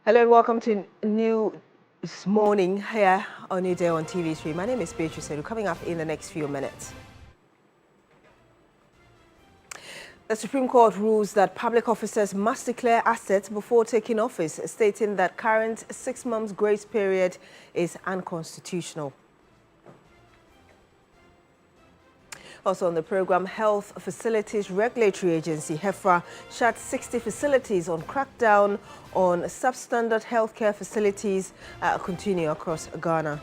Hello and welcome to New Morning here on Newday on TV3. My name is Beatrice. Coming up in the next few minutes. The Supreme Court rules that public officers must declare assets before taking office, stating that current 6 months grace period is unconstitutional. Also on the program, Health Facilities Regulatory Agency, HEFRA, shut 60 facilities on crackdown on substandard healthcare facilities continue across Ghana.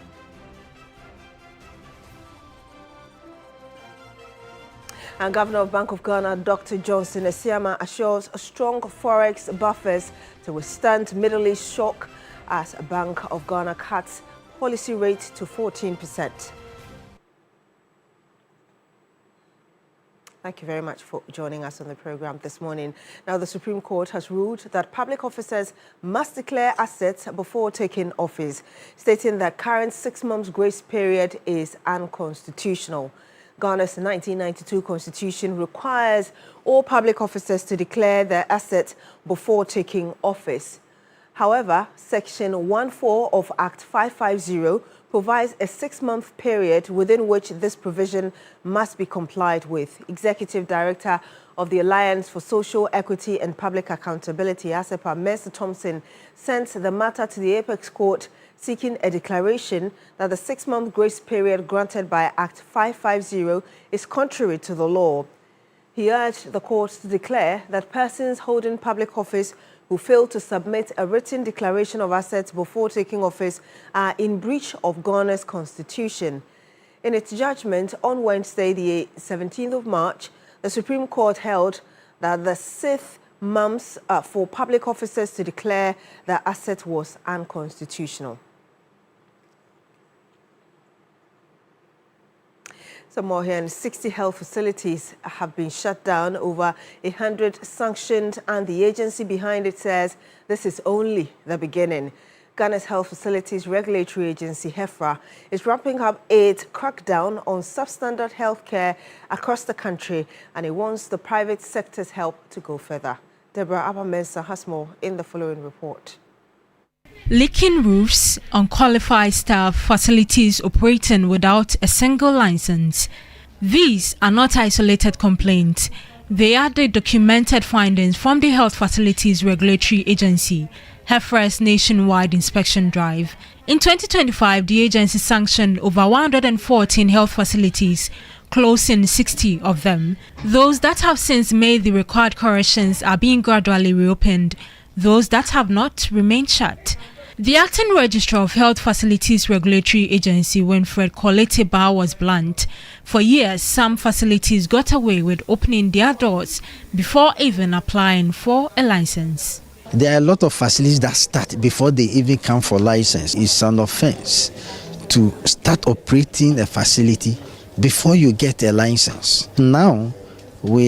And Governor of Bank of Ghana, Dr. Johnson Esiama, assures strong forex buffers to withstand Middle East shock as Bank of Ghana cuts policy rate to 14%. Thank you very much for joining us on the program this morning. Now, the Supreme Court has ruled that public officers must declare assets before taking office, stating that current 6 months grace period is unconstitutional. Ghana's 1992 constitution requires all public officers to declare their assets before taking office. However, Section 14 of Act 550 provides a 6-month period within which this provision must be complied with. Executive Director of the Alliance for Social Equity and Public Accountability, ASEPA, Mercy Thompson, sent the matter to the Apex Court seeking a declaration that the 6-month grace period granted by Act 550 is contrary to the law. He urged the court to declare that persons holding public office who fail to submit a written declaration of assets before taking office are in breach of Ghana's constitution. In its judgment on Wednesday, the 17th of March, the Supreme Court held that the 6 months for public officers to declare their asset was unconstitutional. Some more here, and 60 health facilities have been shut down, over 100 sanctioned, and the agency behind it says this is only the beginning. Ghana's Health Facilities Regulatory Agency, HEFRA, is ramping up its crackdown on substandard healthcare across the country, and it wants the private sector's help to go further. Deborah Abamensa has more in the following report. Leaking roofs, unqualified staff, facilities operating without a single license. These are not isolated complaints. They are the documented findings from the Health Facilities Regulatory Agency, HEFRA's nationwide inspection drive. In 2025, the agency sanctioned over 114 health facilities, closing 60 of them. Those that have since made the required corrections are being gradually reopened. Those that have not remain shut. The acting registrar of Health Facilities Regulatory Agency, Winfred Koletiba, was blunt. For years, some facilities got away with opening their doors before even applying for a license. There are a lot of facilities that start before they even come for license. It's an offense to start operating a facility before you get a license. Now,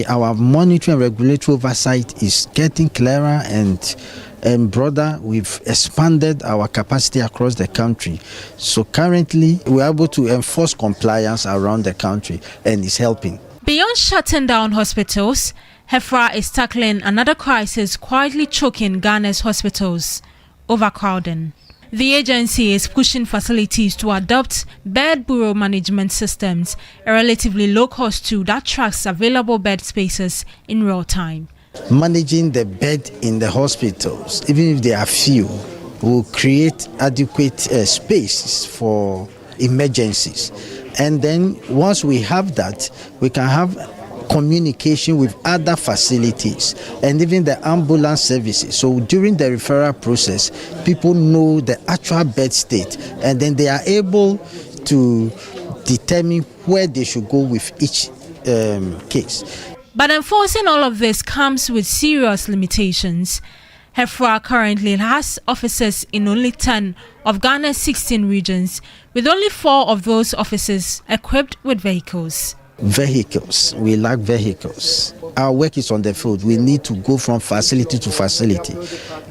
our monitoring and regulatory oversight is getting clearer and broader. We've expanded our capacity across the country. So currently, we're able to enforce compliance around the country, and it's helping. Beyond shutting down hospitals, HEFRA is tackling another crisis quietly choking Ghana's hospitals: overcrowding. The agency is pushing facilities to adopt bed bureau management systems, a relatively low-cost tool that tracks available bed spaces in real time. Managing the bed in the hospitals, even if they are few, will create adequate space for emergencies. And then once we have that, we can have communication with other facilities and even the ambulance services. So during the referral process, people know the actual bed state, and then they are able to determine where they should go with each case. But enforcing all of this comes with serious limitations. HEFRA currently has offices in only 10 of Ghana's 16 regions, with only 4 of those offices equipped with vehicles. We lack vehicles. Our work is on the field. We need to go from facility to facility.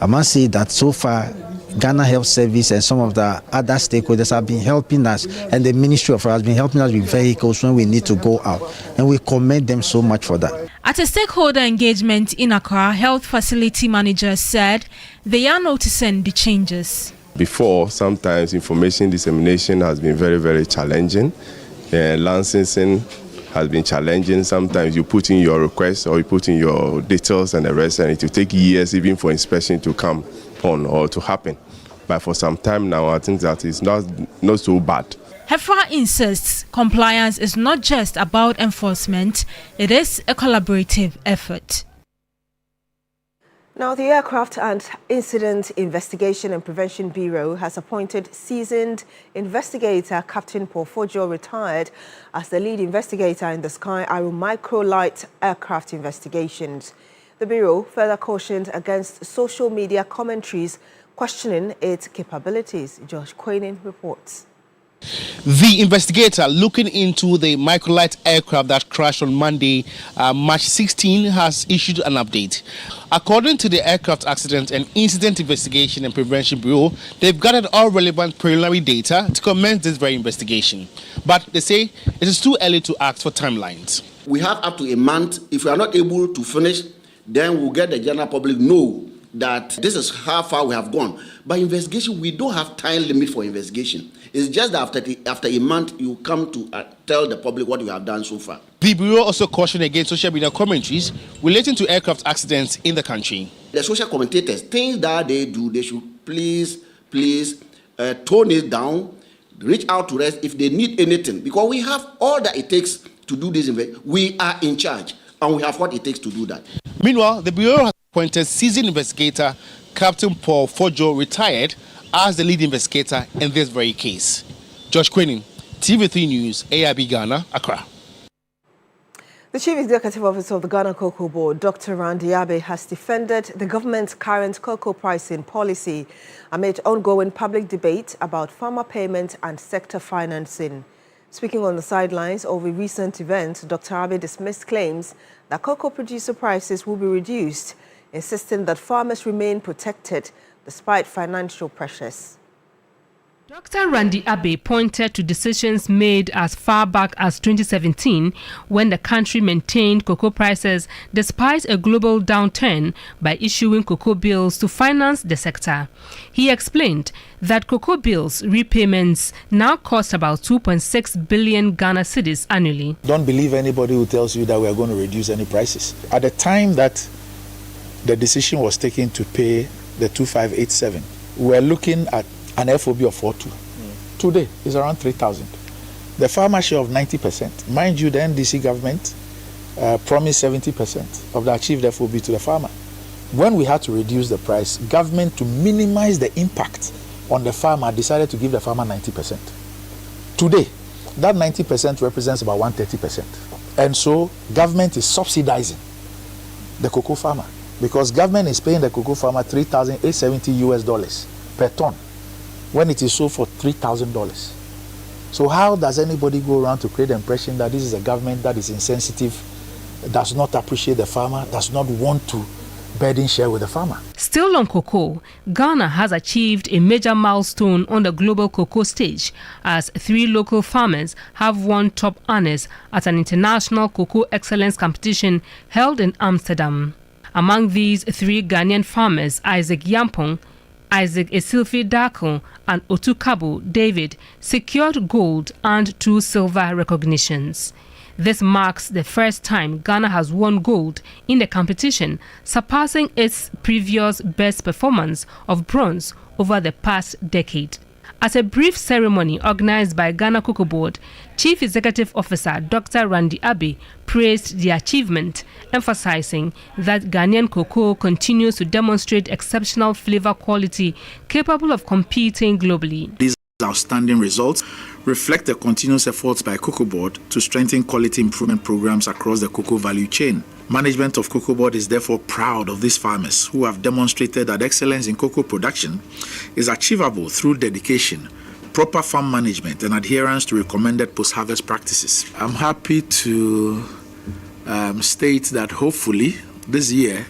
I must say that so far, Ghana Health Service and some of the other stakeholders have been helping us, and the Ministry of Health has been helping us with vehicles when we need to go out. And we commend them so much for that. At a stakeholder engagement in Accra, health facility managers said they are noticing the changes. Before, sometimes information dissemination has been very, very challenging. Licensing has been challenging. Sometimes you put in your request or you put in your details and the rest, and it will take years even for inspection to come on or to happen. But for some time now, I think that is not so bad. HEFRA insists compliance is not just about enforcement, it is a collaborative effort. Now, the Aircraft and Incident Investigation and Prevention Bureau has appointed seasoned investigator Captain Paul Fojo, retired, as the lead investigator in the Sky Arrow micro-light aircraft investigations. The Bureau further cautioned against social media commentaries questioning its capabilities. Josh Quainin reports. The investigator looking into the microlight aircraft that crashed on Monday, March 16, has issued an update. According to the Aircraft Accident and Incident Investigation and Prevention Bureau, they've gathered all relevant preliminary data to commence this very investigation. But they say it is too early to ask for timelines. We have up to a month. If we are not able to finish, then we'll get the general public know that this is how far we have gone. By investigation, we don't have time limit for investigation. It's just that after a month, you come to tell the public what you have done so far. The Bureau also cautioned against social media commentaries relating to aircraft accidents in the country. The social commentators, things that they do, they should please tone it down, reach out to us if they need anything, because we have all that it takes to do this. We are in charge, and we have what it takes to do that. Meanwhile, the Bureau has appointed seasoned investigator Captain Paul Fojo, retired, as the lead investigator in this very case. Josh Quainin, TV3 News, AIB Ghana, Accra. The Chief Executive Officer of the Ghana Cocoa Board, Dr. Randy Abe, has defended the government's current cocoa pricing policy amid ongoing public debate about farmer payment and sector financing. Speaking on the sidelines of a recent event, Dr. Abe dismissed claims that cocoa producer prices will be reduced, insisting that farmers remain protected despite financial pressures. Dr. Randy Abe pointed to decisions made as far back as 2017 when the country maintained cocoa prices despite a global downturn by issuing cocoa bills to finance the sector. He explained that cocoa bills repayments now cost about 2.6 billion Ghana cedis annually. Don't believe anybody who tells you that we are going to reduce any prices. At the time that the decision was taken to pay the 2587, we were looking at an FOB of 4.2. Today is around 3,000. The farmer share of 90%. Mind you, the NDC government promised 70% of the achieved FOB to the farmer. When we had to reduce the price, government, to minimize the impact on the farmer, decided to give the farmer 90%. Today, that 90% represents about 130%. And so government is subsidizing the cocoa farmer, because government is paying the cocoa farmer $3,870 per ton when it is sold for $3,000. So how does anybody go around to create the impression that this is a government that is insensitive, does not appreciate the farmer, does not want to burden share with the farmer? Still on cocoa, Ghana has achieved a major milestone on the global cocoa stage, as 3 local farmers have won top honors at an international cocoa excellence competition held in Amsterdam. Among these 3 Ghanaian farmers, Isaac Yampong, Isaac Esilfi Darko, and Otukabo David, secured gold and 2 silver recognitions. This marks the first time Ghana has won gold in the competition, surpassing its previous best performance of bronze over the past decade. At a brief ceremony organized by Ghana Cocoa Board, Chief Executive Officer Dr. Randy Abe praised the achievement, emphasizing that Ghanaian cocoa continues to demonstrate exceptional flavor quality capable of competing globally. These outstanding results reflect the continuous efforts by Cocoa Board to strengthen quality improvement programs across the cocoa value chain. Management of Cocoa Board is therefore proud of these farmers who have demonstrated that excellence in cocoa production is achievable through dedication, proper farm management, and adherence to recommended post-harvest practices. I'm happy to state that hopefully this year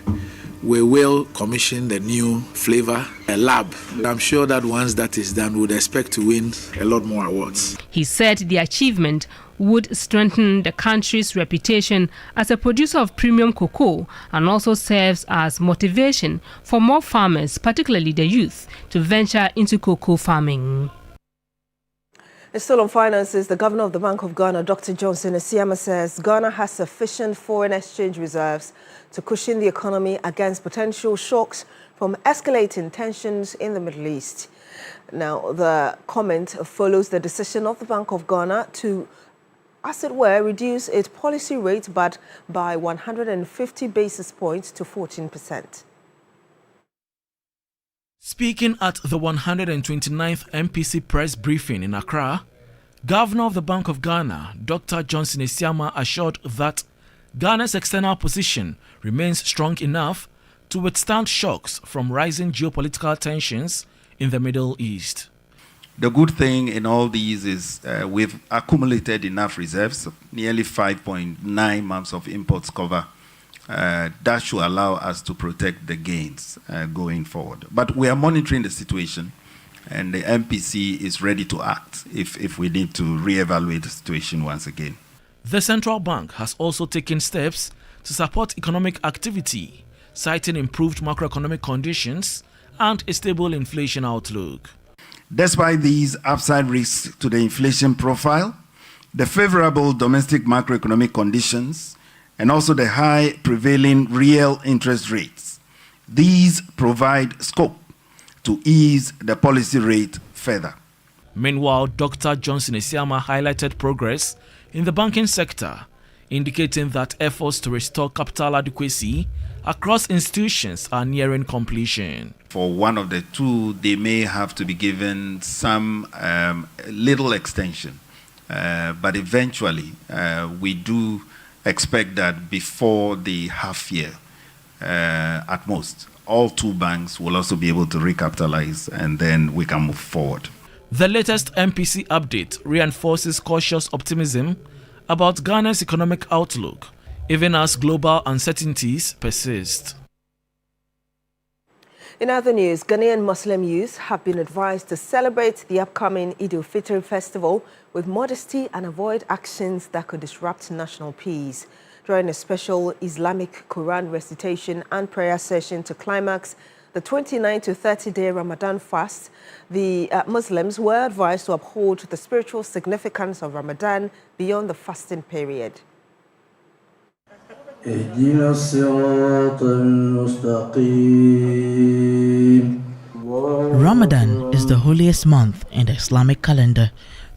We will commission the new flavor lab. I'm sure that once that is done, we would expect to win a lot more awards. He said the achievement would strengthen the country's reputation as a producer of premium cocoa and also serves as motivation for more farmers, particularly the youth, to venture into cocoa farming. Still on finances, the governor of the Bank of Ghana, Dr. Johnson Esiama, says Ghana has sufficient foreign exchange reserves to cushion the economy against potential shocks from escalating tensions in the Middle East. Now, the comment follows the decision of the Bank of Ghana to, as it were, reduce its policy rate but by 150 basis points to 14%. Speaking at the 129th MPC press briefing in Accra, Governor of the Bank of Ghana, Dr. Johnson Esiama, assured that Ghana's external position remains strong enough to withstand shocks from rising geopolitical tensions in the Middle East. The good thing in all these is we've accumulated enough reserves, nearly 5.9 months of imports cover. That should allow us to protect the gains going forward. But we are monitoring the situation, and the MPC is ready to act if we need to reevaluate the situation once again. The central bank has also taken steps to support economic activity, citing improved macroeconomic conditions and a stable inflation outlook. Despite these upside risks to the inflation profile, the favorable domestic macroeconomic conditions, and also the high prevailing real interest rates, these provide scope to ease the policy rate further. Meanwhile, Dr. Johnson Esiama highlighted progress in the banking sector, indicating that efforts to restore capital adequacy across institutions are nearing completion. For one of the two, they may have to be given some little extension, but eventually we do expect that before the half year, at most, all two banks will also be able to recapitalize, and then we can move forward. The latest MPC update reinforces cautious optimism about Ghana's economic outlook, even as global uncertainties persist. In other news, Ghanaian Muslim youth have been advised to celebrate the upcoming Eid al-Fitr festival with modesty and avoid actions that could disrupt national peace. During a special Islamic Quran recitation and prayer session to climax the 29 to 30-day Ramadan fast, the Muslims were advised to uphold the spiritual significance of Ramadan beyond the fasting period. Ramadan is the holiest month in the Islamic calendar,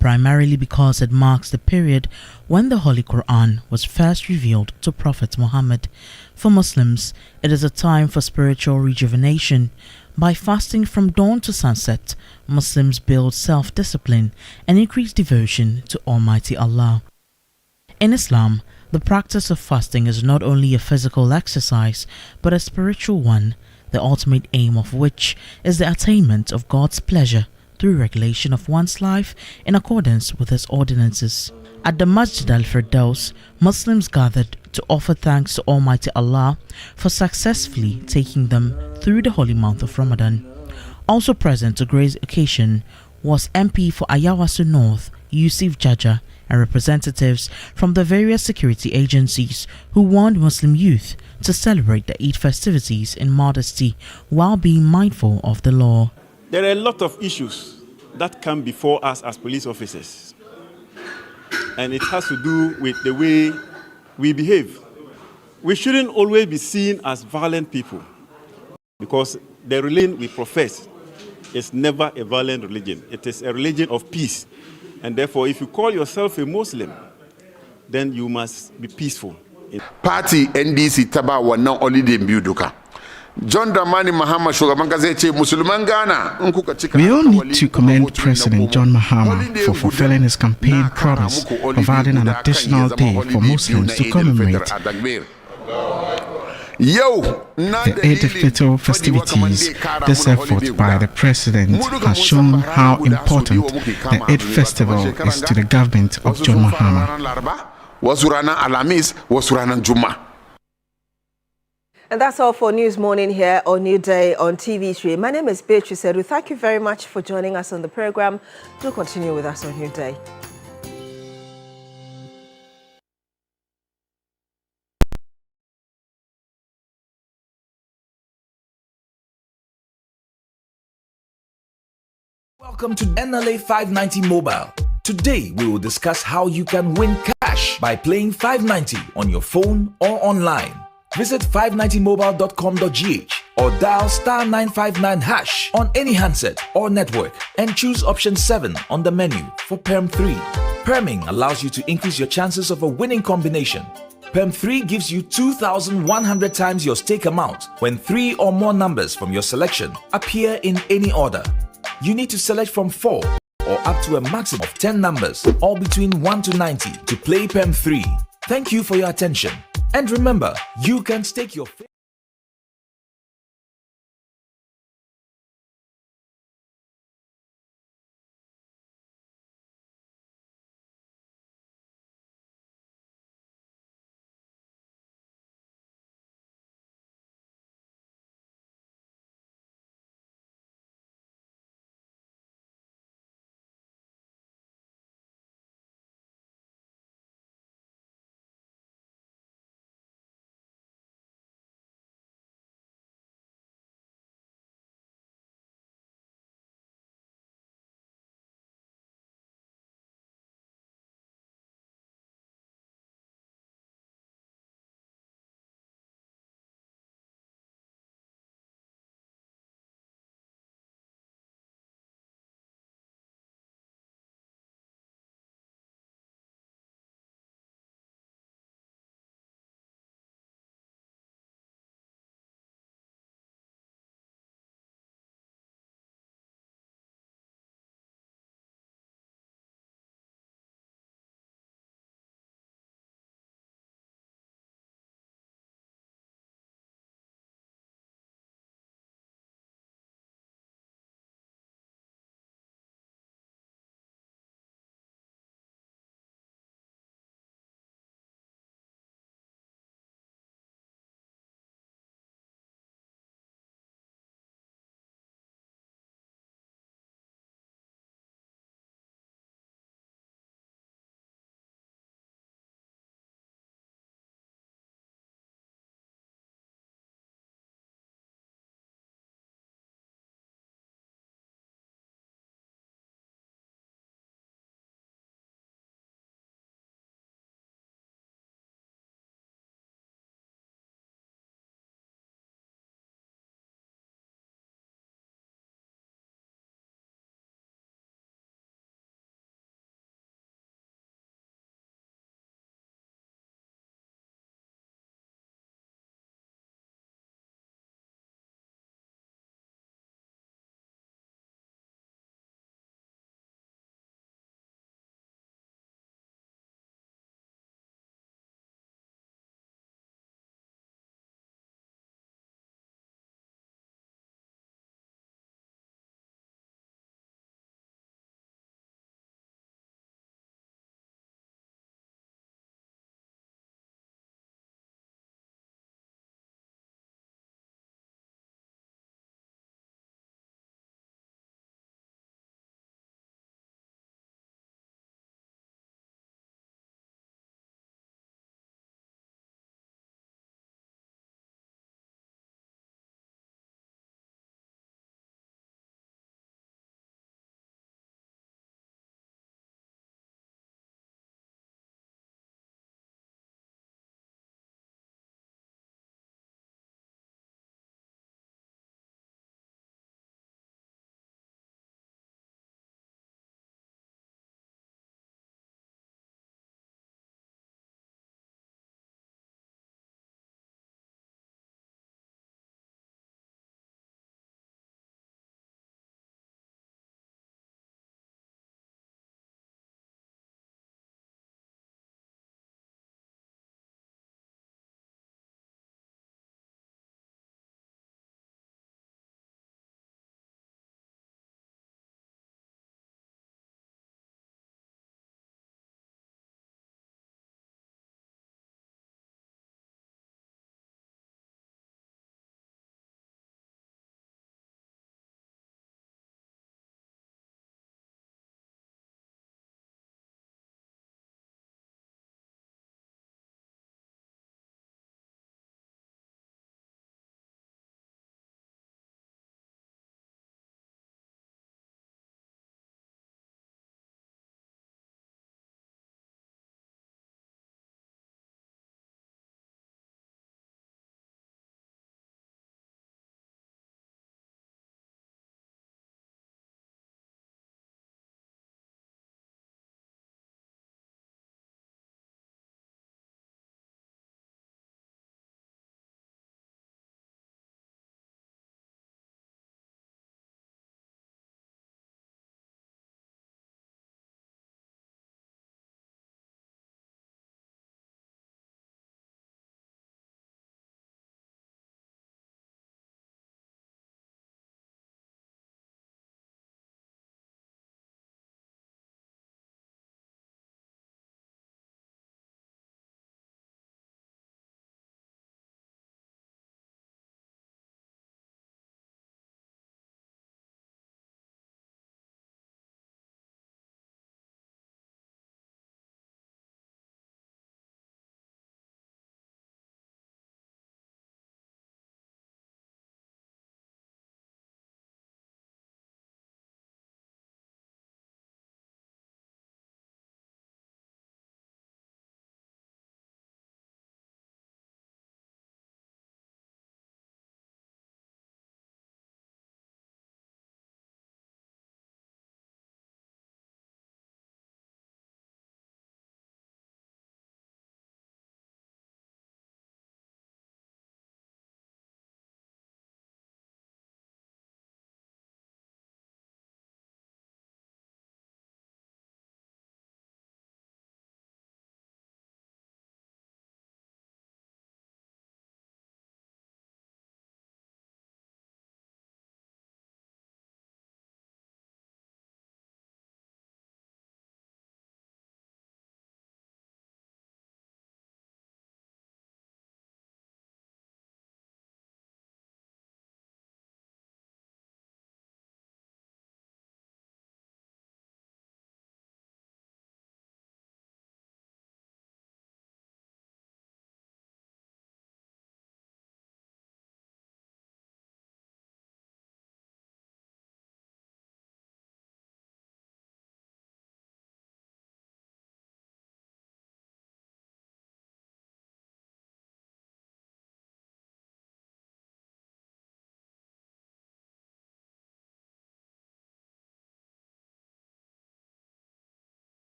primarily because it marks the period when the Holy Quran was first revealed to Prophet Muhammad. For Muslims, it is a time for spiritual rejuvenation. By fasting from dawn to sunset, Muslims build self-discipline and increase devotion to Almighty Allah. In Islam, the practice of fasting is not only a physical exercise, but a spiritual one, the ultimate aim of which is the attainment of God's pleasure through regulation of one's life in accordance with His ordinances. At the Masjid al-Firdaus, Muslims gathered to offer thanks to Almighty Allah for successfully taking them through the holy month of Ramadan. Also present to grace occasion was MP for Ayawasu North, Yusuf Jaja, and representatives from the various security agencies who warned Muslim youth to celebrate the Eid festivities in modesty while being mindful of the law. There are a lot of issues that come before us as police officers, and it has to do with the way we behave. We shouldn't always be seen as violent people, because the religion we profess is never a violent religion. It is a religion of peace. And therefore, if you call yourself a Muslim, then you must be peaceful. Party NDC taba wana holiday mbiuduka. John Dramani Mahama Shugabangazeche Musliman Ghana. We all need to commend President John Mahama for fulfilling his campaign promise of adding an additional day for Muslims to commemorate the Eid al-Fitr festivities. This effort by the President has shown how important the Eid festival is to the government of John Mahama. And that's all for News Morning here on New Day on TV3. My name is Beatrice Edu. Thank you very much for joining us on the program. Do continue with us on New Day. Welcome to NLA 590 Mobile. Today we will discuss how you can win cash by playing 590 on your phone or online. Visit 590mobile.com.gh or dial *959# on any handset or network and choose option 7 on the menu for Perm 3. Perming allows you to increase your chances of a winning combination. Perm 3 gives you 2,100 times your stake amount when 3 or more numbers from your selection appear in any order. You need to select from 4 or up to a maximum of 10 numbers, all between 1 to 90, to play Perm 3. Thank you for your attention. And remember, you can stake your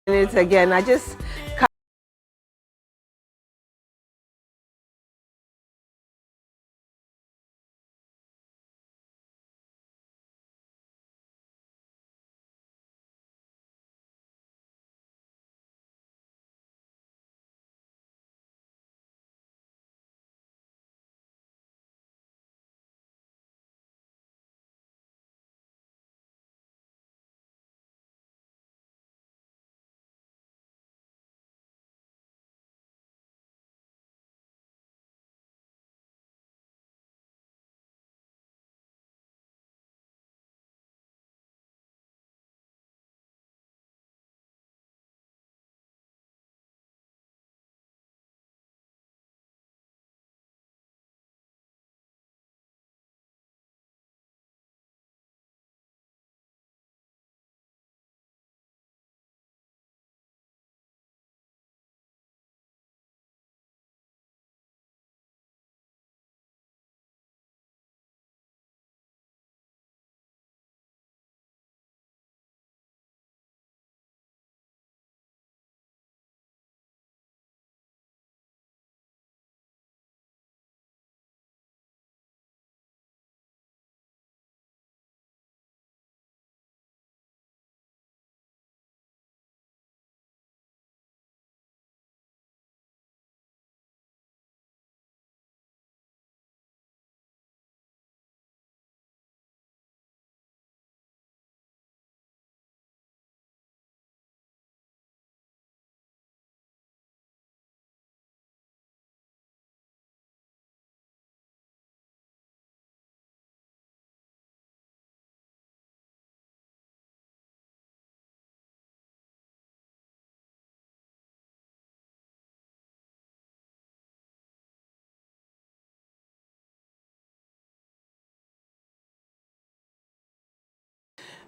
it again. I just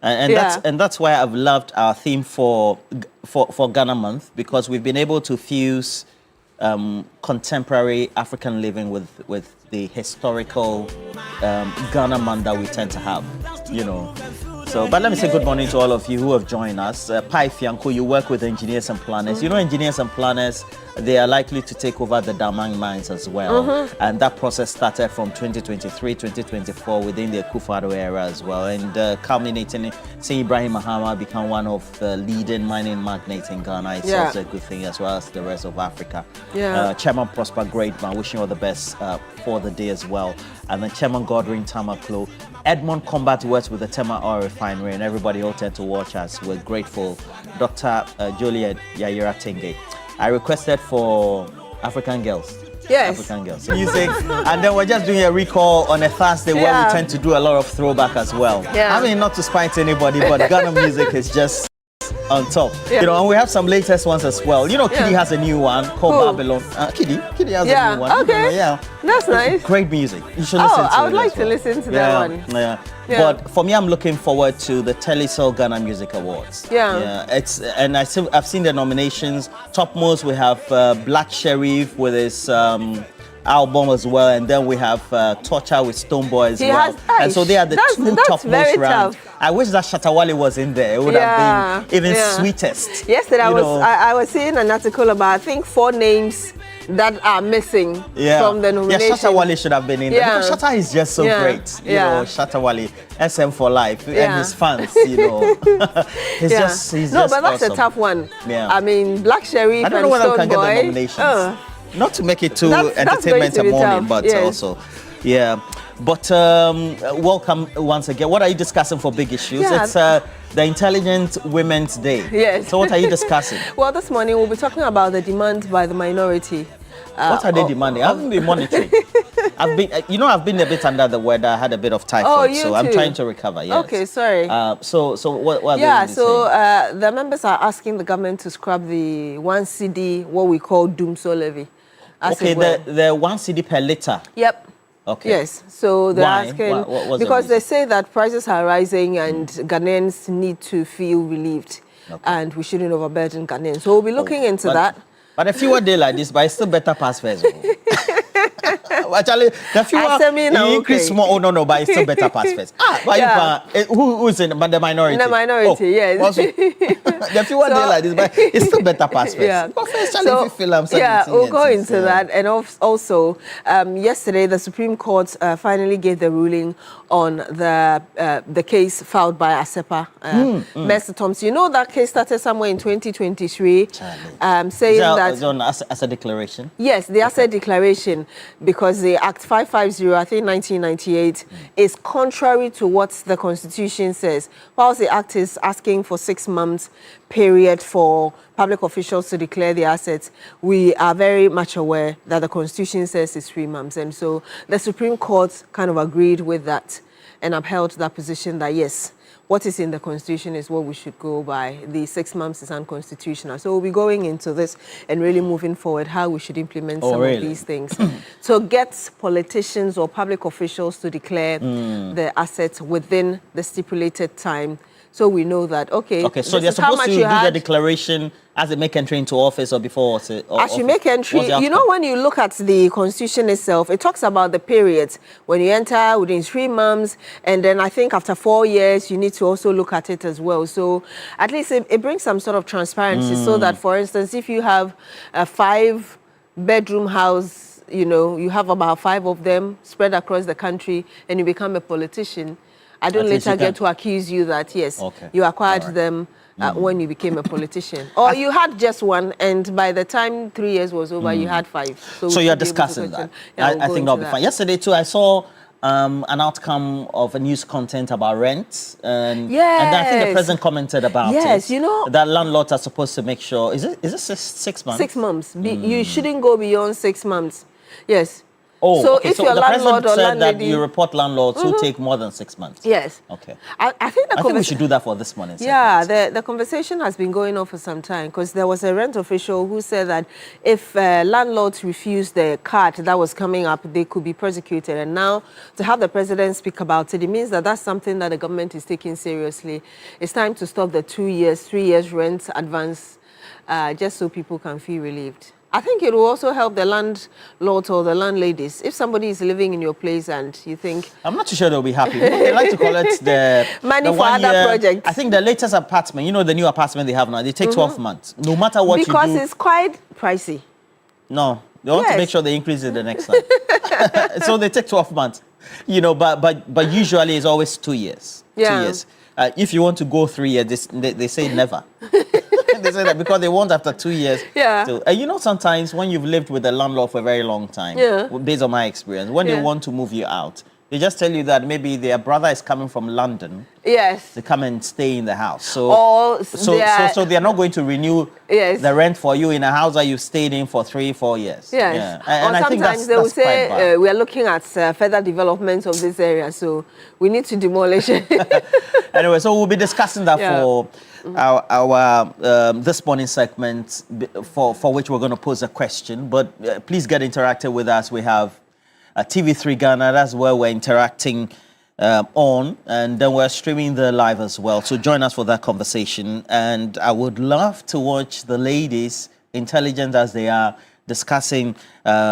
And that's why I've loved our theme for Ghana Month, because we've been able to fuse contemporary African living with the historical Ghana Month that we tend to have, you know. So, but let me say good morning to all of you who have joined us. Pai Fianco, you work with engineers and planners. You know, engineers and planners, they are likely to take over the Damang mines as well. And that process started from 2023, 2024 within the Akufo-Addo era as well. And culminating, seeing Ibrahim Mahama become one of the leading mining magnates in Ghana is also a good thing, as well as the rest of Africa. Chairman Prosper Greatman, wishing all the best for the day as well. And then Chairman Godwin Tamaklo. Edmond Combat works with the Tema Oil Refinery, and everybody all tend to watch us. We're grateful. Dr. Juliet Yayira Tenge. I requested for African Girls. Yes. African Girls. Music. And then we're just doing a recall on a Thursday where we tend to do a lot of throwback as well. I mean, not to spite anybody, but Ghana music is just on top. You know, and we have some latest ones as well. You know, Kiddy has a new one called Babylon. Kiddy has a new one. Okay. That's nice. Great music. You should listen to it. I would like to listen to that one. But for me, I'm looking forward to the Telecel Ghana Music Awards. It's and I've seen the nominations. Topmost we have Black Sheriff with his album as well, and then we have Torture with Stoneboy as well. And so they are the two topmost rounds. I wish that Shatawale was in there. It would have been even sweetest. Yesterday I was seeing an article about, I think, 4 names that are missing from the nomination. Yeah, Shatawale should have been in there, because Shatta is just so great. You know, Shatawale, SM for life, and his fans, you know. he's just but that's awesome. A tough one. I mean, Black Sheriff and Stoneboy. I don't know whether we can get the nominations. Not to make it too entertainment and morning, but also, But welcome once again. What are you discussing for big issues? It's the Intelligent Women's Day. So what are you discussing? Well, this morning we'll be talking about the demand by the minority. What are they demanding? I haven't been monitoring. I've been a bit under the weather. I had a bit of typhoid, so I'm trying to recover. Yes. Okay, sorry. So what are they saying? The members are asking the government to scrap the 1 cedi, what we call Doomso levy. The 1 cedi per litre. Yep. Okay. Yes. So they're asking because the they say that prices are rising and Ghanaians need to feel relieved, and we shouldn't overburden Ghanaians. So we'll be looking into that. But a fewer day like this, but it's still better pass first. Actually, the fewer you increase more. Oh no, but it's still better pass first. Who's in the minority? The minority, yes. Also, the fewer they like this, but it's still better pass first. Yeah. If you feel I'm 17 we'll go into that. And also, yesterday the Supreme Court finally gave the ruling on the case filed by Asepa, Mercy Thompson. You know that case started somewhere in 2023, saying that on asset declaration. Yes, the asset declaration, because the Act 550, I think 1998, is contrary to what the Constitution says. Whilst the Act is asking for 6 months period for public officials to declare the assets, we are very much aware that the Constitution says it's 3 months. And so the Supreme Court kind of agreed with that and upheld that position that, yes, what is in the Constitution is what we should go by. The 6 months is unconstitutional. So we'll be going into this and really moving forward how we should implement some of these things. So get politicians or public officials to declare the assets within the stipulated time. So we know that, okay, so they're supposed to do the declaration as they make entry into office or before? As you make entry, you know, when you look at the Constitution itself, it talks about the periods. When you enter within 3 months, and then I think after 4 years, you need to also look at it as well. So at least it brings some sort of transparency so that, for instance, if you have a 5-bedroom house, you know, you have about 5 of them spread across the country and you become a politician, I don't later get to accuse you that, yes, you acquired them when you became a politician. Or you had just one, and by the time 3 years was over, you had 5. So you're discussing that. I think that'll be fine. Yesterday, too, I saw an outcome of a news content about rent. And I think the president commented about it. Yes, you know. That landlords are supposed to make sure. Is it 6 months? 6 months. You shouldn't go beyond 6 months. Yes. Oh, so if you're the landlord or said landlady, that you report landlords who take more than 6 months. Yes. Okay. I think we should do that for this morning. Yeah, the conversation has been going on for some time because there was a rent official who said that if landlords refused the card that was coming up, they could be prosecuted. And now to have the president speak about it, it means that that's something that the government is taking seriously. It's time to stop the 2 years, 3 years rent advance, just so people can feel relieved. I think it will also help the landlords or the landladies. If somebody is living in your place and you think... I'm not too sure they'll be happy. They like to collect the... money for other projects. I think the latest apartment, you know, the new apartment they have now, they take 12 months. No matter what you do... Because it's quite pricey. No. They want to make sure they increase it the next time. So they take 12 months. You know, but usually it's always 2 years. Yeah. 2 years. If you want to go 3 years, they say never. They say that because they want after 2 years. Yeah. You know, sometimes when you've lived with a landlord for a very long time, based on my experience, when they want to move you out, they just tell you that maybe their brother is coming from London. Yes. To come and stay in the house. So they're not going to renew the rent for you in a house that you've stayed in for 3-4 years. Yes. Yeah. And or I think sometimes they will say we are looking at further development of this area, so we need to demolish it. Anyway, so we'll be discussing that for our this morning segment, for which we're going to pose a question. But please get interactive with us. We have TV3 Ghana. That's where we're interacting on, and then we're streaming the live as well. So join us for that conversation. And I would love to watch the ladies, intelligent as they are, discussing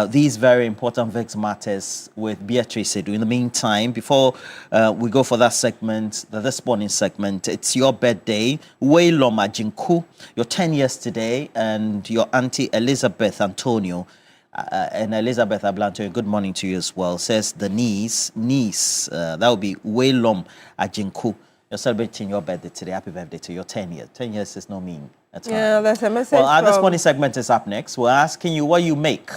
these very important VIX matters with Beatrice Edu. In the meantime, before we go for that segment, this morning segment, it's your birthday. Wayloma Jinku, you're 10 years today, and your auntie Elizabeth Antonio, and Elizabeth Ablanto, good morning to you as well, says the niece, that would be Waylom Ajinku. You're celebrating your birthday today. Happy birthday to you. 10 years. 10 years is no mean. Yeah, that's a message. Well, this morning segment is up next. We're asking you what you make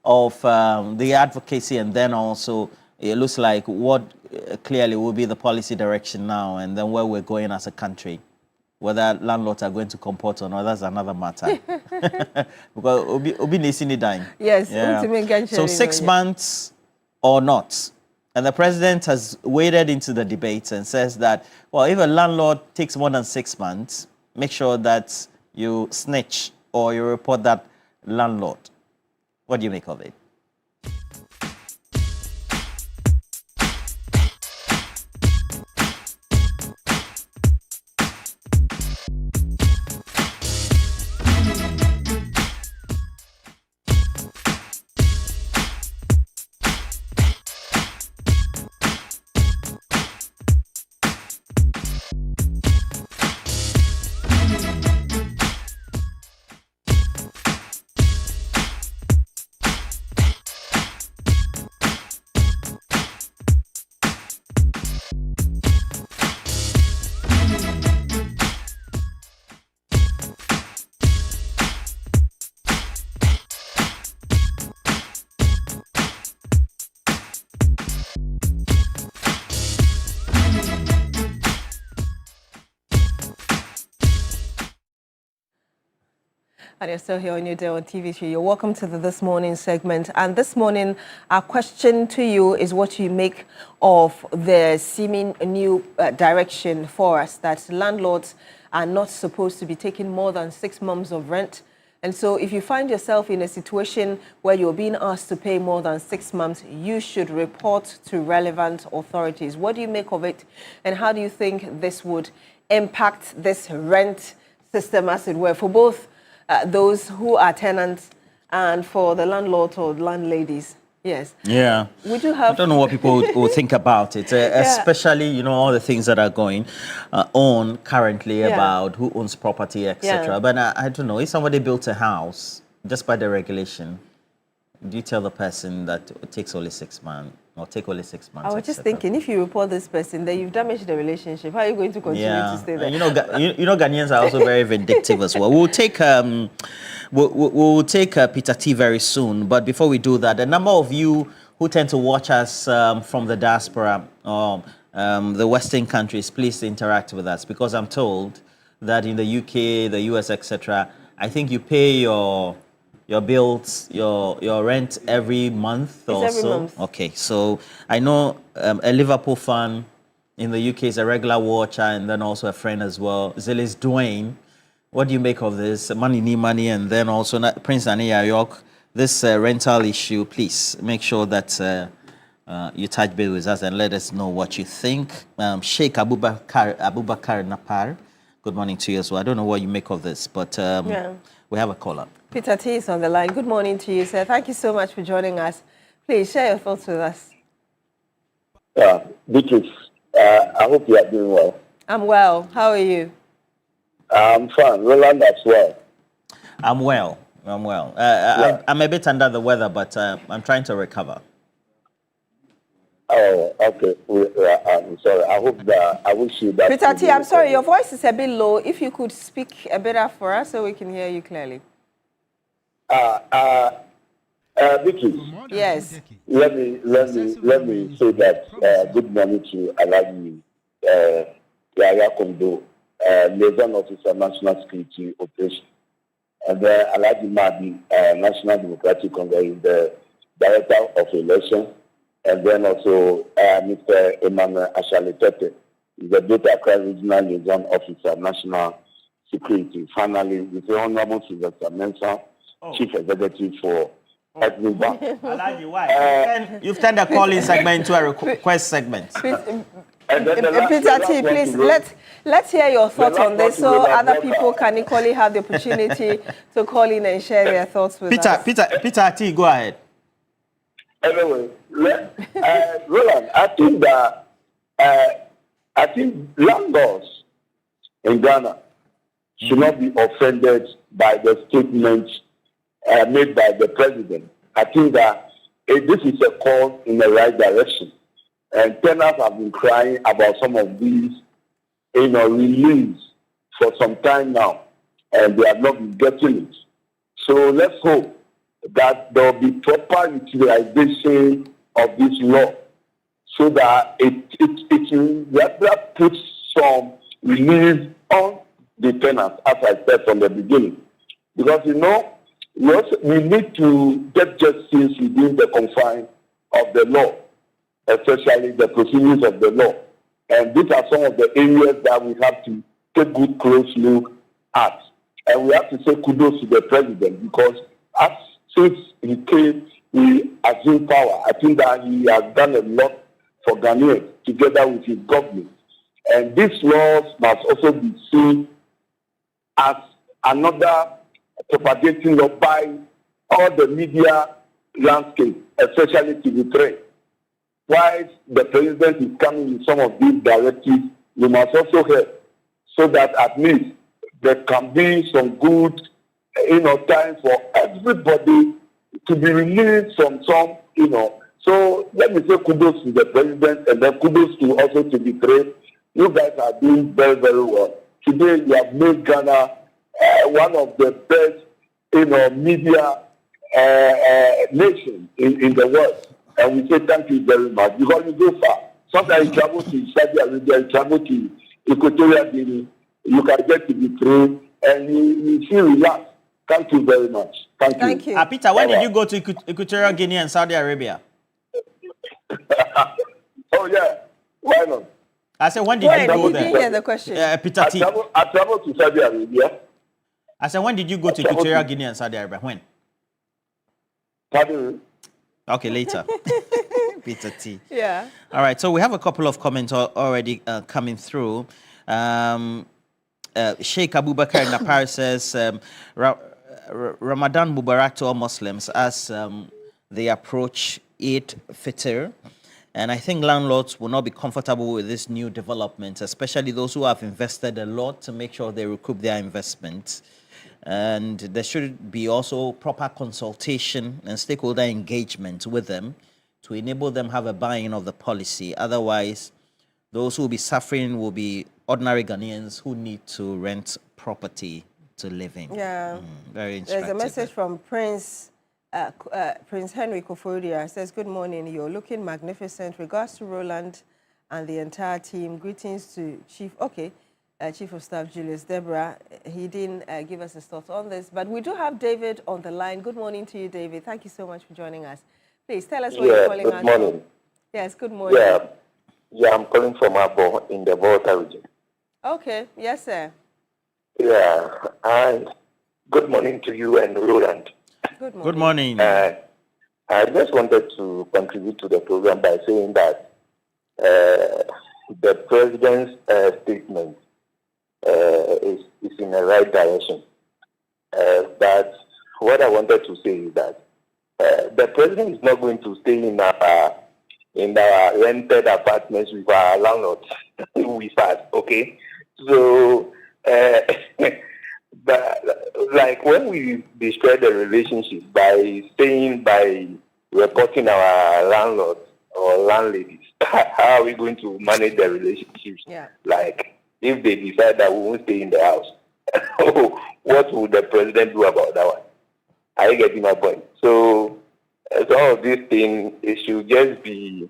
of the advocacy, and then also it looks like what clearly will be the policy direction now, and then where we're going as a country. Whether landlords are going to comport or not, that's another matter. Because Obi Nesini dying. Yes. Yeah. So 6 months or not. And the president has waded into the debate and says that, well, if a landlord takes more than 6 months, make sure that you snitch or you report that landlord. What do you make of it? And you're still here on Newday on TV3. You're welcome to the This Morning segment. And this morning, our question to you is what you make of the seeming new direction for us that landlords are not supposed to be taking more than 6 months of rent. And so if you find yourself in a situation where you're being asked to pay more than 6 months, you should report to relevant authorities. What do you make of it? And how do you think this would impact this rent system, as it were, for both those who are tenants and for the landlords or landladies? Yes. Yeah. Would you have? I don't know what people will think about it, especially, you know, all the things that are going on currently about who owns property, etc. Yeah. But I don't know, if somebody built a house, just by the regulation, do you tell the person that it takes only 6 months or take only 6 months? I was just thinking, if you report this person, then you've damaged the relationship. How are you going to continue to stay there? You know, Ghanaians are also very vindictive as well. We'll take we'll take Peter T very soon. But before we do that, a number of you who tend to watch us from the diaspora or the Western countries, please interact with us, because I'm told that in the UK, the US, etc., I think you pay your bills, your rent every month or every so. Month. Okay, so I know a Liverpool fan in the UK is a regular watcher and then also a friend as well. Zilis Dwayne, what do you make of this? Money, and then also Prince Anaya York, this rental issue. Please make sure that you touch base with us and let us know what you think. Sheikh Abubakar Napar, good morning to you as well. I don't know what you make of this, but we have a caller. Peter T is on the line. Good morning to you, sir. Thank you so much for joining us. Please share your thoughts with us. Vicky, I hope you are doing well. I'm well. How are you? I'm fine. Roland as well. I'm well. I'm a bit under the weather, but I'm trying to recover. Oh, okay. I'm sorry. I hope that I wish you that. Peter T, I'm sorry. Your voice is a bit low. If you could speak a bit up for us so we can hear you clearly. Vicky. Yes. Let me say that good morning to Alhaji Yaya Kondo, Liaison Officer, National Security Operation, and then Alhaji Mahdi, National Democratic Congress, the Director of Election, and then also Mr. Emmanuel Ashaletete, the Data Accra Regional Liaison Officer, National Security. Finally, with the Honorable Sylvester Mensah, Chief Executive for Bank. Alhaji, why? You've turned the calling segment into a request segment. Peter T, please, let's hear your thoughts on this so other people can equally have the opportunity to call in and share their thoughts with us. Peter T, go ahead. Anyway, Roland, I think landlords in Ghana should not be offended by the statement made by the president. I think that this is a call in the right direction. And tenants have been crying about some of these, reliefs for some time now, and they have not been getting it. So let's hope that there will be proper utilization of this law so that it will put some relief on the tenants, as I said from the beginning. Because, we need to get justice within the confines of the law, especially the procedures of the law. And these are some of the areas that we have to take good close look at. And we have to say kudos to the president, because since he came, he assumed power. I think that he has done a lot for Ghanaians together with his government. And these laws must also be seen as another propagating law by all the media landscape, especially TV3. While the president is coming with some of these directives, we must also help so that at least there can be some good, time for everybody to be released from some, So let me say kudos to the president, and then kudos to also TV3. You guys are doing very, very well. Today you have made Ghana one of the best, media nations in the world. And we say thank you very much, because you go far. Sometimes you travel to Saudi Arabia, you travel to Equatorial Guinea, you can get to the train, and you feel relaxed. Thank you very much. Thank you. Peter, when did you go to Equatorial Guinea and Saudi Arabia? Oh, yeah. Why not? I said, when did you go there? Didn't hear the question. Peter T. I traveled to Saudi Arabia. I said, when did you go to Equatorial Guinea and Saudi Arabia? When? Pardon? Okay, later. Peter T. Yeah. All right, so we have a couple of comments already coming through. Sheikh Abubakar in Paris says, Ramadan Mubarak to all Muslims as they approach Eid Fitr. And I think landlords will not be comfortable with this new development, especially those who have invested a lot to make sure they recoup their investment. And there should be also proper consultation and stakeholder engagement with them to enable them have a buy-in of the policy. Otherwise, those who will be suffering will be ordinary Ghanaians who need to rent property to live in. Yeah. Very interesting. There's a message from Prince Henry Kofodia. Says, good morning. You're looking magnificent. Regards to Roland and the entire team. Greetings to Chief of Staff Julius Deborah. He didn't give us his thoughts on this, but we do have David on the line. Good morning to you, David. Thank you so much for joining us. Please tell us where you're calling us from. Good morning. Yes, good morning. Yeah, I'm calling from Abo in the Volta region. Okay, yes, sir. Yeah, good morning to you and Roland. Good morning. Good morning. I just wanted to contribute to the program by saying that the president's statement is in the right direction. But what I wanted to say is that the president is not going to stay in our rented apartments with our landlords with us, okay? So, but like when we destroy the relationship by reporting our landlords or landladies, how are we going to manage the relationships? Yeah. Like if they decide that we won't stay in the house, what would the president do about that one? Are you getting my point? So some of these things, it should just be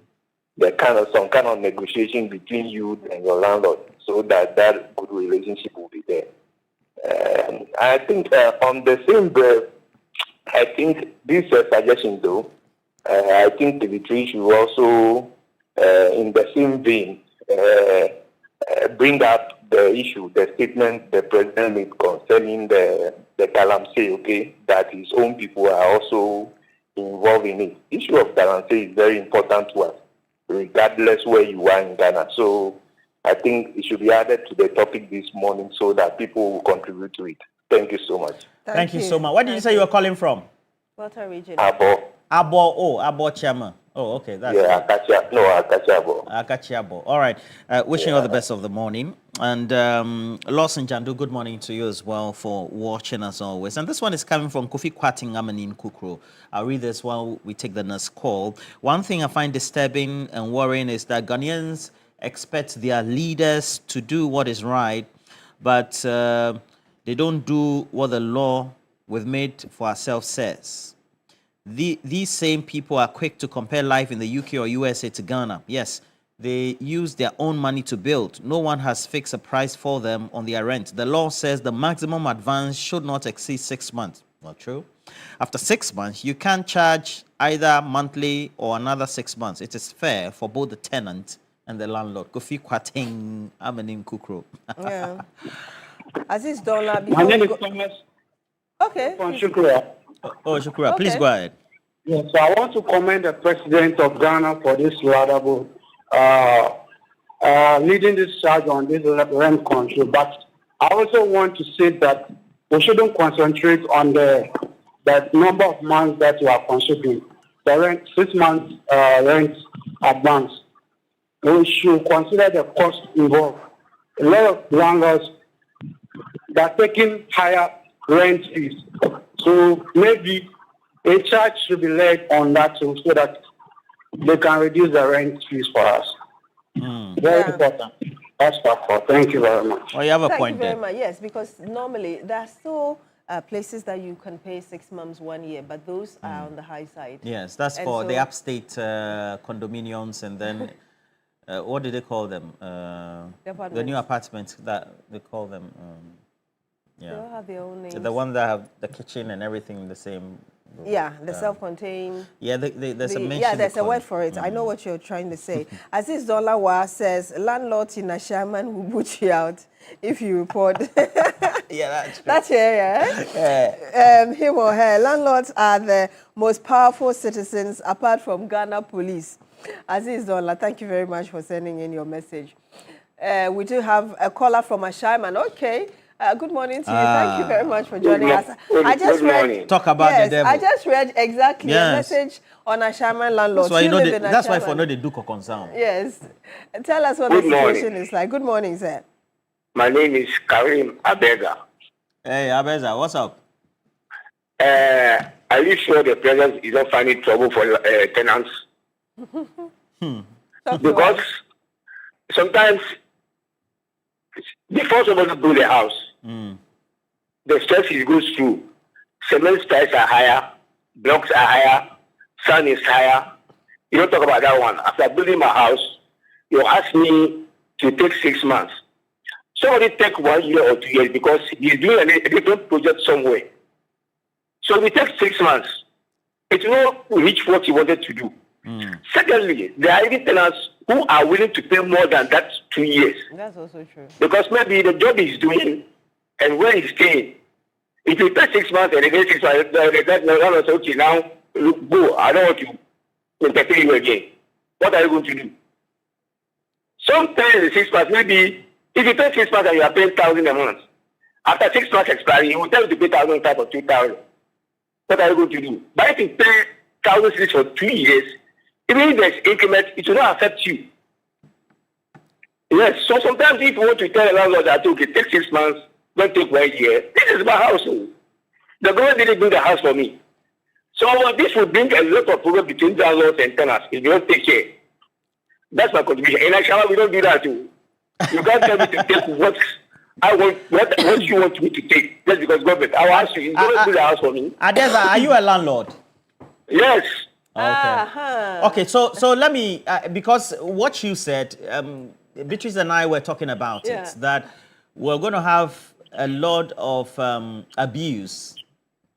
some kind of negotiation between you and your landlord, so that good relationship will be there. I think on the same breath, I think this suggestion though, I think TV3 should also, in the same vein, bring up the issue, the statement the president made concerning the Galamsey, okay, that his own people are also involved in it. The issue of Galamsey is very important to us, regardless where you are in Ghana. So I think it should be added to the topic this morning so that people will contribute to it. Thank you so much. Thank you so much. Where did you say you were calling from? Volta region. Abo Chairman. Oh, okay. That's Akachi Abo. Akachi Abo. All right. Wishing you all the best of the morning. And Lawson Jandu, good morning to you as well for watching as always. And this one is coming from Kofi Kwating Amanin Kukro. I'll read this while we take the next call. One thing I find disturbing and worrying is that Ghanaians expect their leaders to do what is right, but they don't do what the law we've made for ourselves says. These same people are quick to compare life in the UK or USA to Ghana. Yes, they use their own money to build. No one has fixed a price for them on their rent. The law says the maximum advance should not exceed 6 months. Not true. After 6 months, you can't charge either monthly or another 6 months. It is fair for both the tenant and the landlord. Kofi Kwating Amanim Kukro. Yeah. Aziz Dola. My name is Thomas. Okay. From Shukura. Oh, Shukura, please go ahead. Yes, so I want to commend the president of Ghana for this laudable leading this charge on this rent control. But I also want to say that we shouldn't concentrate on the number of months that you are considering. The rent, 6 months rent advance. We should consider the cost involved. A lot of landlords are taking higher rent fees. So maybe a charge should be laid on that so that they can reduce the rent fees for us. Very important. That's all. Thank you very much. Oh, you have a point there. Thank you very much. Yes, because normally there are still places that you can pay 6 months, 1 year, but those are on the high side. Yes, that's for the upstate condominiums, and then what do they call them? The new apartments that they call them. Yeah. They all have their own names. The one that have the kitchen and everything in the same. Yeah, the self-contained. Yeah, there's a mention. Yeah, there's a word for it. I know what you're trying to say. Aziz Dolawa says, landlords in Ashaman will boot you out if you report. Yeah, that's true. That's area, him or her. Landlords are the most powerful citizens apart from Ghana police. Aziz Dola, thank you very much for sending in your message. We do have a caller from Ashaman. Okay. Good morning to you. Thank you very much for joining us. I just read. Talk about the devil. I just read exactly a message on Ashaman landlords. That's why for no the Duke of concern. Yes. Tell us what the situation is like. Good morning, sir. My name is Karim Abega. Hey, Abeza, what's up? Are you sure the president is not finding trouble for tenants? Because sometimes before somebody build a house, the stress he goes through, cement prices are higher, blocks are higher, sun is higher. You don't talk about that one. After building my house, you ask me to take 6 months. Somebody take 1 year or 2 years because he's doing a different project somewhere. So we take 6 months. It will not reach what he wanted to do. Secondly, there are even tenants who are willing to pay more than that 2 years. That's also true. Because maybe the job he's doing and where he's staying, if you pay 6 months and again 6 months, the say, okay, now look, go. I don't want to entertain you again. What are you going to do? Sometimes the 6 months, maybe if you pay 6 months and you are paying 1,000 a month, after 6 months expiring, you will tell you to pay 1,005 or 2,000. What are you going to do? But if you pay 1,006 for 2 years, even if there's increment, it will not affect you. Yes, so sometimes if you want to tell a landlord that, okay, take 6 months, don't take 1 year, this is my house. The government didn't build the house for me. So this will bring a lot of problem between landlords and tenants if they don't take care. That's my contribution. In Ashama, we don't do that too. You can't tell me to take what I want, what you want me to take, just because government. I will ask you, you don't build the house for me. Adeza, are you a landlord? Yes. Okay. Okay, so let me, because what you said, Beatrice and I were talking about it, that we're going to have a lot of abuse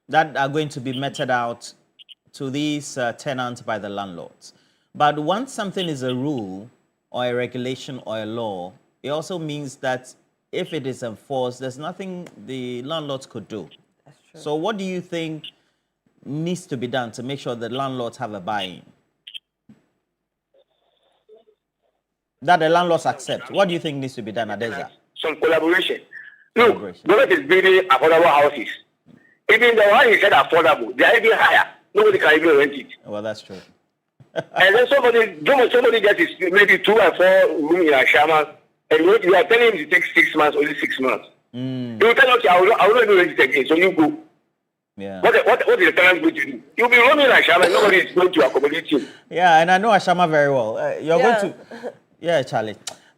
that are going to be meted out to these tenants by the landlords. But once something is a rule or a regulation or a law, it also means that if it is enforced, there's nothing the landlords could do. That's true. So what do you think needs to be done to make sure that landlords have a buy-in? That the landlords accept. What do you think needs to be done, Adeza? Some collaboration. Look, government is building affordable houses. Even the one you said affordable, they are even higher. Nobody can even rent it. Well, that's true. And then somebody gets his maybe 2 or 4 room in Ashama, and you are telling him to take 6 months, only 6 months. He will tell you, okay, I will not do it again, so you go. Yeah. What is the tenant going to do? You'll be roaming Ashama, and nobody is going to accommodate you. Yeah, and I know Ashama very well. You're going to... Yeah, Charlie.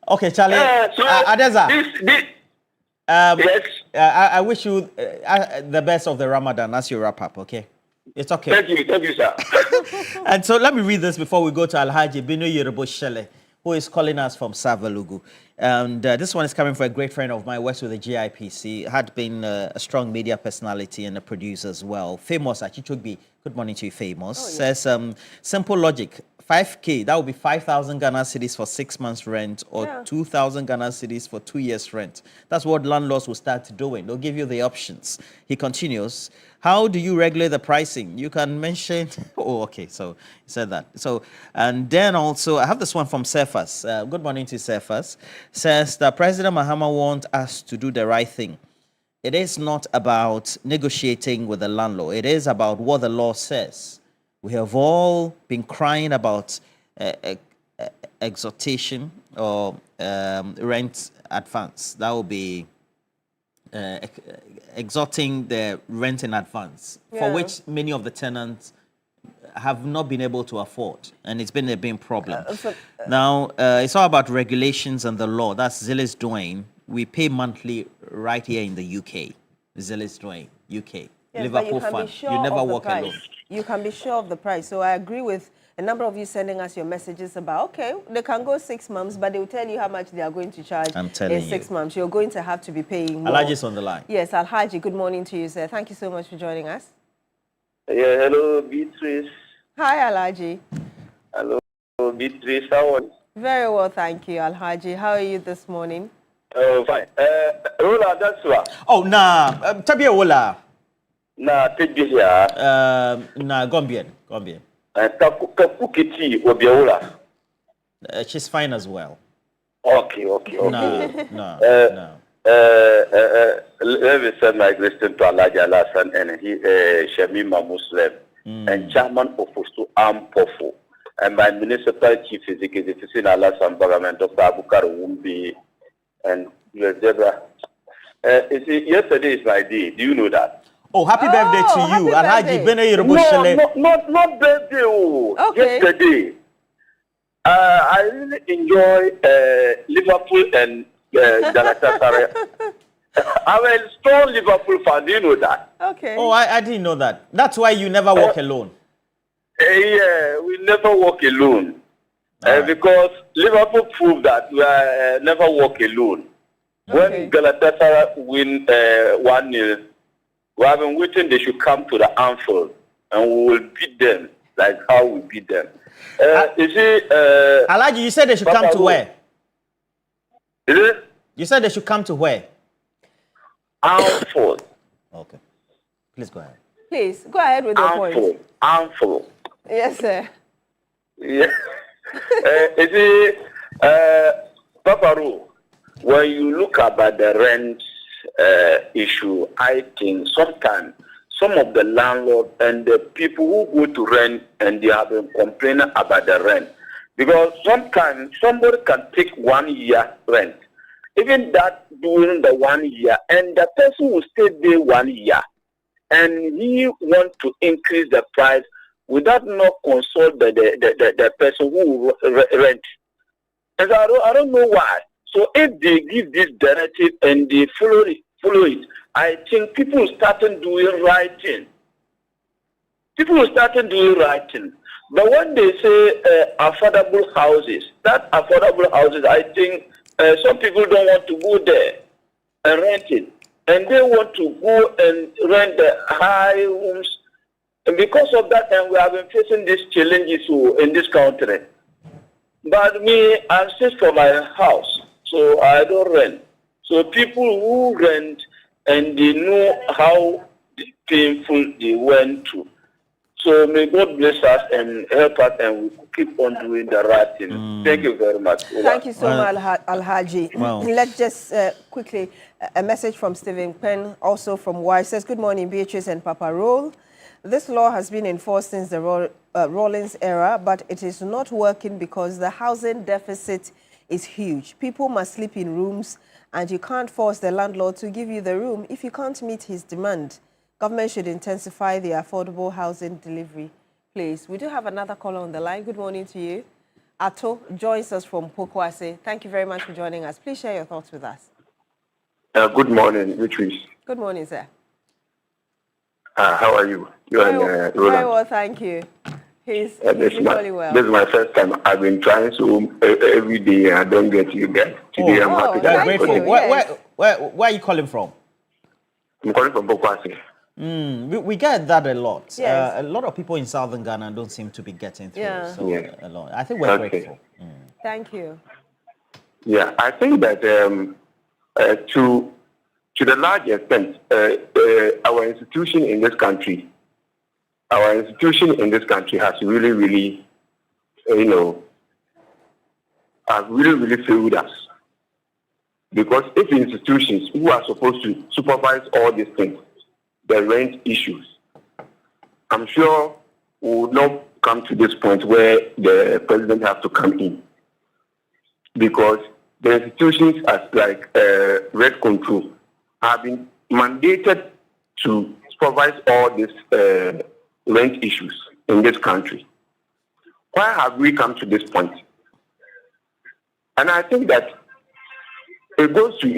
Okay, Charlie. So Adeza. Yes. I wish you the best of the Ramadan as you wrap up, okay? It's okay. Thank you, sir. And so let me read this before we go to Alhaji Bino Yorubo Shele, who is calling us from Savalugu. And this one is coming from a great friend of mine, works with the GIPC, had been a strong media personality and a producer as well. Famous Achichogbi, good morning to you, Famous. Says, simple logic, 5K, that would be 5,000 Ghana cedis for 6 months rent or 2,000 Ghana cedis for 2 years rent. That's what landlords will start doing. They'll give you the options. He continues, how do you regulate the pricing? You can mention, so he said that. So, and then also, I have this one from Cephas. Good morning to Cephas. Says that President Mahama wants us to do the right thing. It is not about negotiating with the landlord. It is about what the law says. We have all been crying about exhortation or rent advance. That will be exhorting the rent in advance, for which many of the tenants have not been able to afford, and it's been a big problem. Now, it's all about regulations and the law. That's Zilla's doing. We pay monthly right here in the UK. Zilla's doing, UK. Yes, Liverpool Fund. You never walk alone. You can be sure of the price. So I agree with A number of you sending us your messages about, okay, they can go 6 months, but they will tell you how much they are going to charge in 6 months. You're going to have to be paying more. Alhaji's on the line. Yes, Alhaji, good morning to you, sir. Thank you so much for joining us. Yeah, hello, Beatrice. Hi, Alhaji. Hello, Beatrice. How are you? Very well, thank you, Alhaji. How are you this morning? Oh, fine. Rola, that's what. Oh, Tabia Wola. Tabia. Gombian. Kakukiti Obiola. She's fine as well. Okay. No. Let me send my greeting to Alhaji Alasan and Shamima Muslim and Chairman of Fostu Ampofo and my municipal chief executive in Alasan Parliament, Dr. Abukar Wumbi and Zebra. Yesterday is my day. Do you know that? Oh, happy birthday to you, Alhaji. Not birthday. Okay. Yesterday. I really enjoy Liverpool and Galatasaray. I'm a strong Liverpool fan. Do you know that? Okay. Oh, I didn't know that. That's why you never walk alone. Yeah, we never walk alone. Because Liverpool proved that we never walk alone. Okay. When Galatasaray win 1-0, we have been waiting they should come to the Anfield and we will beat them like how we beat them. Alhaji, you said they should come to where? Is it? You said they should come to where? Anfield. Okay. Please go ahead. Please, go ahead with your point. Anfield. Yes, sir. Yeah. Papa Ru, when you look about the rent issue, I think sometimes some of the landlords and the people who go to rent and they have been complaining about the rent. Because sometimes somebody can take 1 year rent, even that during the 1 year, and the person will stay there 1 year, and he want to increase the price without not consult the person who rent. And I don't know why. So if they give this directive and they follow it, I think people started doing right thing. But when they say affordable houses, that affordable houses, I think some people don't want to go there and rent it. And they want to go and rent the high rooms. And because of that, and we have been facing these challenges in this country. But me, I'm still for my house, so I don't rent. So people who rent and they know how painful they went through. So may God bless us and help us, and we keep on doing the right thing. Thank you very much. Thank you so much, Alhaji. Let's just quickly, a message from Stephen Penn, also from Y, says, good morning, Beatrice and Papa Roll. This law has been enforced since the Rawlings era, but it is not working because the housing deficit is huge. People must sleep in rooms, and you can't force the landlord to give you the room if you can't meet his demand. Government should intensify the affordable housing delivery, please. We do have another caller on the line. Good morning to you. Ato joins us from Pokwase. Thank you very much for joining us. Please share your thoughts with us. Good morning, Beatrice. Good morning, sir. How are you? Very well, thank you. He's really well. This is my first time. I've been trying so every day. I don't get you guys. Today I'm happy. Grateful. Where are you calling from? I'm calling from Pokwase. We get that a lot. Yes. A lot of people in southern Ghana don't seem to be getting through. Yeah. So a lot. I think we're grateful. Thank you. Yeah, I think that to the large extent, our institution in this country has really, have really failed us. Because if institutions who are supposed to supervise all these things, the rent issues, I'm sure we will not come to this point where the president has to come in. Because the institutions as like rent control have been mandated to supervise all these rent issues in this country. Why have we come to this point? And I think that it goes to,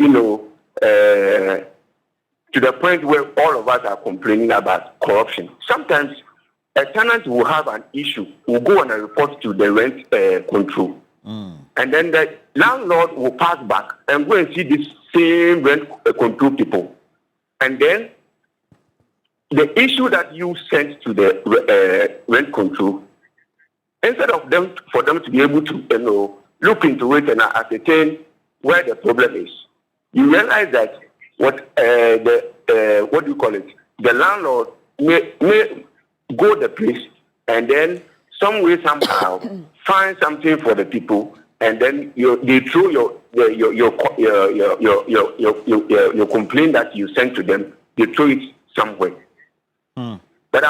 to the point where all of us are complaining about corruption. Sometimes a tenant will have an issue, will go on a report to the rent control. And then the landlord will pass back and go and see this same rent control people. And then the issue that you sent to the rent control, instead of for them to be able to look into it and ascertain where the problem is, you realize that what do you call it? The landlord may go the place and then some way somehow find something for the people, and then they throw your complaint that you sent to them. They throw it somewhere. But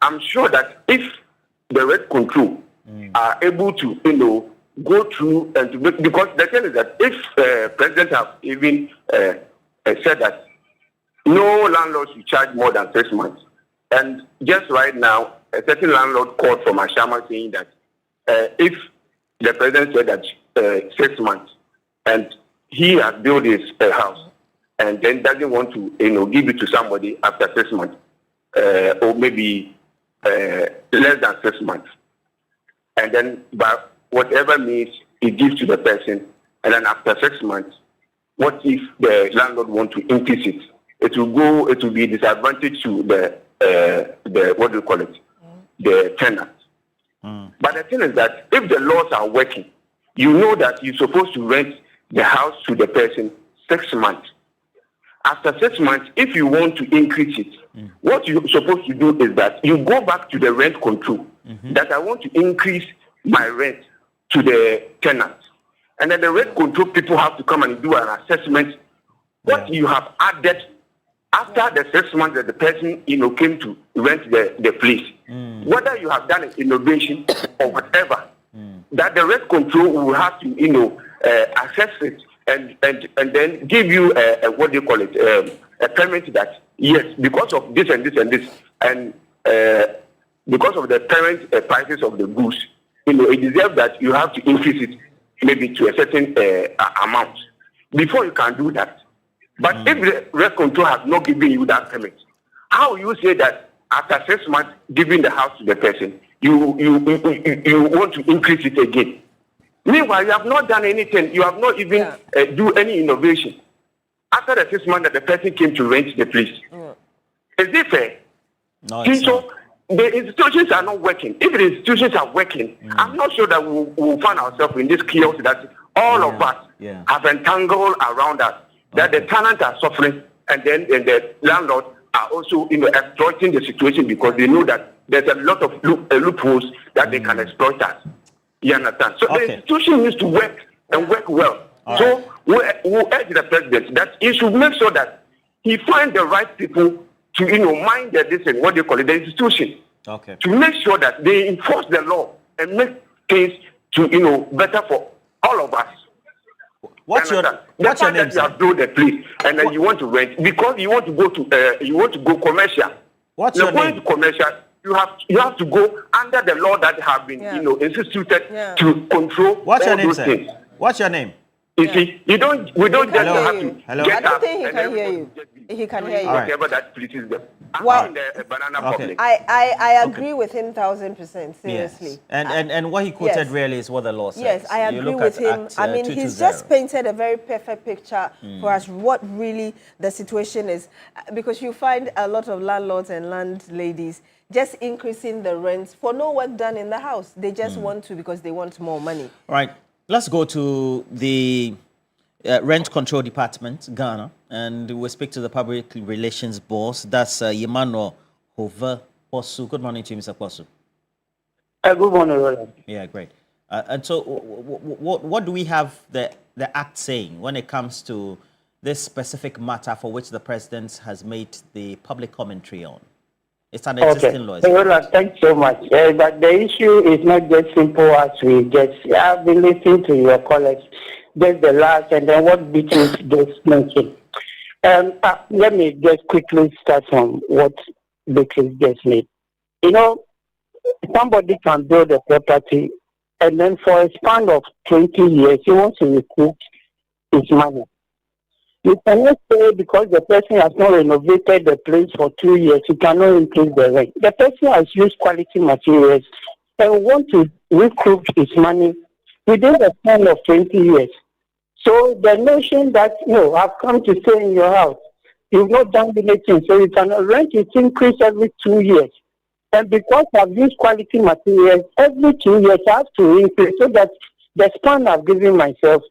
I'm sure that if the rent control are able to go through and because the thing is that if president have even said that no landlord should charge more than 6 months, and just right now a certain landlord called from Ashama saying that if the president said that 6 months and he has built his house and then doesn't want to give it to somebody after 6 months or maybe less than 6 months, and then by whatever means it gives to the person, and then after 6 months, what if the landlord want to increase it? It will be disadvantage to the what do you call it? The tenant. But the thing is that if the laws are working, you know that you're supposed to rent the house to the person 6 months. After 6 months, if you want to increase it, what you're supposed to do is that you go back to the rent control, that I want to increase my rent to the tenant. And then the rent control people have to come and do an assessment. What you have added after the 6 months that the person came to rent the place, whether you have done an innovation or whatever, that the rent control will have to assess it and then give you what do you call it, a permit that yes, because of this and this and this, and because of the current prices of the goods, it deserves that you have to increase it maybe to a certain amount before you can do that. But if the rent control has not given you that permit, how will you say that after 6 months giving the house to the person, you want to increase it again? Meanwhile, you have not done anything. You have not even do any innovation. After the 6 months that the person came to rent the place, is it fair? No, so the institutions are not working. If the institutions are working, I'm not sure that we'll find ourselves in this chaos that all of us have entangled around us. That the tenants are suffering, and then the landlords are also exploiting the situation because they know that there's a lot of loopholes that they can exploit us. You understand? So the institution needs to work and work well. So we'll urge the president that he should make sure that he finds the right people to mind the the institution. To make sure that they enforce the law and make things to better for all of us. What's your name? That you have built the place and then you want to rent because you want to go commercial. What's your going name? To commercial, you have to go under the law that have been instituted to control What's all your name, those sir? things. What's your name? You see, we don't just have to Hello? get I don't up think he and can hear you. He can hear you. whatever that pleases them. Well, In the banana public. I agree with him 1,000%. Seriously. Yes. And what he quoted really is what the law says. Yes, I agree with him. Act, I mean, 220. he's just painted a very perfect picture for us what really the situation is. Because you find a lot of landlords and landladies just increasing the rents for no work done in the house. They just want to because they want more money. All right. Let's go to the Rent Control Department, Ghana, and we'll speak to the Public Relations Boss. That's Yemano Hove Posu. Good morning to you, Mr. Posu. Good morning, Roland. Yeah, great. And so what do we have the Act saying when it comes to this specific matter for which the President has made the public commentary on? It's an existing law. Roland, thanks so much. But the issue is not just simple as we just... I've been listening to your colleagues, just the last, and then what Beatrice just mentioned. Let me just quickly start from what Beatrice just made. Somebody can build a property, and then for a span of 20 years, he wants to recoup his money. You cannot say because the person has not renovated the place for 2 years, you cannot increase the rent. The person has used quality materials and want to recoup his money within the span of 20 years. So the notion that, I've come to stay in your house, you've not done anything, so you cannot rent it increase every 2 years. And because I've used quality materials, every 2 years I have to increase so that the span I've given myself,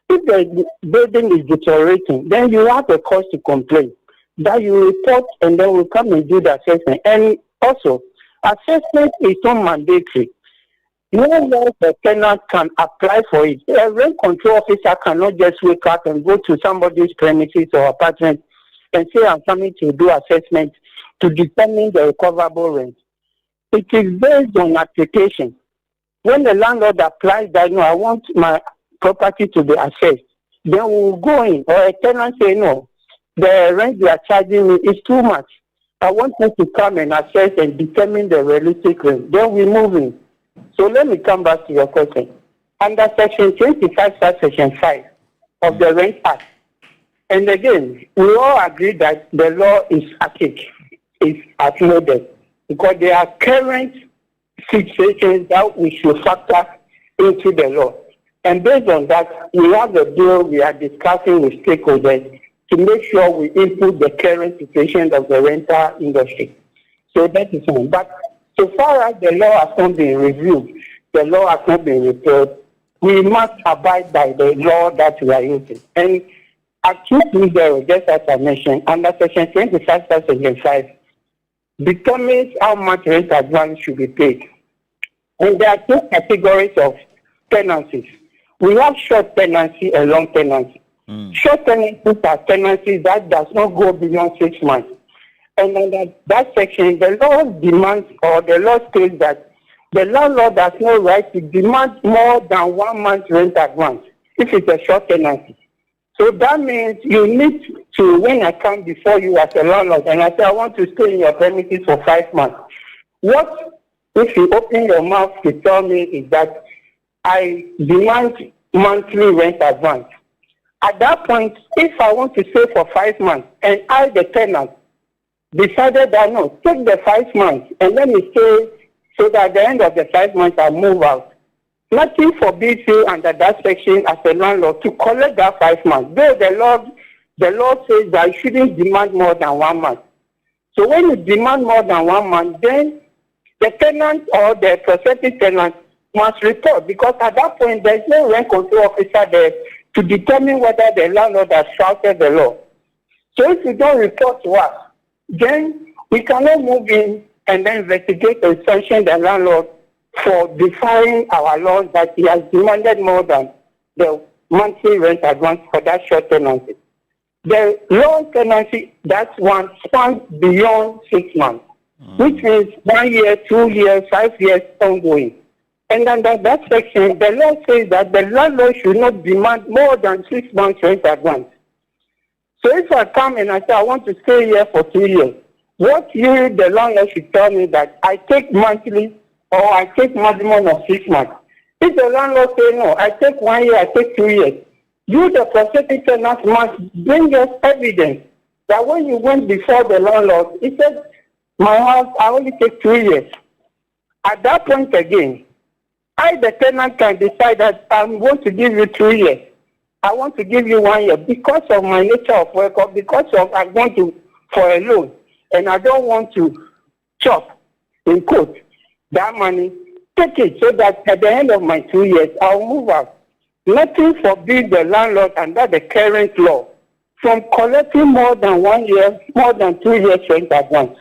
if the building is deteriorating, then you have a cause to complain. That you report and then we'll come and do the assessment. And also, assessment is not mandatory. No law the tenant can apply for it. A rent control officer cannot just wake up and go to somebody's premises or apartment and say, I'm coming to do assessment to determine the recoverable rent. It is based on application. When the landlord applies that, I want my property to be assessed, then we'll go in. Or a tenant say, no, the rent you are charging me is too much. I want you to come and assess and determine the realistic rent. Then we move in. So let me come back to your question. Under Section 25, Section 5 of the Rent Act, and again, we all agree that the law is archaic, is outmoded, because there are current situations that we should factor into the law. And based on that, we have a bill we are discussing with stakeholders to make sure we input the current situation of the rental industry. So that is one. But so far as the law has not been reviewed, the law has not been repealed, we must abide by the law that we are using. And at 220, just as I mentioned, under Section 25, Section 5, determines how much rent advance should be paid. And there are two categories of tenancies. We have short tenancy and long tenancy. Short tenancies are tenancies that does not go beyond 6 months. And under that section, the law demands, or the law states that the landlord has no right to demand more than 1 month's rent advance if it's a short tenancy. So that means you need to, when I come before you as a landlord and I say I want to stay in your premises for 5 months, what if you open your mouth to tell me is that I demand monthly rent advance? At that point, if I want to stay for 5 months and I, the tenant, decided that no, take the 5 months and let me stay so that at the end of the 5 months I move out. Nothing forbids you under that section as a landlord to collect that 5 months. Though the law says that you shouldn't demand more than 1 month. So when you demand more than 1 month, then the tenant or the prospective tenant must report, because at that point there's no rent control officer there to determine whether the landlord has flouted the law. So if you don't report to us, then we cannot move in and then investigate and sanction the landlord for defying our laws that he has demanded more than the monthly rent advance for that short tenancy. The long tenancy, that one spans beyond 6 months, which means 1 year, 2 years, 5 years ongoing. And under that section, the law says that the landlord should not demand more than 6 months rent advance. So if I come and I say I want to stay here for 2 years, what you, the landlord, should tell me that I take monthly or I take maximum of 6 months. If the landlord say no, I take 1 year, I take 2 years, you, the prospective tenant, must bring us evidence that when you went before the landlord, he said, my house, I only take 2 years. At that point again, I, the tenant, can decide that I'm going to give you 2 years. I want to give you 1 year because of my nature of work or because of I want to for a loan and I don't want to chop, in quote, that money. Take it so that at the end of my 2 years, I'll move out. Nothing forbids the landlord under the current law from collecting more than 1 year, more than 2 years rent advance.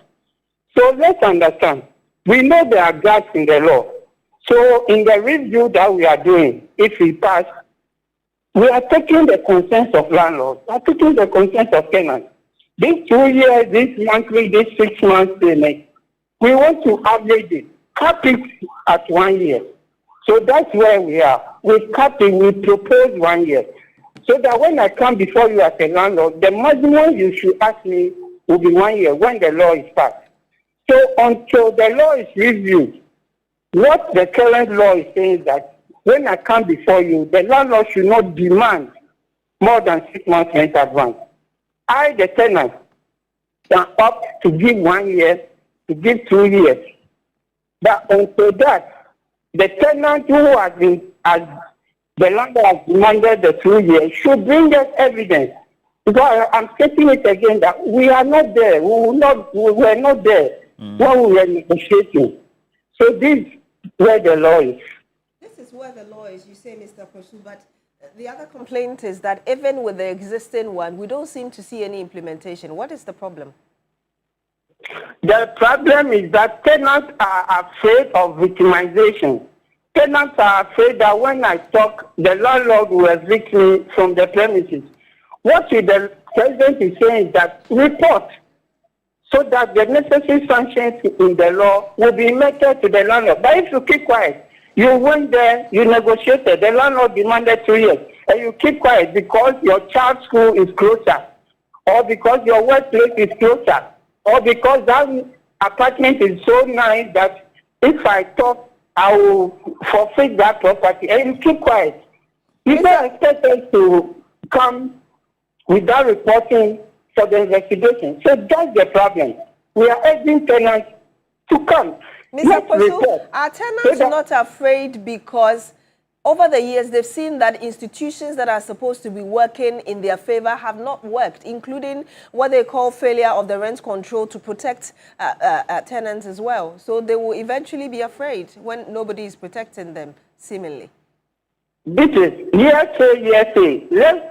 So let's understand. We know there are gaps in the law. So in the review that we are doing, if we pass, we are taking the concerns of landlords, we are taking the concerns of tenants. This 2 years, this monthly, this 6 months payment, we want to average it, cap it at 1 year. So that's where we are. We cap it, we propose 1 year. So that when I come before you as a landlord, the maximum you should ask me will be 1 year when the law is passed. So until the law is reviewed, what the current law is saying is that when I come before you, the landlord should not demand more than 6 months rent advance. I, the tenant, can opt to give 1 year, to give 2 years. But until that, the tenant who has been, as the landlord has demanded the 2 years, should bring us evidence. Because I'm stating it again that we are not there. We were not there when we were negotiating. So this is where the law is. This is where the law is, you say, Mr. Posu, but the other complaint is that even with the existing one, we don't seem to see any implementation. What is the problem? The problem is that tenants are afraid of victimization. Tenants are afraid that when I talk, the landlord will evict me from the premises. What the president is saying is that report, so that the necessary sanctions in the law will be meted to the landlord. But if you keep quiet, you went there, you negotiated, the landlord demanded 2 years, and you keep quiet because your child's school is closer, or because your workplace is closer, or because that apartment is so nice that if I talk, I will forfeit that property, and you keep quiet. You don't expect us to come without reporting for the investigation. So that's the problem. We are urging tenants to come. Mr. Posu, are tenants not afraid because over the years they've seen that institutions that are supposed to be working in their favor have not worked, including what they call failure of the rent control to protect tenants as well. So they will eventually be afraid when nobody is protecting them, seemingly. This is hearsay. Let's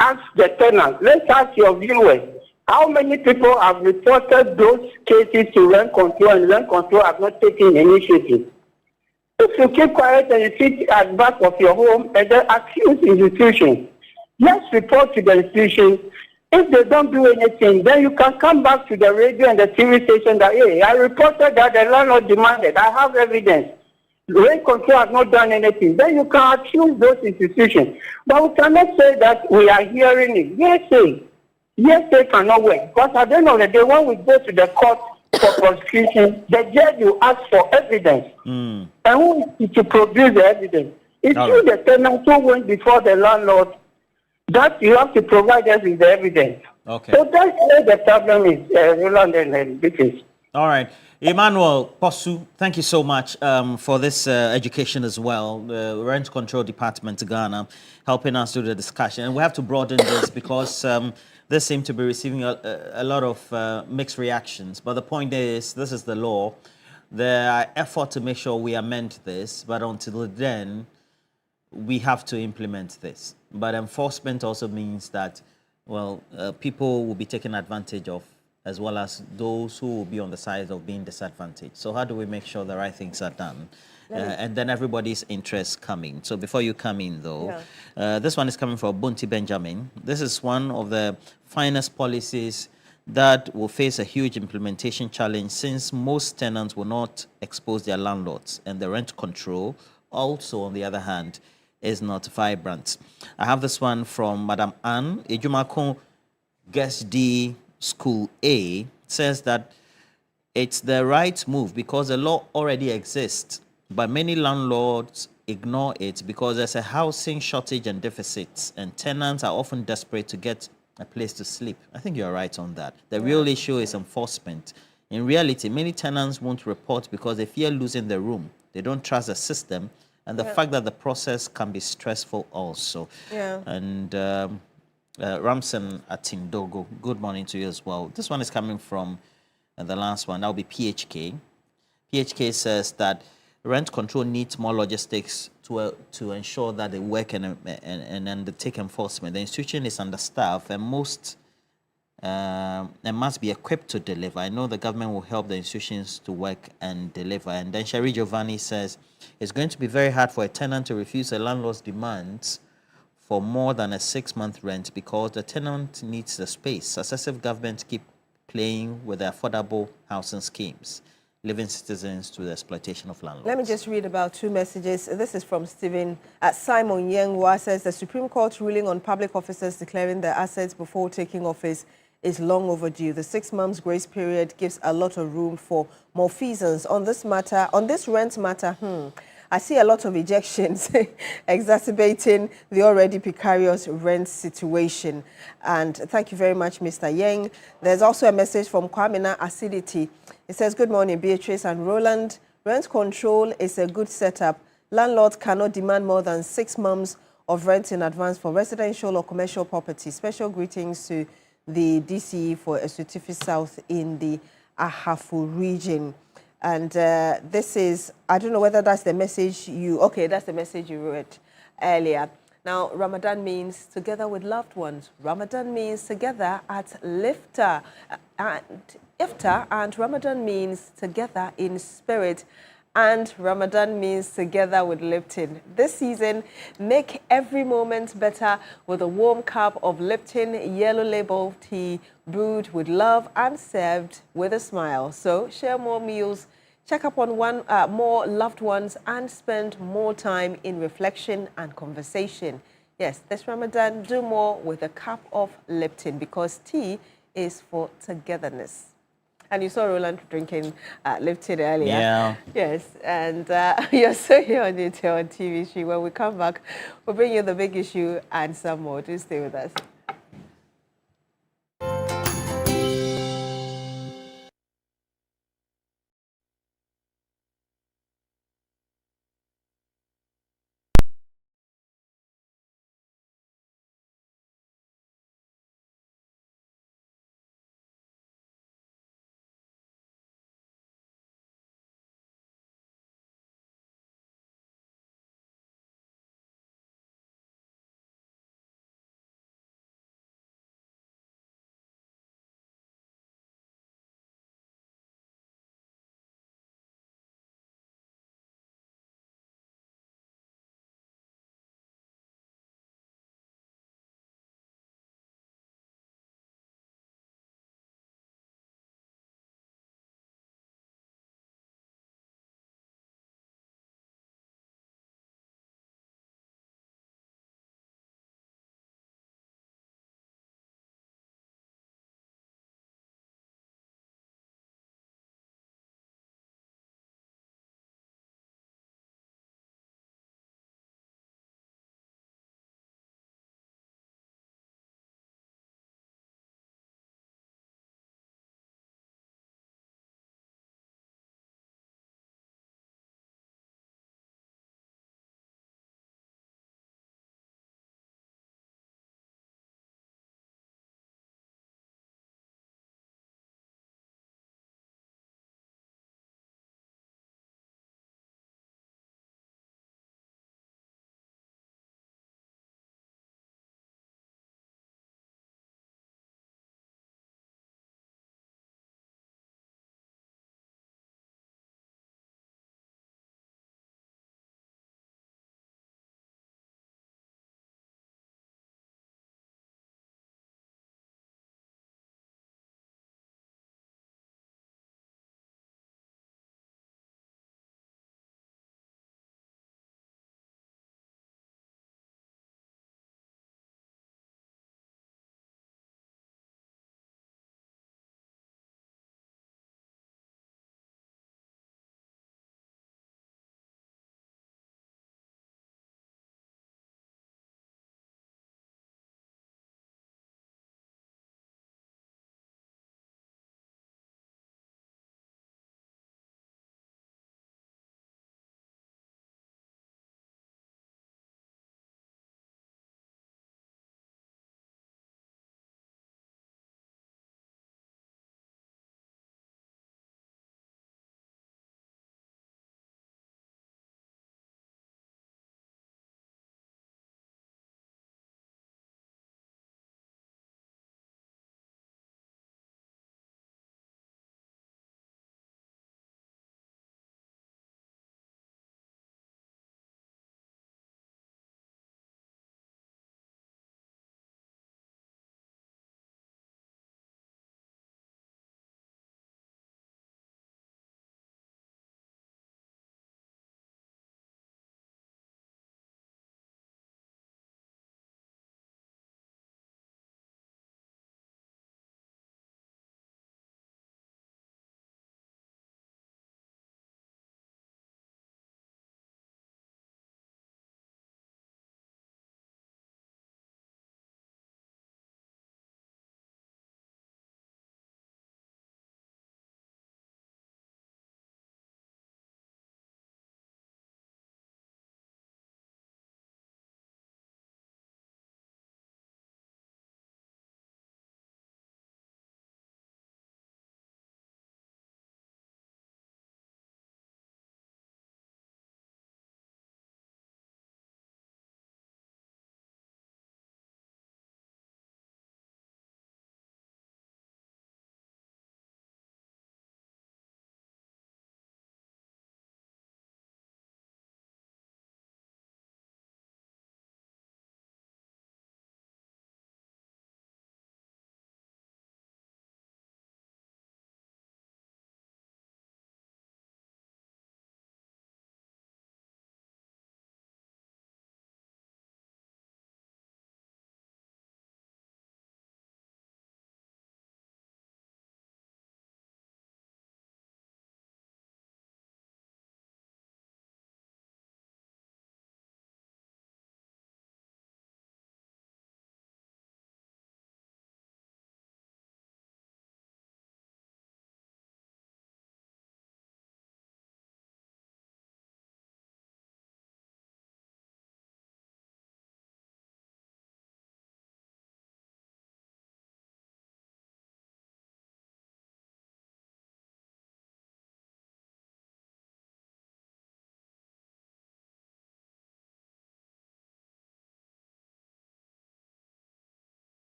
ask the tenants, let's ask your viewers, how many people have reported those cases to rent control and rent control have not taken initiative? If you keep quiet and you sit at the back of your home and then accuse institutions, let's report to the institution. If they don't do anything, then you can come back to the radio and the TV station that, hey, I reported that the landlord demanded. I have evidence. Rent control has not done anything. Then you can accuse those institutions. But we cannot say that we are hearing it. Hearsay cannot work. Because at the end of the day, when we go to the court for prosecution, the judge will ask for evidence. And who is to produce the evidence? It's you, the tenant, who went before the landlord, that you have to provide us with the evidence. Okay. So that's where the problem is, Roland and Dickens. All right. Emmanuel Posu, thank you so much for this education as well. The Rent Control Department Ghana helping us do the discussion. And we have to broaden this because this seems to be receiving a lot of mixed reactions. But the point is, this is the law. There are efforts to make sure we amend this, but until then, we have to implement this. But enforcement also means that, well, people will be taken advantage of, as well as those who will be on the side of being disadvantaged. So how do we make sure the right things are done? And then everybody's interest coming. So before you come in, though, this one is coming from Bunty Benjamin. This is one of the finest policies that will face a huge implementation challenge since most tenants will not expose their landlords. And the rent control also, on the other hand, is not vibrant. I have this one from Madam Anne Ejumako Guest D School A, says that it's the right move because the law already exists, but many landlords ignore it because there's a housing shortage and deficits, and tenants are often desperate to get a place to sleep. I think you're right on that. The real issue is enforcement. In reality, many tenants won't report because they fear losing their room. They don't trust the system, and the fact that the process can be stressful also. And Ramson Atindogo, good morning to you as well. This one is coming from the last one. That will be PHK. PHK says that rent control needs more logistics to ensure that they work and undertake enforcement. The institution is understaffed and must be equipped to deliver. I know the government will help the institutions to work and deliver. And then Sherry Giovanni says it's going to be very hard for a tenant to refuse a landlord's demands for more than a 6-month rent because the tenant needs the space. Successive governments keep playing with the affordable housing schemes, leaving citizens to the exploitation of landlords. Let me just read about 2 messages. This is from Simon Yengwa, says the Supreme Court ruling on public officers declaring their assets before taking office is long overdue. The 6 months grace period gives a lot of room for malfeasance. On this rent matter, I see a lot of ejections exacerbating the already precarious rent situation. And thank you very much, Mr. Yang. There's also a message from Kwamina Acidity. It says, good morning, Beatrice and Roland. Rent control is a good setup. Landlords cannot demand more than 6 months of rent in advance for residential or commercial property. Special greetings to the DCE for Esuatifi South in the Ahafu region. And this is, I don't know whether that's the message that's the message you wrote earlier. Now, Ramadan means together with loved ones. Ramadan means together at Iftar. And Ramadan means together in spirit. And Ramadan means together with Lipton. This season, make every moment better with a warm cup of Lipton Yellow Label tea brewed with love and served with a smile. So share more meals, check up on more loved ones, and spend more time in reflection and conversation. Yes, this Ramadan, do more with a cup of Lipton, because tea is for togetherness. And you saw Roland drinking Lipton earlier. Yeah. Yes, and you're still here on TV3. When we come back, we'll bring you the big issue and some more. Do stay with us.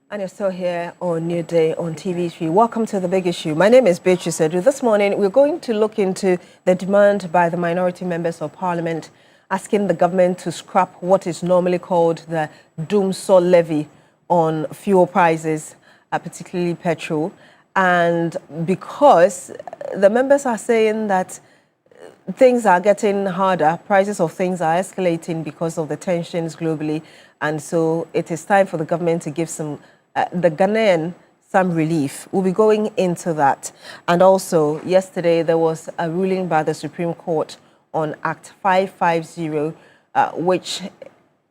And you're still here on New Day on TV3. Welcome to The Big Issue. My name is Beatrice Edu. This morning, we're going to look into the demand by the minority members of Parliament asking the government to scrap what is normally called the Doomsor levy on fuel prices, particularly petrol. And because the members are saying that things are getting harder, prices of things are escalating because of the tensions globally. And so it is time for the government to give the Ghanaian some relief. We'll be going into that. And also, yesterday, there was a ruling by the Supreme Court on Act 550, which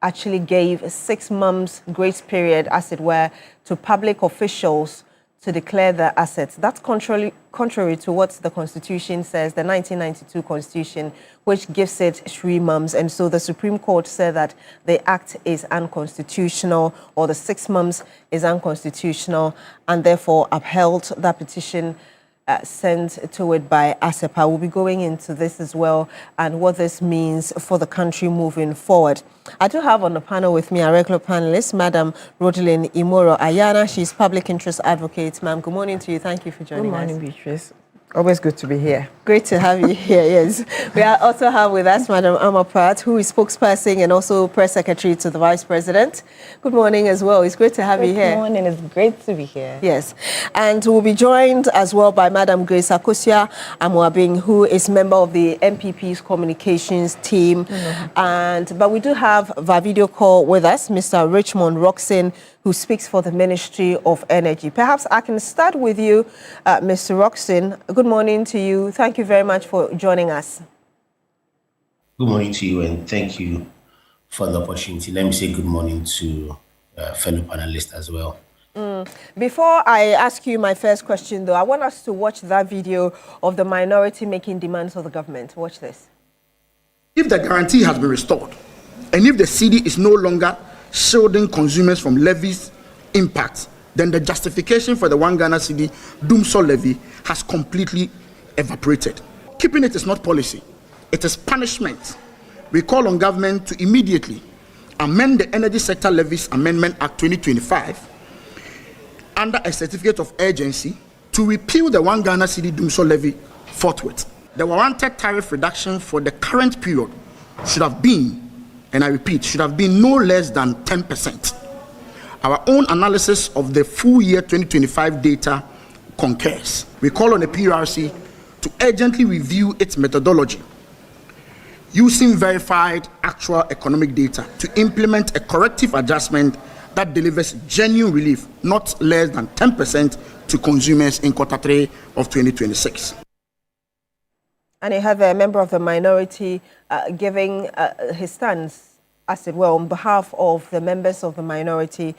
actually gave 6 months grace period, as it were, to public officials to declare their assets. That's contrary to what the Constitution says, the 1992 Constitution, which gives it 3 months. And so the Supreme Court said that the act is unconstitutional, or the 6 months is unconstitutional, and therefore upheld that petition sent to it by ASEPA. We'll be going into this as well and what this means for the country moving forward. I do have on the panel with me a regular panelist, Madam Rodelyn Imoro Ayana. She's public interest advocate. Ma'am, good morning to you. Thank you for joining us. Good morning, Beatrice. Always good to be here. Great to have you here, yes. We also have with us Madam Amapat, who is spokesperson and also press secretary to the Vice President. Good morning as well. It's great to have you here. Good morning. It's great to be here. Yes. And we'll be joined as well by Madam Grace Akosia Amuabing, who is member of the MPP's communications team. But we do have via video call with us Mr. Richmond Roxon, who speaks for the Ministry of Energy. Perhaps I can start with you, Mr. Roxon. Good morning to you. Thank you very much for joining us. Good morning to you, and thank you for the opportunity. Let me say good morning to fellow panelists as well. Before I ask you my first question, though, I want us to watch that video of the minority making demands of the government. Watch this. If the guarantee has been restored, and if the cedi is no longer shielding consumers from levies impacts, then the justification for the 1 Ghana cedi Doomsor levy has completely evaporated. Keeping it is not policy, it is punishment. We call on government to immediately amend the Energy Sector Levies Amendment Act 2025 under a certificate of urgency to repeal the 1 Ghana cedi Doomsor levy forthwith. The warranted tariff reduction for the current period should have been, and I repeat, should have been no less than 10%. Our own analysis of the full year 2025 data concurs. We call on the PRC to urgently review its methodology using verified actual economic data to implement a corrective adjustment that delivers genuine relief, not less than 10% to consumers in Q3 of 2026. And you have a member of the minority giving his stance, as it were, on behalf of the members of the minority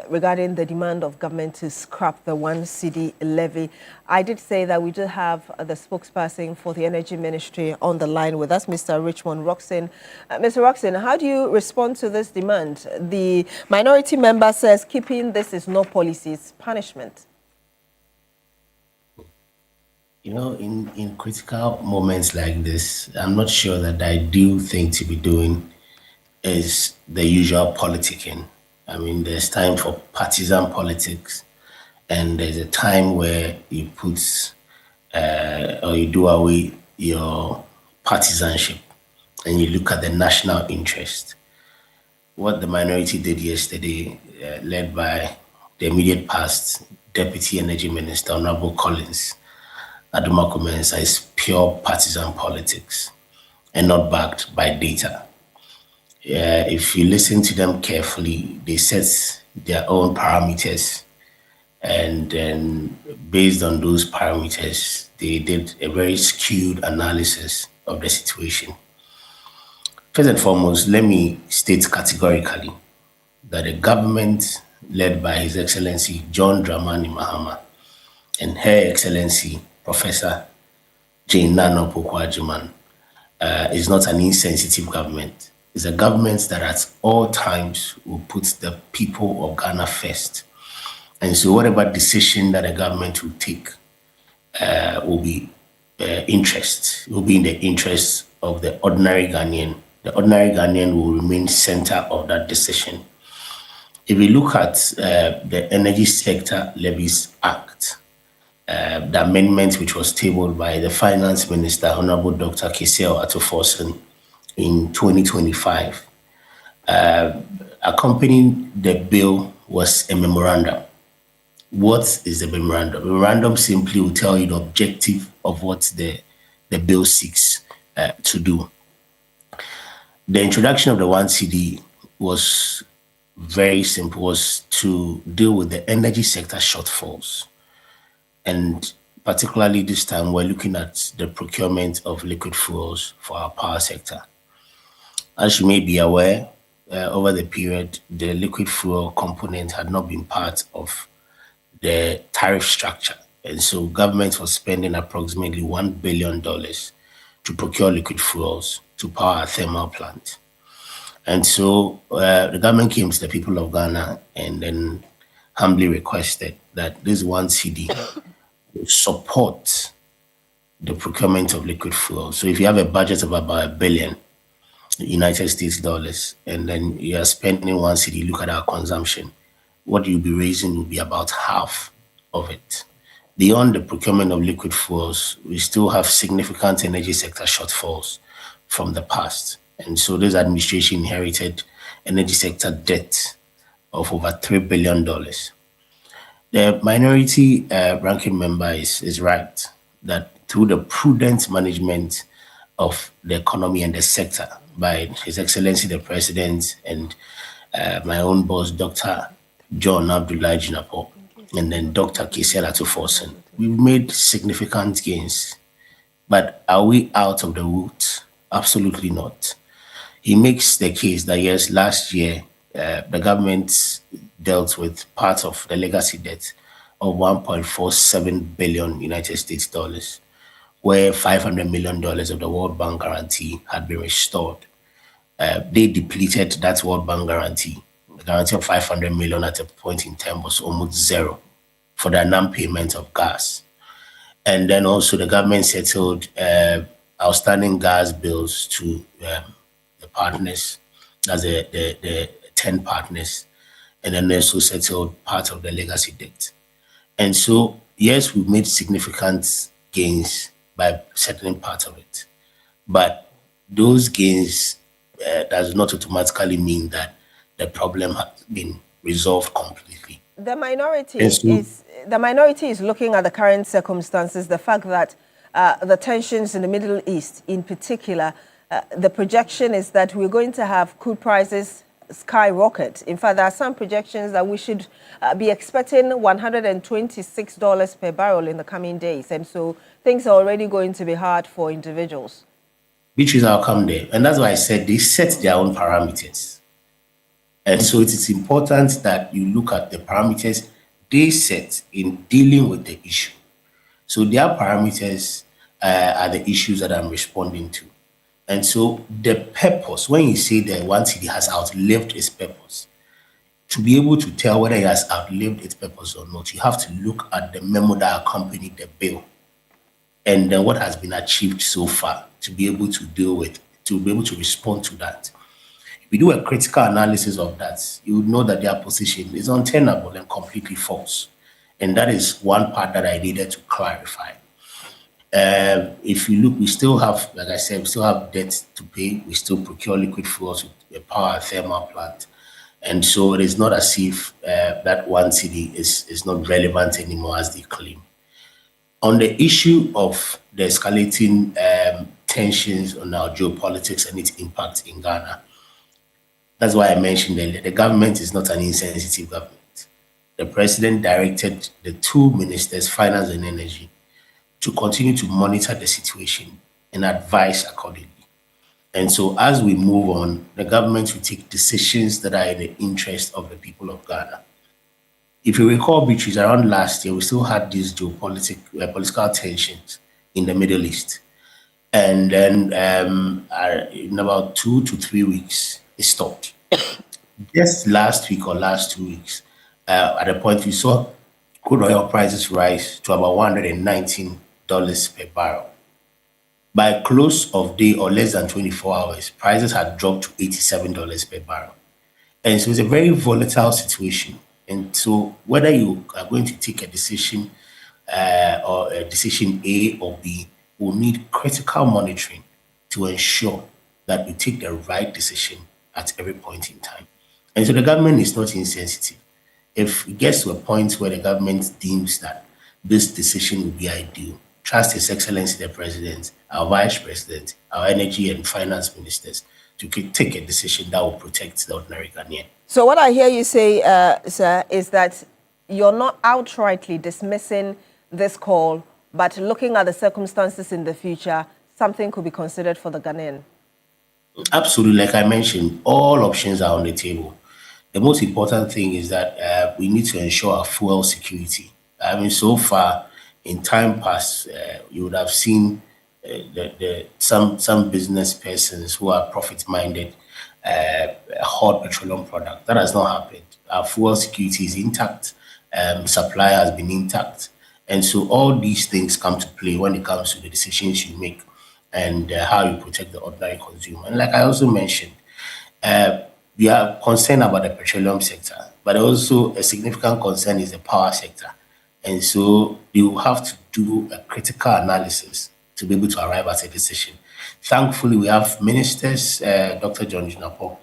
regarding the demand of government to scrap the 1 cedi levy. I did say that we do have the spokesperson for the Energy Ministry on the line with us, Mr. Richmond Roxon. Mr. Roxon, how do you respond to this demand? The minority member says keeping this is not policy, it's punishment. You know, in critical moments like this, I'm not sure that the ideal thing to be doing is the usual politicking. I mean, there's time for partisan politics, and there's a time where you put or you do away your partisanship and you look at the national interest. What the minority did yesterday, led by the immediate past Deputy Energy Minister, Honorable Collins Aduma Mensah, is pure partisan politics and not backed by data. If you listen to them carefully, they set their own parameters, and then based on those parameters, they did a very skewed analysis of the situation. First and foremost, let me state categorically that the government led by His Excellency John Dramani Mahama and Her Excellency Professor Jane Nana Pokuajiman is not an insensitive government. It's a government that at all times will put the people of Ghana first. And so whatever decision that the government will take will be in the interest of the ordinary Ghanaian. The ordinary Ghanaian will remain center of that decision. If we look at the Energy Sector Levies Act, the amendment which was tabled by the Finance Minister, Honorable Dr. Kiseo Atuforsen, in 2025, accompanying the bill was a memorandum. What is the memorandum? The memorandum simply will tell you the objective of what the bill seeks to do. The introduction of the 1 cedi was very simple, was to deal with the energy sector shortfalls. And particularly this time, we're looking at the procurement of liquid fuels for our power sector. As you may be aware, over the period, the liquid fuel component had not been part of the tariff structure. And so government was spending approximately $1 billion to procure liquid fuels to power a thermal plant. And so the government came to the people of Ghana and then humbly requested that this 1 cedi would support the procurement of liquid fuel. So if you have a budget of about $1 billion United States dollars, and then you are spending 1 cedi, look at our consumption, what you'll be raising will be about half of it. Beyond the procurement of liquid fuels, we still have significant energy sector shortfalls from the past. And so this administration inherited energy sector debt of over $3 billion. The minority ranking member is right that through the prudent management of the economy and the sector by His Excellency the President and my own boss, Dr. John Abdullah Jinapo, and then Dr. Kisela Tuforsen, we've made significant gains. But are we out of the woods? Absolutely not. He makes the case that yes, last year, the government dealt with part of the legacy debt of $1.47 billion United States dollars, where $500 million of the World Bank guarantee had been restored. They depleted that World Bank guarantee. The guarantee of $500 million at a point in time was almost zero for the non-payment of gas. And then also the government settled outstanding gas bills to the partners, that's the 10 partners, and then they also settled part of the legacy debt. And so, yes, we've made significant gains by settling part of it. But those gains does not automatically mean that the problem has been resolved completely. The minority is looking at the current circumstances, the fact that the tensions in the Middle East in particular, the projection is that we're going to have crude prices skyrocket. In fact, there are some projections that we should be expecting $126 per barrel in the coming days. And so things are already going to be hard for individuals. Which is our come there. And that's why I said they set their own parameters. And so it is important that you look at the parameters they set in dealing with the issue. So their parameters are the issues that I'm responding to. And so the purpose, when you say that 1 cedi has outlived its purpose, to be able to tell whether it has outlived its purpose or not, you have to look at the memo that accompanied the bill and then what has been achieved so far to be able to deal with, to be able to respond to that. If you do a critical analysis of that, you would know that their position is untenable and completely false. And that is one part that I needed to clarify. If you look, we still have, like I said, we still have debt to pay. We still procure liquid fuels to power a thermal plant. And so it is not as if that 1 cedi is not relevant anymore as they claim. On the issue of the escalating tensions on our geopolitics and its impact in Ghana, that's why I mentioned earlier, the government is not an insensitive government. The president directed the 2 ministers, finance and energy, to continue to monitor the situation and advise accordingly. And so as we move on, the government will take decisions that are in the interest of the people of Ghana. If you recall, Beatrice, around last year, we still had these political tensions in the Middle East. And then in about 2 to 3 weeks, it stopped. Just last week or last 2 weeks, at a point we saw crude oil prices rise to about $119 per barrel. By close of day or less than 24 hours, prices had dropped to $87 per barrel. And so it's a very volatile situation. And so whether you are going to take a decision or a decision A or B will need critical monitoring to ensure that we take the right decision at every point in time. And so the government is not insensitive. If it gets to a point where the government deems that this decision will be ideal, trust His Excellency the President, our Vice President, our Energy and Finance Ministers to take a decision that will protect the ordinary Ghanaian. So what I hear you say, sir, is that you're not outrightly dismissing this call, but looking at the circumstances in the future, something could be considered for the Ghanaian. Absolutely. Like I mentioned, all options are on the table. The most important thing is that we need to ensure our fuel security. I mean, so far, in time past, you would have seen some business persons who are profit-minded hoard petroleum product. That has not happened. Our fuel security is intact. Supply has been intact. And so all these things come to play when it comes to the decisions you make and how you protect the ordinary consumer. And like I also mentioned, we are concerned about the petroleum sector, but also a significant concern is the power sector. And so you have to do a critical analysis to be able to arrive at a decision. Thankfully, we have ministers, Dr. John Junapo,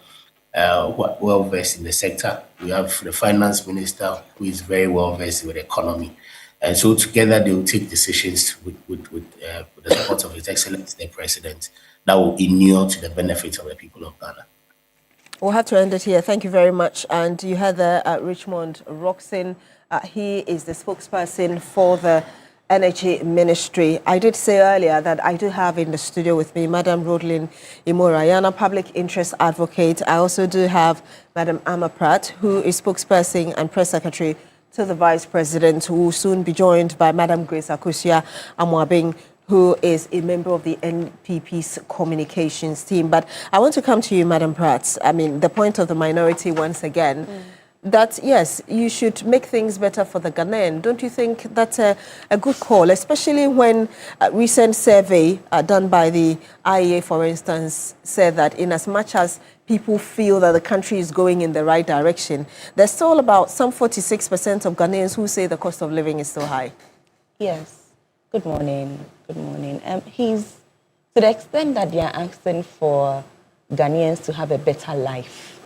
who are well versed in the sector. We have the finance minister, who is very well versed with the economy. And so together they will take decisions with the support of His Excellency the President that will inure to the benefit of the people of Ghana. We'll have to end it here. Thank you very much. And you had Richmond Roxon. He is the spokesperson for the Energy Ministry. I did say earlier that I do have in the studio with me Madam Rodelyn Imorayana, public interest advocate. I also do have Madam Amma Pratt, who is spokesperson and press secretary to the Vice President, who will soon be joined by Madam Grace Akosia Amwabing, who is a member of the NPP's communications team. But I want to come to you, Madam Pratt. I mean, the point of the minority once again, that yes, you should make things better for the Ghanaian. Don't you think that's a good call, especially when a recent survey done by the IEA, for instance, said that in as much as people feel that the country is going in the right direction, there's still about some 46% of Ghanaians who say the cost of living is still high. Yes. Good morning. Good morning. He's to the extent that they are asking for Ghanaians to have a better life,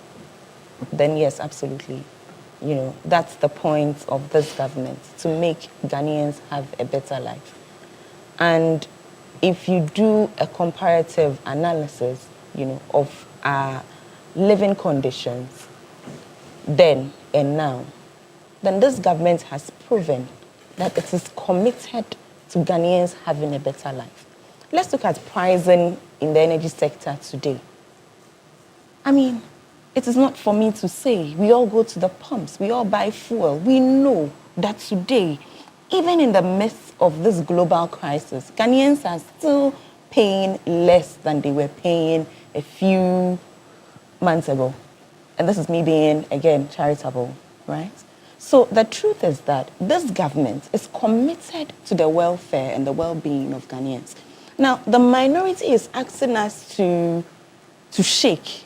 then yes, absolutely. You know, that's the point of this government, to make Ghanaians have a better life. And if you do a comparative analysis, you know, of our living conditions then and now, then this government has proven that it is committed to Ghanaians having a better life. Let's look at pricing in the energy sector today. I mean, it is not for me to say. We all go to the pumps. We all buy fuel. We know that today, even in the midst of this global crisis, Ghanaians are still paying less than they were paying a few months ago. And this is me being, again, charitable, right? So the truth is that this government is committed to the welfare and the well-being of Ghanaians. Now, the minority is asking us to shake.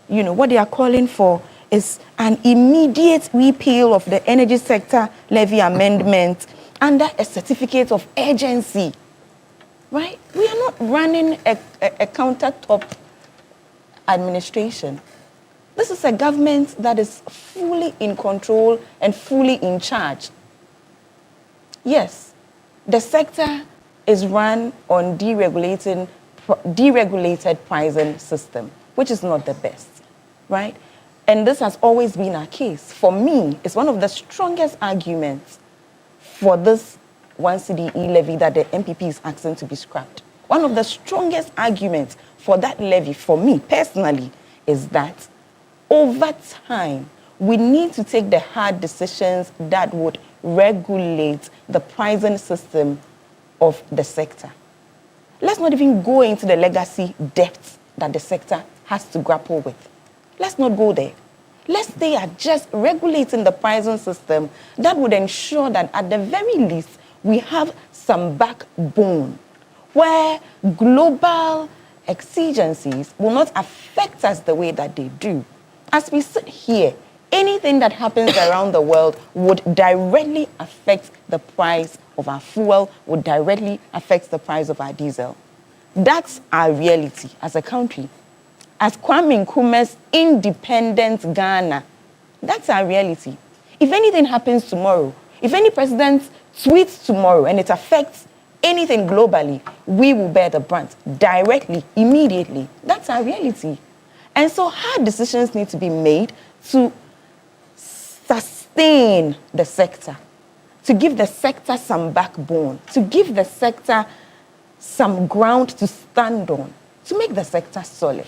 You know, what they are calling for is an immediate repeal of the energy sector levy amendment under a certificate of urgency, right? We are not running a countertop administration. This is a government that is fully in control and fully in charge. Yes, the sector is run on deregulated pricing system, which is not the best, right? And this has always been our case. For me, it's one of the strongest arguments for this 1 CDE levy that the MPP is asking to be scrapped. One of the strongest arguments for that levy, for me personally, is that over time, we need to take the hard decisions that would regulate the pricing system of the sector. Let's not even go into the legacy debts that the sector has to grapple with. Let's not go there. Let's stay at just regulating the pricing system that would ensure that at the very least, we have some backbone where global exigencies will not affect us the way that they do. As we sit here, anything that happens around the world would directly affect the price of our fuel, would directly affect the price of our diesel. That's our reality as a country. As Kwame Nkrumah's independent Ghana, that's our reality. If anything happens tomorrow, if any president tweets tomorrow and it affects anything globally, we will bear the brunt directly, immediately. That's our reality. And so hard decisions need to be made to sustain the sector, to give the sector some backbone, to give the sector some ground to stand on, to make the sector solid.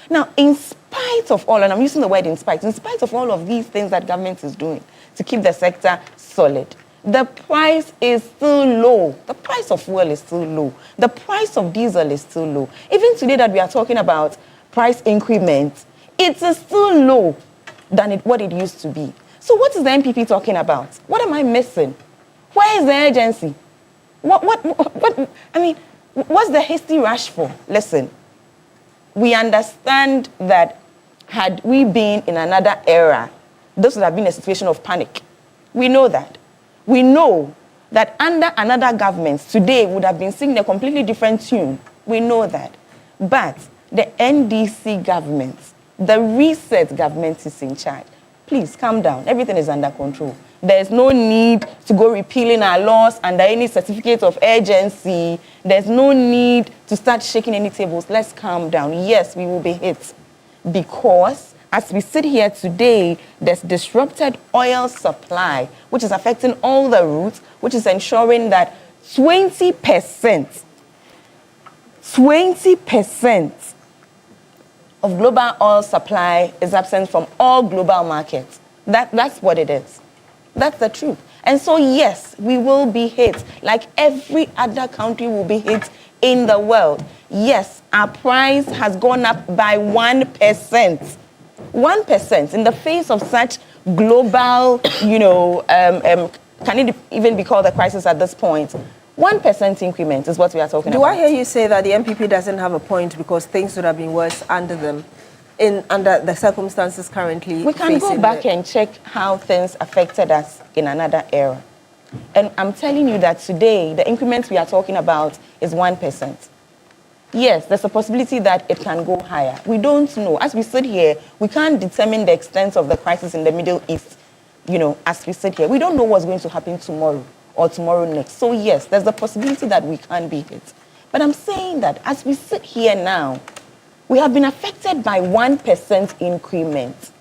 Now, in spite of all, and I'm using the word in spite of all of these things that government is doing to keep the sector solid, the price is still low. The price of fuel is still low. The price of diesel is still low. Even today that we are talking about price increments, it is still low than what it used to be. So what is the MPP talking about? What am I missing? Where is the urgency? I mean, what's the hasty rush for? Listen, we understand that had we been in another era, this would have been a situation of panic. We know that. We know that under another government, today would have been singing a completely different tune. We know that. But the NDC government, the reset government is in charge. Please calm down. Everything is under control. There's no need to go repealing our laws under any certificate of urgency. There's no need to start shaking any tables. Let's calm down. Yes, we will be hit because as we sit here today, there's disrupted oil supply, which is affecting all the routes, which is ensuring that 20% of global oil supply is absent from all global markets. That's what it is. That's the truth. And so, yes, we will be hit, like every other country will be hit in the world. Yes, our price has gone up by 1%. 1% in the face of such global, can it even be called a crisis at this point? 1% increment is what we are talking about. Do I hear you say that the MPP doesn't have a point because things would have been worse under them, under the circumstances currently? We can go back and check how things affected us in another era. And I'm telling you that today, the increment we are talking about is 1%. Yes, there's a possibility that it can go higher. We don't know. As we sit here, we can't determine the extent of the crisis in the Middle East, as we sit here. We don't know what's going to happen tomorrow or tomorrow next. So yes, there's the possibility that we can be hit. But I'm saying that as we sit here now, we have been affected by 1% increment.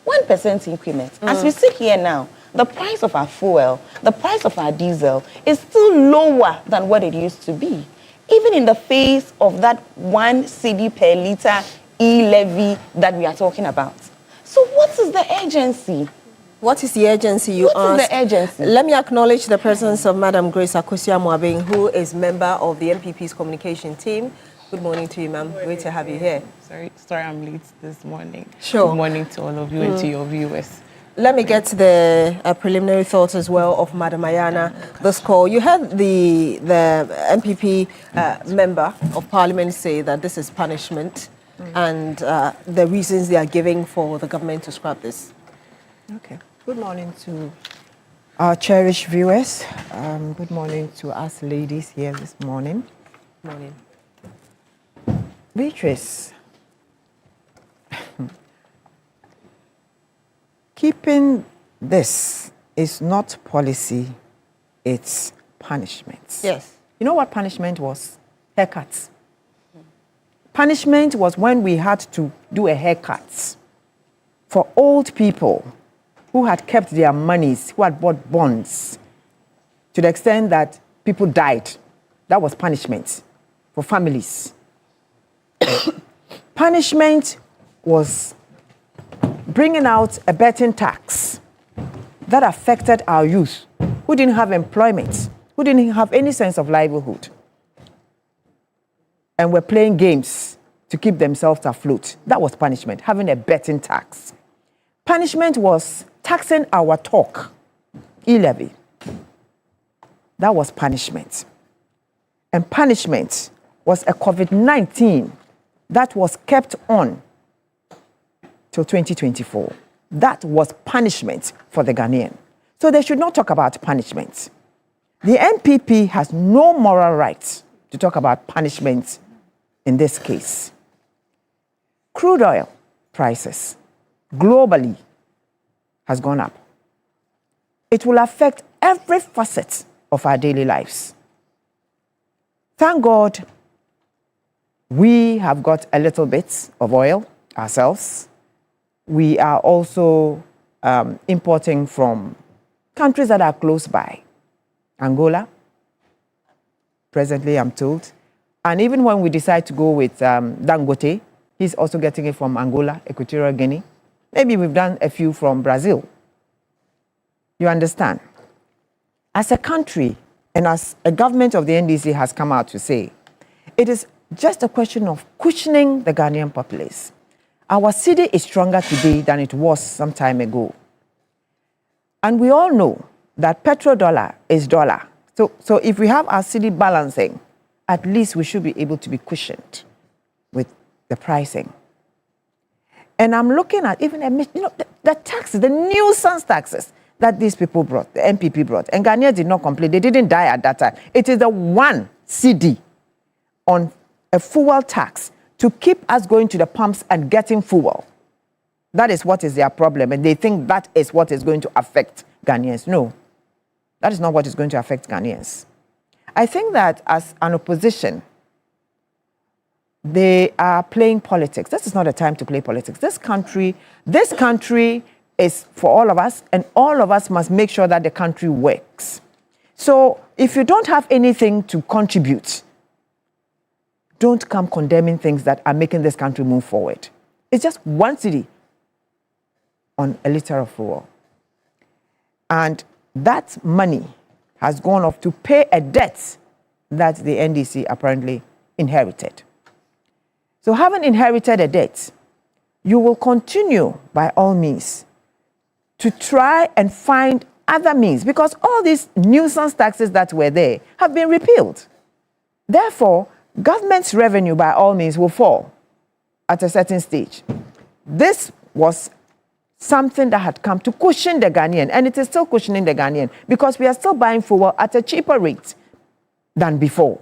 1% increment. As we sit here now, the price of our fuel, the price of our diesel is still lower than what it used to be. Even in the face of that 1 cedi per litre e-levy that we are talking about. So what is the urgency? What is the urgency, you ask? What is the urgency? Let me acknowledge the presence of Madam Grace Akosia-Mwabeng, who is member of the MPP's communication team. Good morning to you, ma'am. Great to have you here. Sorry, I'm late this morning. Sure. Good morning to all of you and to your viewers. Let me get to the preliminary thoughts as well of Madam Ayana. This call, you heard the MPP member of Parliament say that this is punishment and the reasons they are giving for the government to scrap this. Okay. Good morning to our cherished viewers. Good morning to us ladies here this morning. Good morning. Beatrice, keeping this is not policy, it's punishment. Yes. You know what punishment was? Haircuts. Punishment was when we had to do a haircut for old people who had kept their monies, who had bought bonds, to the extent that people died. That was punishment for families. Punishment was bringing out a betting tax that affected our youth who didn't have employment, who didn't have any sense of livelihood, and were playing games to keep themselves afloat. That was punishment, having a betting tax. Punishment was taxing our talk, e-levy. That was punishment. And punishment was a COVID-19 that was kept on till 2024. That was punishment for the Ghanaian. So they should not talk about punishment. The NPP has no moral right to talk about punishment in this case. Crude oil prices globally has gone up. It will affect every facet of our daily lives. Thank God we have got a little bit of oil ourselves. We are also importing from countries that are close by. Angola, presently I'm told. And even when we decide to go with Dangote, he's also getting it from Angola, Equatorial Guinea. Maybe we've done a few from Brazil. You understand? As a country, and as a government of the NDC has come out to say, it is just a question of cushioning the Ghanaian populace. Our cedi is stronger today than it was some time ago. And we all know that petrodollar is dollar. So if we have our cedi balancing, at least we should be able to be cushioned with the pricing. And I'm looking at even, the taxes, the nuisance taxes that these people brought, the MPP brought, and Ghanaians did not complain. They didn't die at that time. It is the one cedi on a fuel tax to keep us going to the pumps and getting fuel. That is what is their problem, and they think that is what is going to affect Ghanaians. No, that is not what is going to affect Ghanaians. I think that as an opposition, they are playing politics. This is not a time to play politics. This country is for all of us, and all of us must make sure that the country works. So if you don't have anything to contribute, don't come condemning things that are making this country move forward. It's just one cedi on a liter of fuel. And that money has gone off to pay a debt that the NDC apparently inherited. So having inherited a debt, you will continue by all means to try and find other means, because all these nuisance taxes that were there have been repealed. Therefore, government's revenue by all means will fall at a certain stage. This was something that had come to cushion the Ghanaian, and it is still cushioning the Ghanaian because we are still buying fuel at a cheaper rate than before.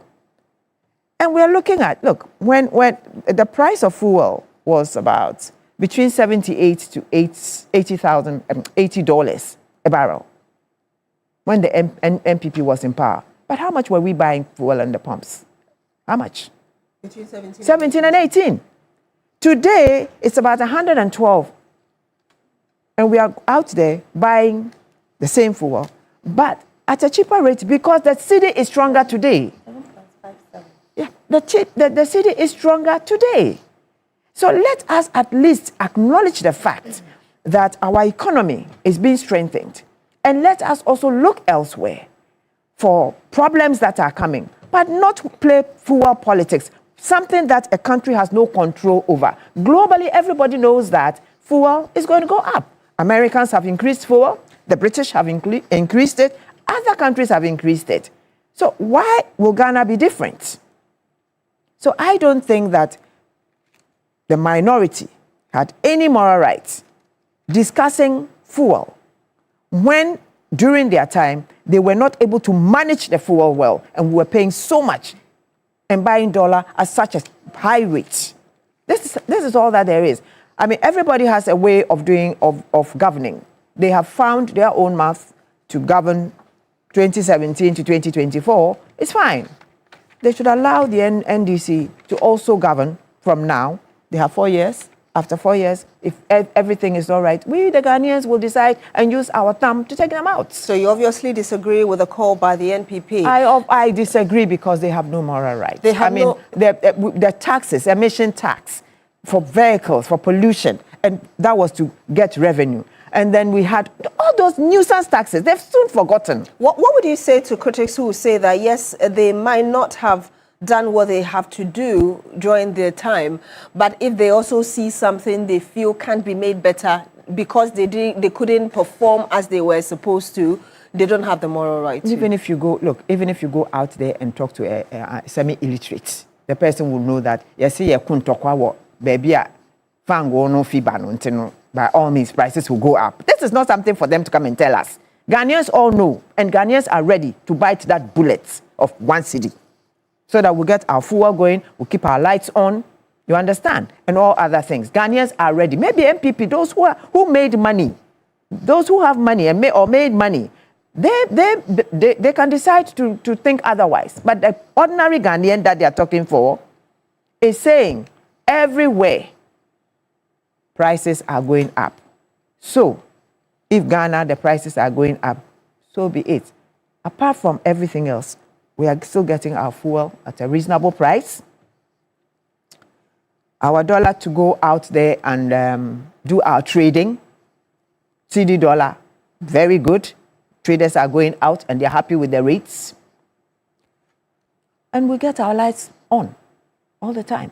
And we are looking at, look, when the price of fuel was about between $78 to $80 a barrel when the NPP was in power. But how much were we buying fuel in the pumps? How much? Between 17 and 18. Today, it's about 112. And we are out there buying the same fuel, but at a cheaper rate because the cedi is stronger today. 7.57. Yeah, the cedi is stronger today. So let us at least acknowledge the fact that our economy is being strengthened. And let us also look elsewhere for problems that are coming, but not play fuel politics, something that a country has no control over. Globally, everybody knows that fuel is going to go up. Americans have increased fuel, the British have increased it, other countries have increased it. So why will Ghana be different? So I don't think that the minority had any moral rights discussing fuel when during their time they were not able to manage the fuel well, and we were paying so much and buying dollar at such a high rate. This is all that there is. I mean, everybody has a way of governing. They have found their own math to govern 2017 to 2024. It's fine. They should allow the NDC to also govern from now. They have 4 years. After 4 years, if everything is all right, we, the Ghanaians, will decide and use our thumb to take them out. So you obviously disagree with the call by the NPP. I disagree because they have no moral right. The taxes, emission tax for vehicles, for pollution, and that was to get revenue. And then we had all those nuisance taxes. They've soon forgotten. What would you say to critics who say that, yes, they might not have done what they have to do during their time, but if they also see something they feel can't be made better because they couldn't perform as they were supposed to, they don't have the moral right to? Even if you go out there and talk to a semi-illiterate, the person will know that, yes, Fango no fiba no ntino. By all means, prices will go up. This is not something for them to come and tell us. Ghanaians all know, and Ghanaians are ready to bite that bullet of 1 cedi, so that we get our fuel going, we keep our lights on. You understand? And all other things. Ghanaians are ready. Maybe MPP, those who made money, those who have money and made money, they can decide to think otherwise. But the ordinary Ghanaian that they are talking for is saying everywhere prices are going up. So if Ghana, the prices are going up, so be it. Apart from everything else, we are still getting our fuel at a reasonable price. Our dollar to go out there and do our trading. CD dollar, very good. Traders are going out and they're happy with the rates. And we get our lights on all the time.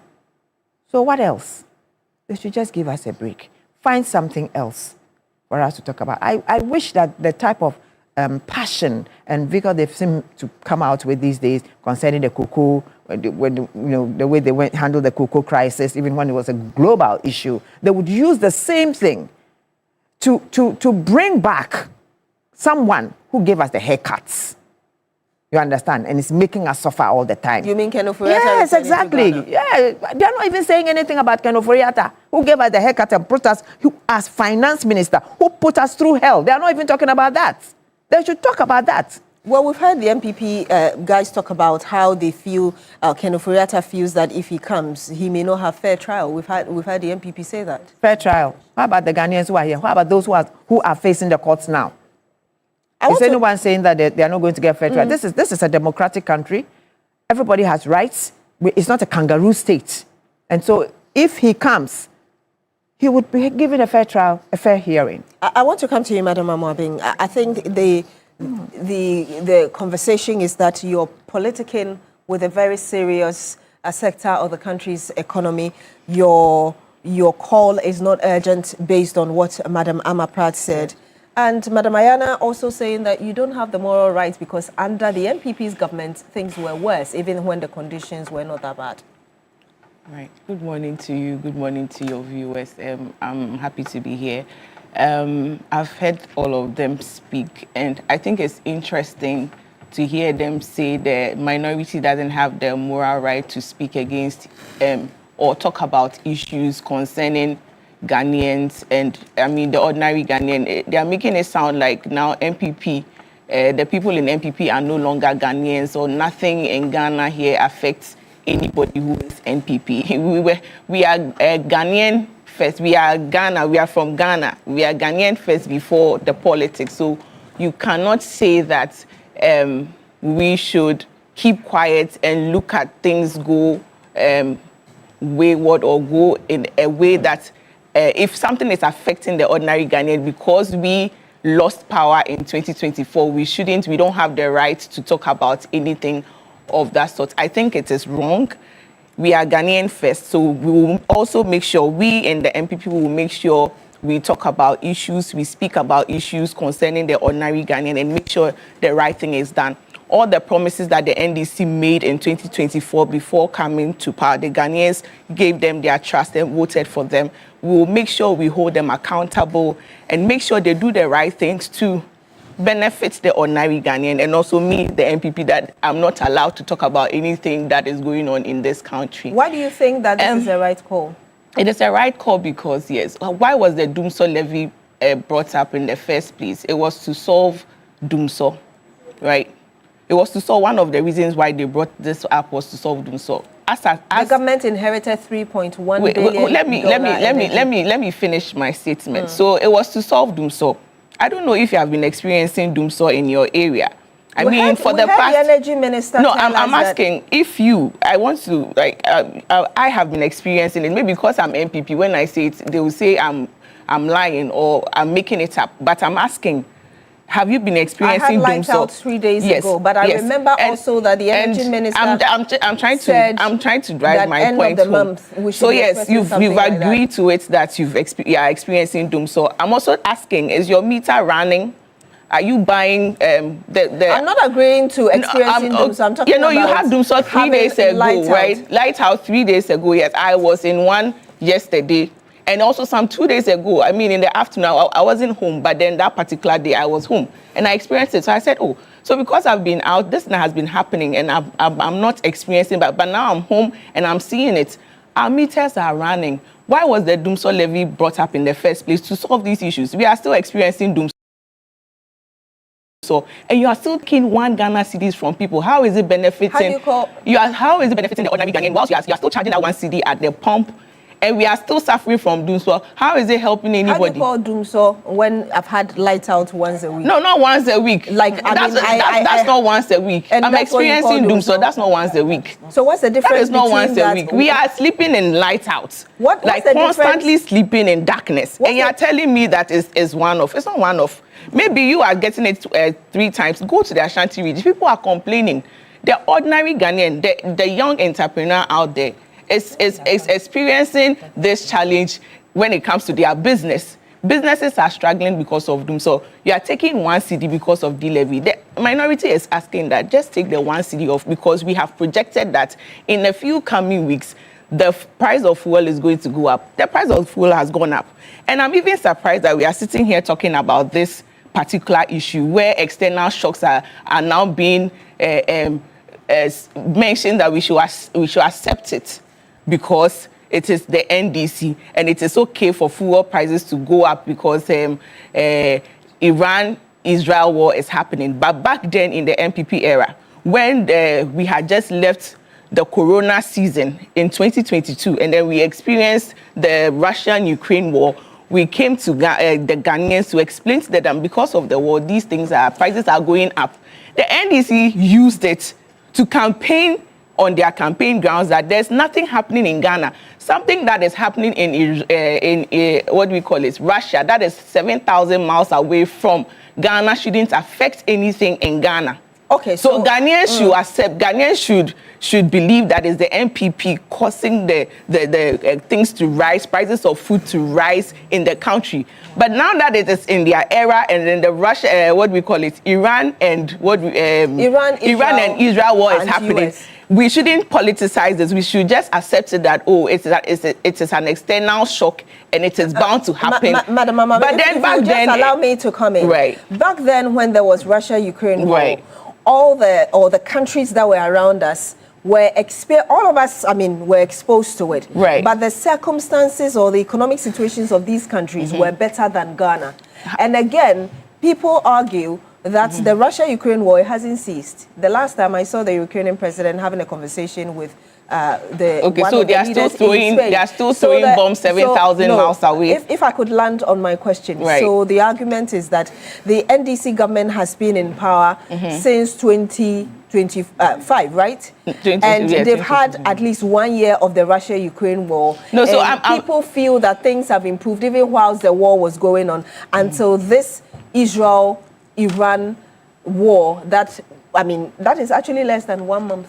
So what else? They should just give us a break. Find something else for us to talk about. I wish that the type of passion and vigor they've seemed to come out with these days concerning the cocoa, the way they handled the cocoa crisis, even when it was a global issue, they would use the same thing to bring back someone who gave us the haircuts. You understand? And it's making us suffer all the time. You mean Ken Ofori-Atta? Yes, exactly. Yeah, they're not even saying anything about Ken Ofori-Atta, who gave us the haircut and put us, who, as finance minister, who put us through hell. They are not even talking about that. They should talk about that. Well, we've heard the MPP guys talk about how they feel, Ken Ofori-Atta feels that if he comes, he may not have fair trial. We've heard the MPP say that. Fair trial. How about the Ghanaians who are here? How about those who are facing the courts now? Is anyone saying that they are not going to get fair trial? This is a democratic country. Everybody has rights. It's not a kangaroo state. And so if he comes, he would be given a fair trial, a fair hearing. I want to come to you, Madam Amoabing. I think the conversation is that you're politicking with a very serious sector of the country's economy. Your call is not urgent based on what Madam Amaprat said. And Madam Ayana also saying that you don't have the moral rights because under the MPP's government, things were worse, even when the conditions were not that bad. Right. Good morning to you. Good morning to your viewers. I'm happy to be here. I've heard all of them speak, and I think it's interesting to hear them say the minority doesn't have the moral right to speak against or talk about issues concerning Ghanaians and, I mean, the ordinary Ghanaian. They are making it sound like now MPP, the people in MPP are no longer Ghanaians, or nothing in Ghana here affects anybody who is NPP. We are Ghanaian first. We are Ghana. We are from Ghana. We are Ghanaian first before the politics. So you cannot say that we should keep quiet and look at things go wayward or go in a way that if something is affecting the ordinary Ghanaian, because we lost power in 2024, we don't have the right to talk about anything of that sort. I think it is wrong. We are Ghanaian first, so we will also make sure, we in the MPP will make sure we talk about issues, we speak about issues concerning the ordinary Ghanaian and make sure the right thing is done. All the promises that the NDC made in 2024 before coming to power, the Ghanaians gave them their trust and voted for them. We will make sure we hold them accountable and make sure they do the right things to benefit the ordinary Ghanaian, and also me, the MPP, that I'm not allowed to talk about anything that is going on in this country. Why do you think that this is the right call? It is a right call because, yes, why was the Dumsor levy brought up in the first place? It was to solve Dumsor, right? It was to solve, one of the reasons why they brought this up was to solve Dumsor. The government inherited $3.1 billion. Let me finish my statement. So it was to solve Dumsor. I don't know if you have been experiencing Dumsor in your area. I mean, for the past. The energy minister. No, I'm asking if you. I want to I have been experiencing it. Maybe because I'm MPP. When I say it, they will say I'm lying or I'm making it up. But I'm asking, have you been experiencing Dumsor? I had lights out 3 days ago, but I remember also that the energy minister. I'm trying to drive my point home. So yes, you've agreed to it that you are experiencing Dumsor. I'm also asking, is your meter running? Are you buying I'm not agreeing to experiencing Dumsor. I'm talking about. You had Dumsor 3 days ago, right? Light out 3 days ago. Yes, I was in one yesterday. And also some 2 days ago, I mean, in the afternoon, I wasn't home, but then that particular day I was home and I experienced it. So I said, oh, so because I've been out, this has been happening and I'm not experiencing that, but now I'm home and I'm seeing it. Our meters are running. Why was the Dumsor levy brought up in the first place? To solve these issues. We are still experiencing Dumsor. And you are still taking 1 Ghana cedis from people. How is it benefiting? How is it benefiting the ordinary Ghanaian? Whilst you are still charging that 1 cedi at the pump, and we are still suffering from Dumsor. How is it helping anybody? How do you call Dumsor when I've had lights out once a week? No, not once a week. Like that's not once a week. I'm experiencing Dumsor. That's not once a week. So what's the difference? That is not once a week. We are sleeping in lights out. Like constantly sleeping in darkness. And you are telling me that is one-off. It's not one-off. Maybe you are getting it 3 times. Go to the Ashanti region. People are complaining. The ordinary Ghanaian, the young entrepreneur out there, is experiencing this challenge when it comes to their business. Businesses are struggling because of them. So you are taking 1 cedi because of the levy. The minority is asking that just take the 1 cedi off, because we have projected that in a few coming weeks, the price of fuel is going to go up. The price of fuel has gone up. And I'm even surprised that we are sitting here talking about this particular issue where external shocks are now being mentioned, that we should accept it because it is the NDC and it is okay for fuel prices to go up because Iran-Israel war is happening. But back then in the MPP era, when we had just left the corona season in 2022 and then we experienced the Russian-Ukraine war, we came to the Ghanaians to explain to them because of the war, these prices are going up. The NDC used it to campaign on their campaign grounds that there's nothing happening in Ghana. Something that is happening in what do we call it, Russia, that is 7,000 miles away from Ghana, shouldn't affect anything in Ghana. Okay, so Ghanaians should accept, Ghanaians should believe that it's the MPP causing the things to rise, prices of food to rise in the country. But now that it is in their era, and then the Russia, what we call it, Iran and Iran and Israel war is happening. US. We shouldn't politicize this. We should just accept it that it is an external shock and it is bound to happen. Madam Mama, but then back then, allow me to come in. Right. Back then, when there was Russia-Ukraine war, right, all the countries that were around us were all of us, were exposed to it. Right. But the circumstances or the economic situations of these countries were better than Ghana. And again, people argue that the Russia-Ukraine war hasn't ceased. The last time I saw the Ukrainian president having a conversation with they are still throwing bombs 7,000 miles away. If I could land on my question. Right. So the argument is that the NDC government has been in power since 2025, right? And they've had at least 1 year of the Russia-Ukraine war. No, so people feel that things have improved even whilst the war was going on until this Israel-Iran war that is actually less than 1 month.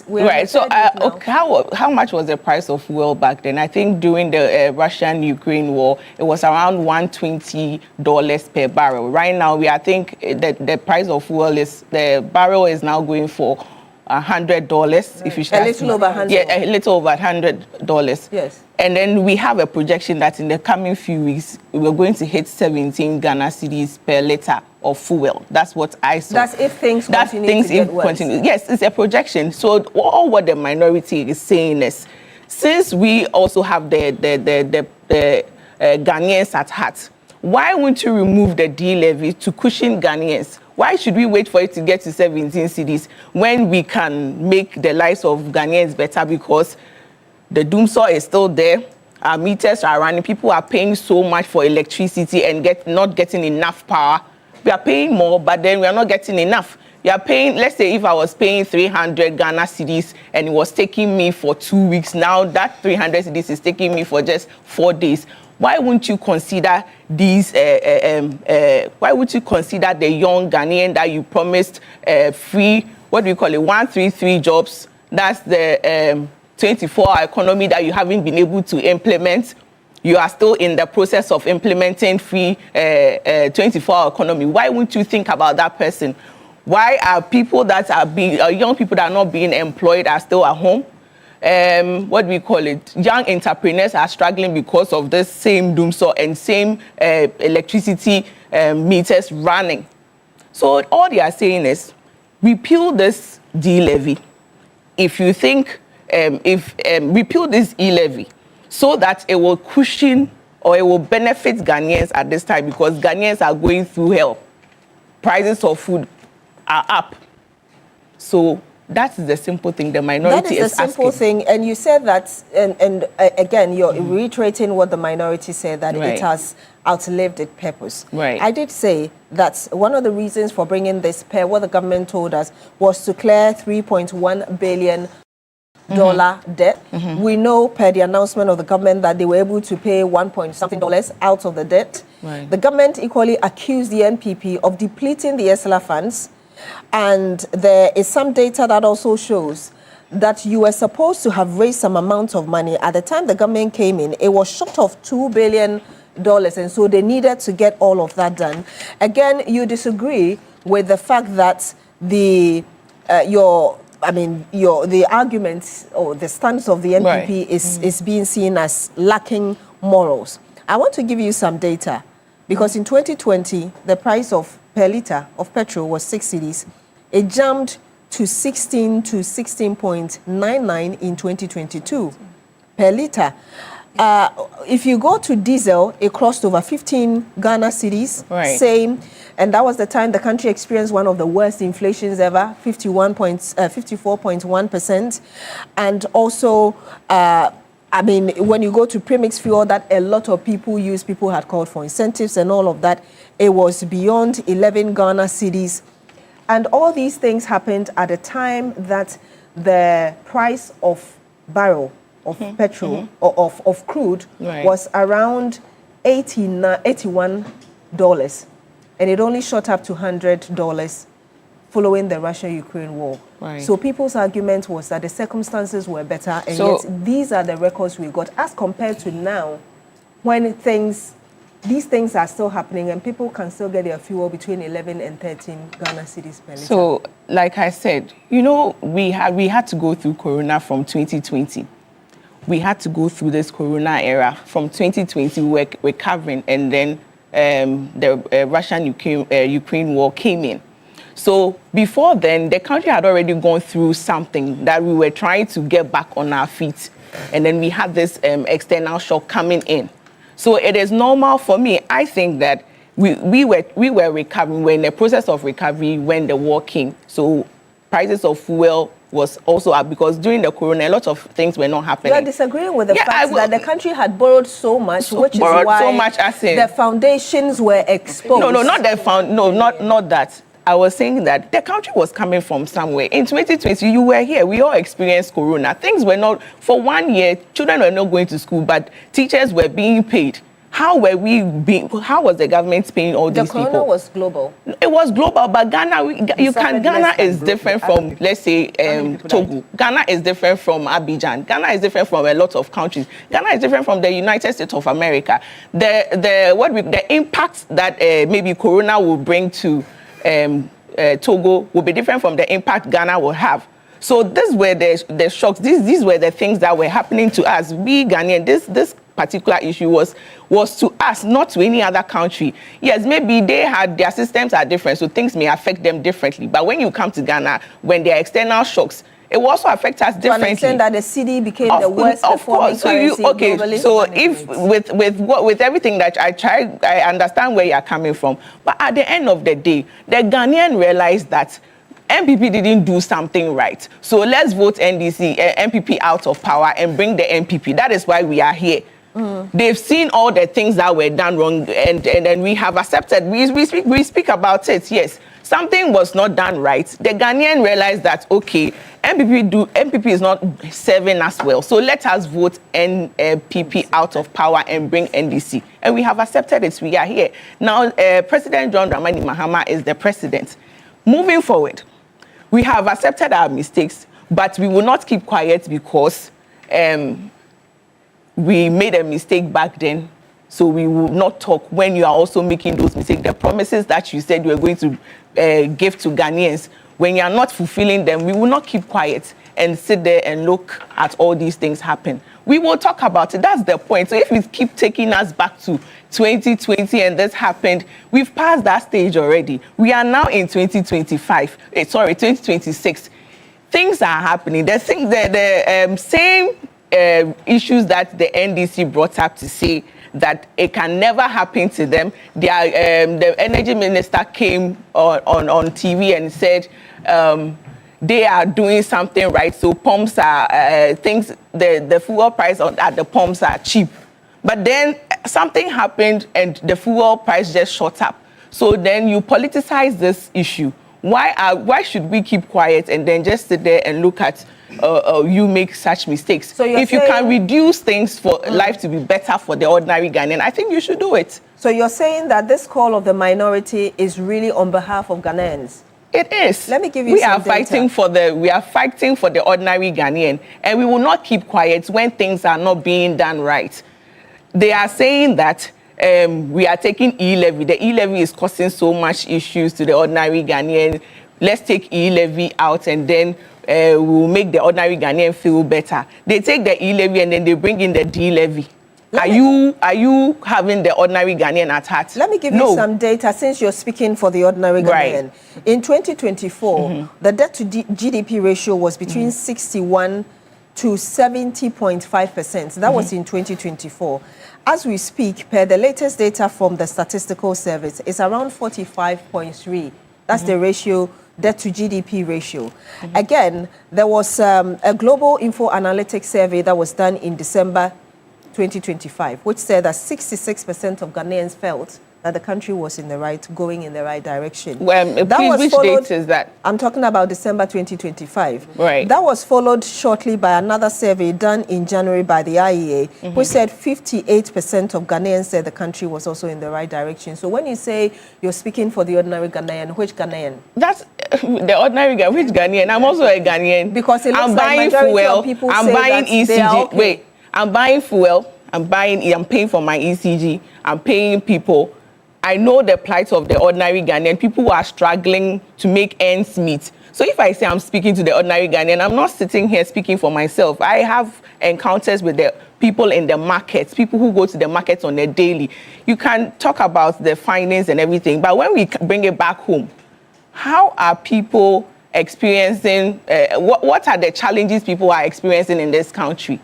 Right. So, how much was the price of fuel back then? I think during the Russian-Ukraine war, it was around $120 per barrel. Right now, I think that the price of fuel the barrel is now going for $100. Right. If you a little over $100. Yeah, a little over $100. Yes. And then we have a projection that in the coming few weeks, we're going to hit 17 Ghana cedis per liter of fuel. That's what I saw. That's if things continue to get worse. Yes, it's a projection. So all what the minority is saying is, since we also have the Ghanaians at heart, why won't you remove the D-levy to cushion Ghanaians? Why should we wait for it to get to 17 cedis when we can make the lives of Ghanaians better? Because the Dumsor is still there. Our meters are running. People are paying so much for electricity and not getting enough power. We are paying more, but then we are not getting enough. You are paying, let's say if I was paying 300 Ghana cedis and it was taking me for 2 weeks, now that 300 cedis is taking me for just 4 days. Why wouldn't you consider these, why would you consider the young Ghanaian that you promised free, 133 jobs? That's the 24-hour economy that you haven't been able to implement. You are still in the process of implementing free 24-hour economy. Why wouldn't you think about that person? Why are people that are young people that are not being employed are still at home? what do we call it? Young entrepreneurs are struggling because of this same doomsor and same electricity meters running. So all they are saying is, repeal this D-levy. If you think, repeal this E-levy so that it will cushion or it will benefit Ghanaians at this time, because Ghanaians are going through hell. Prices of food are up. So that's the simple thing the minority is asking. That is the simple thing, and you said that, and again, you're reiterating what the minority said, that it has outlived its purpose. Right. I did say that one of the reasons for bringing this pair, what the government told us, was to clear $3.1 billion debt. We know per the announcement of the government that they were able to pay $1.something out of the debt. Right. The government equally accused the NPP of depleting the ESLA funds. And there is some data that also shows that you were supposed to have raised some amount of money. At the time the government came in, it was short of $2 billion, and so they needed to get all of that done. Again, you disagree with the fact that the argument or the stance of the NPP is being seen as lacking morals. I want to give you some data, because in 2020, the price of per litre of petrol was 6 cedis. It jumped to 16 to 16.99 in 2022 per litre. If you go to diesel, it crossed over 15 Ghana cedis, same. And that was the time the country experienced one of the worst inflations ever, 54.1%. And also, when you go to premix fuel that a lot of people use, people had called for incentives and all of that, it was beyond 11 Ghana cedis. And all these things happened at a time that the price of barrel of petrol or of crude was around $81. And it only shot up to $100 following the Russia-Ukraine war. So people's argument was that the circumstances were better, and yet these are the records we got as compared to now, when these things are still happening and people can still get their fuel between 11 and 13 Ghana cedis per litre. So, like I said, you know, we had to go through Corona from 2020. We had to go through this Corona era. From 2020, we were recovering, and then the Russian-Ukraine war came in. So before then, the country had already gone through something that we were trying to get back on our feet. And then we had this external shock coming in. So it is normal for me. I think that we were recovering. We were in the process of recovery when the war came. So prices of fuel was also up, because during the Corona, a lot of things were not happening. You are disagreeing with the fact that the country had borrowed so much, which is why so much the foundations were exposed. No, not that. I was saying that the country was coming from somewhere. In 2020, you were here. We all experienced Corona. Things were not, for 1 year, children were not going to school, but teachers were being paid. How was the government paying all these people? The Corona was global. It was global, but Ghana is different from, let's say, Togo. Ghana is different from Abidjan. Ghana is different from a lot of countries. Ghana is different from the United States of America. The impact that maybe Corona will bring to Togo will be different from the impact Ghana will have. So these were the shocks. These were the things that were happening to us. We Ghanaian, this particular issue was to us, not to any other country. Yes, maybe their systems are different, so things may affect them differently. But when you come to Ghana, when there are external shocks, it will also affect us differently. To understand that the cedi became the worst performing currency globally. So if with everything that I understand where you are coming from. But at the end of the day, the Ghanaian realized that MPP didn't do something right. So let's vote MPP out of power and bring the MPP. That is why we are here. They've seen all the things that were done wrong, and then we have accepted. We speak about it. Yes, something was not done right. The Ghanaian realized that, okay, MPP is not serving us well. So let us vote NPP out of power and bring NDC. And we have accepted it. We are here now. President John Dramani Mahama is the president. Moving forward, we have accepted our mistakes, but we will not keep quiet because we made a mistake back then. So we will not talk when you are also making those mistakes. The promises that you said you were going to give to Ghanaians, when you are not fulfilling them, we will not keep quiet and sit there and look at all these things happen. We will talk about it. That's the point. So if we keep taking us back to 2020 and this happened, we've passed that stage already. We are now in 2026. Things are happening. The same issues that the NDC brought up to say that it can never happen to them. The energy minister came on TV and said they are doing something right. So pumps are the fuel price at the pumps are cheap. But then something happened and the fuel price just shot up. So then you politicize this issue. Why should we keep quiet and then just sit there and look at you make such mistakes? So if you can reduce things for life to be better for the ordinary Ghanaian, I think you should do it. So you're saying that this call of the minority is really on behalf of Ghanaians? It is. Let me give you we some are fighting data. We are fighting for the ordinary Ghanaian, and we will not keep quiet when things are not being done right. They are saying that we are taking e-levy. The e-levy is causing so much issues to the ordinary Ghanaian. Let's take e-levy out and then we'll make the ordinary Ghanaian feel better. They take the e-levy and then they bring in the d-levy. Are you having the ordinary Ghanaian at heart? Let me give you some data since you're speaking for the ordinary Ghanaian. Right. In 2024, the debt to GDP ratio was between 61 to 70.5%. That was in 2024. As we speak, per the latest data from the Statistical Service, it's around 45.3. That's the ratio, debt to GDP ratio. Again, there was a global info analytics survey that was done in December 2025, which said that 66% of Ghanaians felt that the country was going in the right direction. Well, which date is that? I'm talking about December 2025. Right. That was followed shortly by another survey done in January by the IEA, which said 58% of Ghanaians said the country was also in the right direction. So when you say you're speaking for the ordinary Ghanaian, which Ghanaian? That's the ordinary Ghanaian. Which Ghanaian? I'm also a Ghanaian. Because it looks I'm like buying majority fuel. of people I'm say buying that ECG. they are okay. Wait, I'm buying fuel. I'm paying for my ECG. I'm paying people. I know the plight of the ordinary Ghanaian. People who are struggling to make ends meet. So if I say I'm speaking to the ordinary Ghanaian, I'm not sitting here speaking for myself. I have encounters with the people in the markets, people who go to the markets on a daily. You can talk about the finance and everything, but when we bring it back home, how are people experiencing, what are the challenges people are experiencing in this country?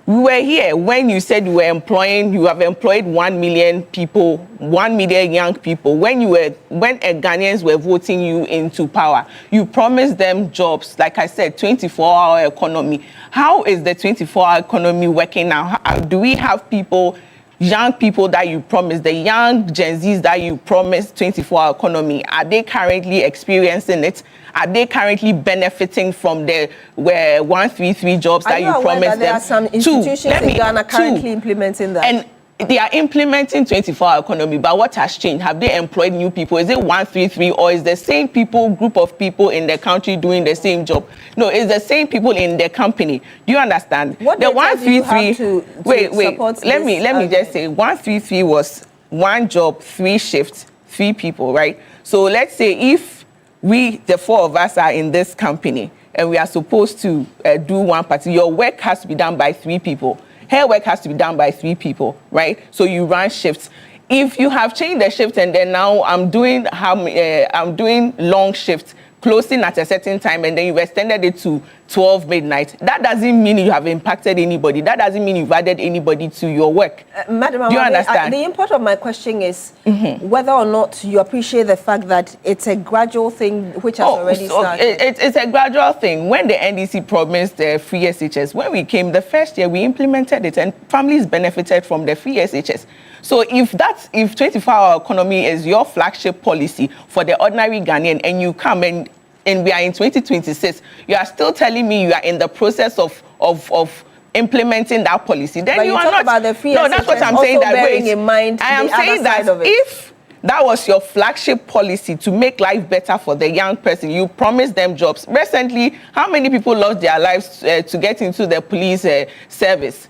We were here when you said you have employed 1 million people, 1 million young people. When Ghanaians were voting you into power, you promised them jobs. Like I said, 24-hour economy. How is the 24-hour economy working now? Do we have people, young people that you promised, the young Gen Zs that you promised 24-hour economy? Are they currently experiencing it? Are they currently benefiting from the 133 jobs that you promised them? There are some institutions in Ghana currently implementing that. And they are implementing 24-hour economy, but what has changed? Have they employed new people? Is it 133 or is the same group of people in the country doing the same job? No, it's the same people in the company. Do you understand? What the 133 wait. Let me just say 133 was 1 job, 3 shifts, 3 people, right? So let's say if we, the 4 of us, are in this company and we are supposed to do one party, your work has to be done by 3 people. Her work has to be done by 3 people, right? So you run shifts. If you have changed the shift and then now I'm doing long shifts, closing at a certain time, and then you've extended it to 12 midnight, that doesn't mean you have impacted anybody. That doesn't mean you've added anybody to your work. Madam, do you understand? The import of my question is whether or not you appreciate the fact that it's a gradual thing which has already started. It's a gradual thing. When the NDC promised the free SHS, when we came the first year, we implemented it and families benefited from the free SHS. So if 24-hour economy is your flagship policy for the ordinary Ghanaian and you come and we are in 2026, you are still telling me you are in the process of implementing that policy, then but you are talk not. About the free no, that's what I'm saying. That bearing in mind I am saying that if that was your flagship policy to make life better for the young person, you promised them jobs. Recently, how many people lost their lives to get into the police service?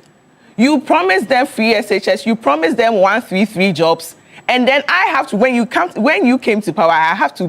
You promised them free SHS, you promised them 133 jobs, And then I have to, when you came to power, I have to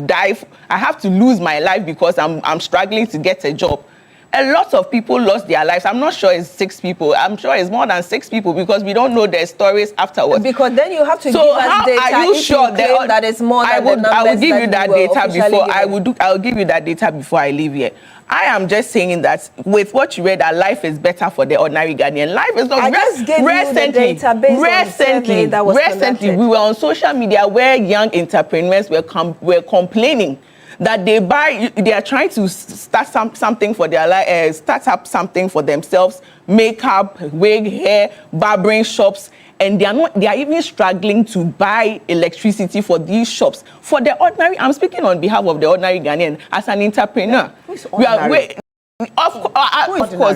I have to lose my life because I'm struggling to get a job. A lot of people lost their lives. I'm not sure it's 6 people. I'm sure it's more than 6 people because we don't know their stories afterwards. Because then you have to give us data. Are you sure that is more than the numbers I will give you that data before I will give you that data before I leave here. I am just saying that with what you read, that life is better for the ordinary Ghanaian. Life is not. I just gave you the data based on the survey that was conducted. We were on social media where young entrepreneurs were complaining that they are trying to start something for their life, start up something for themselves, makeup, wig, hair, barbering shops, and they are even struggling to buy electricity for these shops. For the ordinary, I'm speaking on behalf of the ordinary Ghanaian as an entrepreneur. Of course,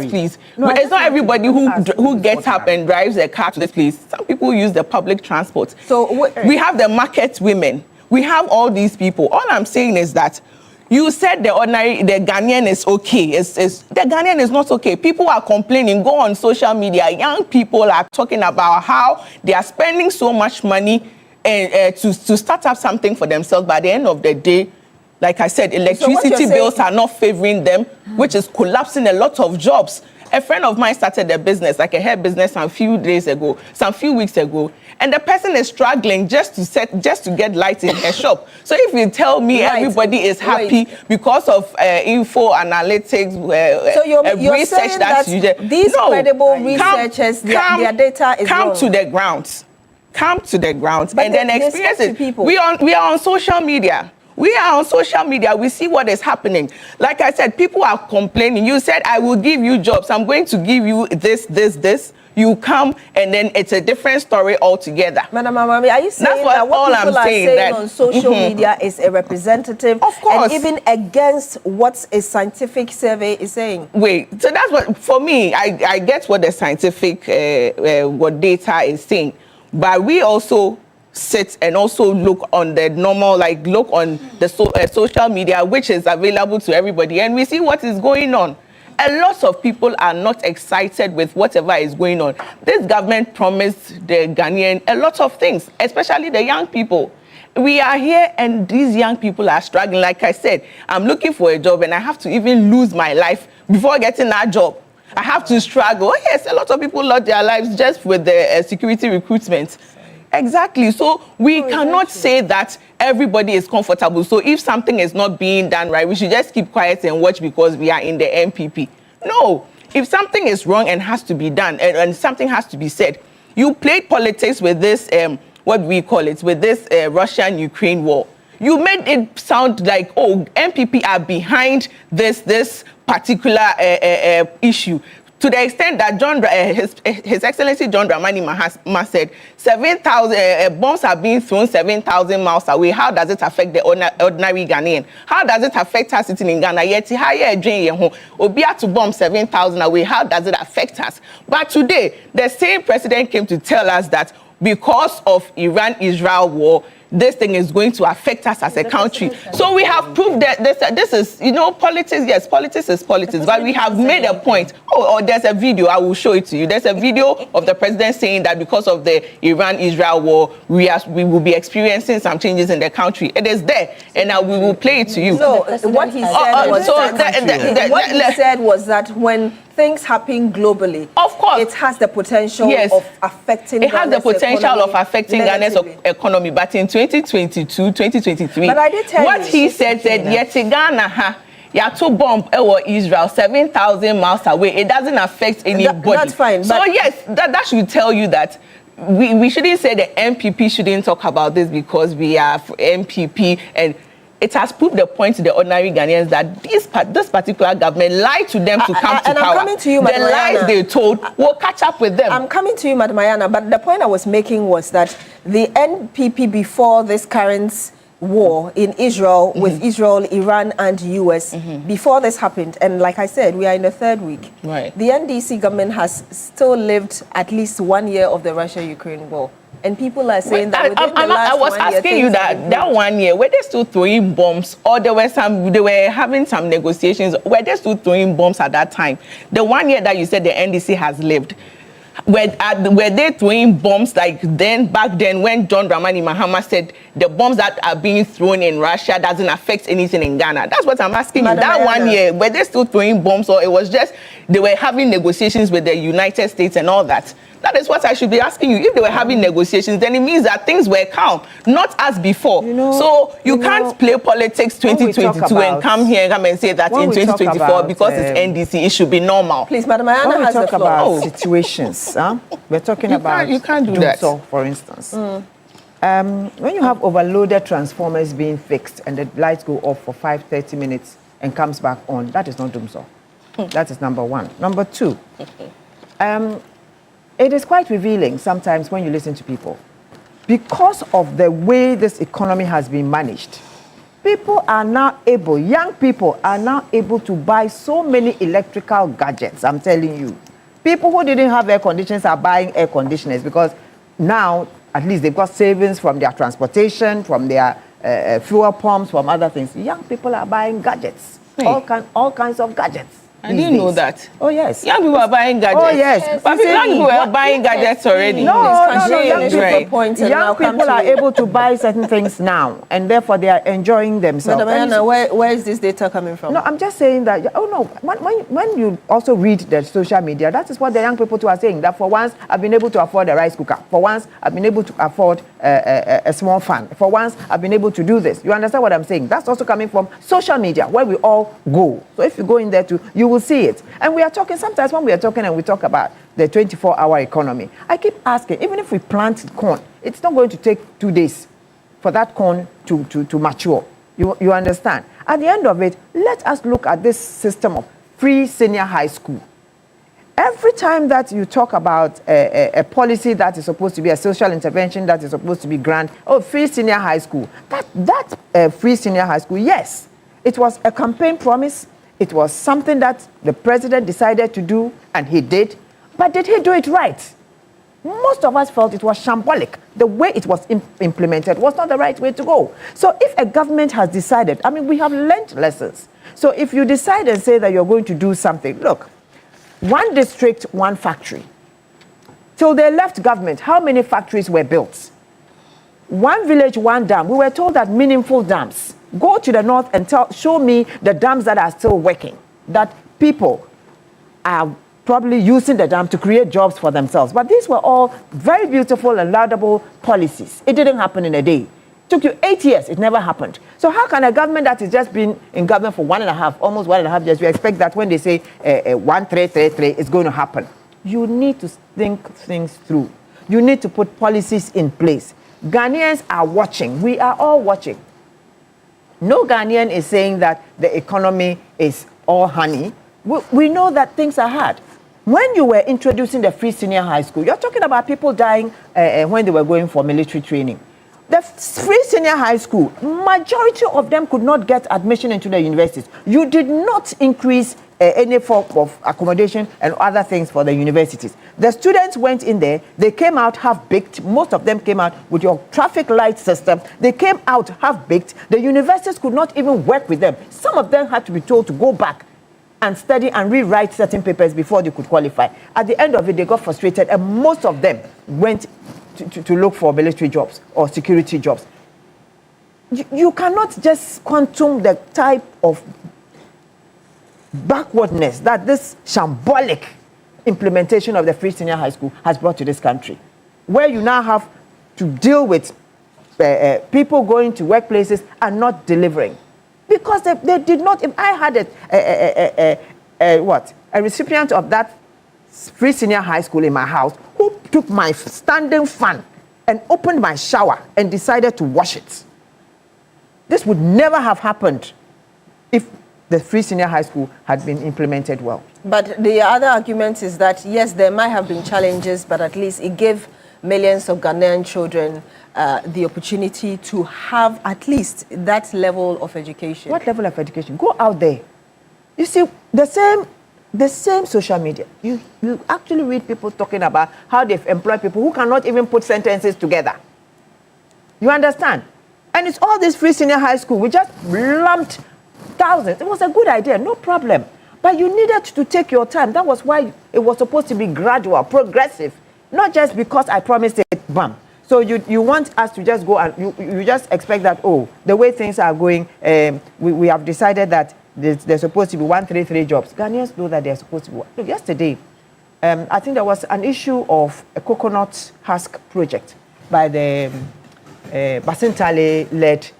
please. No, it's not everybody who gets up and drives a car to this place. Some people use the public transport. So we have the market women. We have all these people. All I'm saying is that you said the Ghanaian is okay. The Ghanaian is not okay. People are complaining. Go on social media. Young people are talking about how they are spending so much money to start up something for themselves. By the end of the day, like I said, electricity bills are not favoring them, which is collapsing a lot of jobs. A friend of mine started a business, like a hair business, some few weeks ago, and the person is struggling just to get lights in her shop. So if you tell me everybody is happy because of info analytics, so you're research saying that these credible researchers, their data is wrong. Come to the ground, and then experience it. We are on social media. We are on social media. We see what is happening. Like I said, people are complaining. You said, I will give you jobs. I'm going to give you this. You come, and then it's a different story altogether. Madam Amami, are you saying that what people are saying on social media is a representative, of course, and even against what a scientific survey is saying? Wait, so that's what, for me, I get what the scientific, what data is saying. But we also sit and also look on the normal, look on the social media, which is available to everybody, and we see what is going on. A lot of people are not excited with whatever is going on. This government promised the Ghanaian a lot of things, especially the young people. We are here and these young people are struggling. Like I said, I'm looking for a job and I have to even lose my life before getting that job. I have to struggle. Oh, yes, a lot of people lost their lives just with the security recruitment. Exactly. So we cannot say that everybody is comfortable. So if something is not being done right, we should just keep quiet and watch because we are in the MPP. No. If something is wrong and has to be done and something has to be said, you played politics with this, what we call it, with this Russian-Ukraine war. You made it sound like, oh, MPP are behind this particular issue. To the extent that His Excellency John Dramani Mahama said 7,000 bombs are being thrown 7,000 miles away. How does it affect the ordinary Ghanaian? How does it affect us sitting in Ghana? Yet, Obia to bomb 7,000 away. How does it affect us? But today, the same president came to tell us that because of Iran-Israel war, this thing is going to affect us as a country. So we have proved that this is, politics. Yes, politics is politics. But we have made a point. Oh, there's a video. I will show it to you. There's a video of the president saying that because of the Iran-Israel war, we will be experiencing some changes in the country. It is there, and we will play it to you. So what he said was that when things happen globally, of course, it has the potential of affecting. It has the potential of affecting Ghana's economy. But in 2022, 2023, but I did tell what he said, yet Ghana to bomb Israel 7,000 miles away. It doesn't affect anybody. That's fine. So yes, that should tell you that we shouldn't say the MPP shouldn't talk about this because we are MPP, and it has proved the point to the ordinary Ghanaians that this particular government lied to them to come to power. I'm coming to you, the lies they told will catch up with them. I'm coming to you, Madam Ayana, but the point I was making was that the NPP before this current war in Israel, with Israel, Iran, and US, before this happened, and like I said, we are in the 3rd week. Right. The NDC government has still lived at least 1 year of the Russia-Ukraine war. And people are saying that within the last 1 year, I was asking you that 1 year, were they still throwing bombs, or they were having some negotiations? Were they still throwing bombs at that time? The 1 year that you said the NDC has lived, Were they throwing bombs like back then when John Dramani Mahama said the bombs that are being thrown in Russia doesn't affect anything in Ghana? That's what I'm asking you. That 1 year, were they still throwing bombs, or it was just they were having negotiations with the United States and all that? That is what I should be asking you. If they were having negotiations, then it means that things were calm, not as before. So you can't play politics 2022 and come here and say that in 2024, because it's NDC, it should be normal. Please, Madam Ayana has the floor. About situations, we're talking about you can't do that. So, for instance, when you have overloaded transformers being fixed and the lights go off for 5-30 minutes and comes back on, that is not Dumso. That is number one. Number two, it is quite revealing sometimes when you listen to people. Because of the way this economy has been managed, people are now able, young people are now able to buy so many electrical gadgets, I'm telling you. People who didn't have air conditioners are buying air conditioners because now, at least they've got savings from their transportation, from their fuel pumps, from other things. Young people are buying gadgets, all kinds of gadgets. I didn't know that. Oh, yes. Young people are buying gadgets. Oh, yes. But young people are buying gadgets already. No. Young people are able to buy certain things now, and therefore they are enjoying themselves. Madam Ayana, where is this data coming from? No, I'm just saying that, when you also read the social media, that is what the young people too are saying, that for once I've been able to afford a rice cooker. For once I've been able to afford a small fan. For once I've been able to do this. You understand what I'm saying? That's also coming from social media, where we all go. So if you go in there too, you will see it. And we are talking, sometimes when we are talking and we talk about the 24-hour economy, I keep asking, even if we plant corn, it's not going to take 2 days for that corn to mature. You understand? At the end of it, let us look at this system of free senior high school. Every time that you talk about a policy that is supposed to be a social intervention, that is supposed to be grand, free senior high school, that free senior high school, yes, it was a campaign promise. It was something that the president decided to do, and he did. But did he do it right? Most of us felt it was shambolic. The way it was implemented was not the right way to go. So if a government has decided, we have learned lessons. So if you decide and say that you're going to do something, look, one district, one factory. Till they left government, how many factories were built? One village, one dam. We were told that meaningful dams. Go to the north and show me the dams that are still working, that people are probably using the dam to create jobs for themselves. But these were all very beautiful and laudable policies. It didn't happen in a day. It took you 8 years. It never happened. So how can a government that has just been in government for almost 1.5 years, we expect that when they say 1333, it's going to happen? You need to think things through. You need to put policies in place. Ghanaians are watching. We are all watching. No Ghanaian is saying that the economy is all honey. We know that things are hard. When you were introducing the free senior high school, you're talking about people dying when they were going for military training. The free senior high school, majority of them could not get admission into the universities. You did not increase any form of accommodation and other things for the universities. The students went in there, they came out half-baked. Most of them came out with your traffic light system. They came out half-baked. The universities could not even work with them. Some of them had to be told to go back and study and rewrite certain papers before they could qualify. At the end of it, they got frustrated, and most of them went to look for military jobs or security jobs. You cannot just quantum the type of backwardness that this shambolic implementation of the free senior high school has brought to this country, where you now have to deal with people going to workplaces and not delivering. Because they did not. I had a recipient of that free senior high school in my house who took my standing fan and opened my shower and decided to wash it. This would never have happened if the free senior high school had been implemented well. But the other argument is that, yes, there might have been challenges, but at least it gave millions of Ghanaian children the opportunity to have at least that level of education. What level of education? Go out there. You see, the same social media. You actually read people talking about how they've employed people who cannot even put sentences together. You understand? And it's all this free senior high school. We just lumped thousands. It was a good idea, no problem. But you needed to take your time. That was why it was supposed to be gradual, progressive, not just because I promised it, bam. So you want us to just go and you just expect that, oh, the way things are going, we have decided that there's supposed to be 133 jobs. Ghanaians know that they're supposed to be. Look, yesterday, I think there was an issue of a coconut husk project by the Basintale-led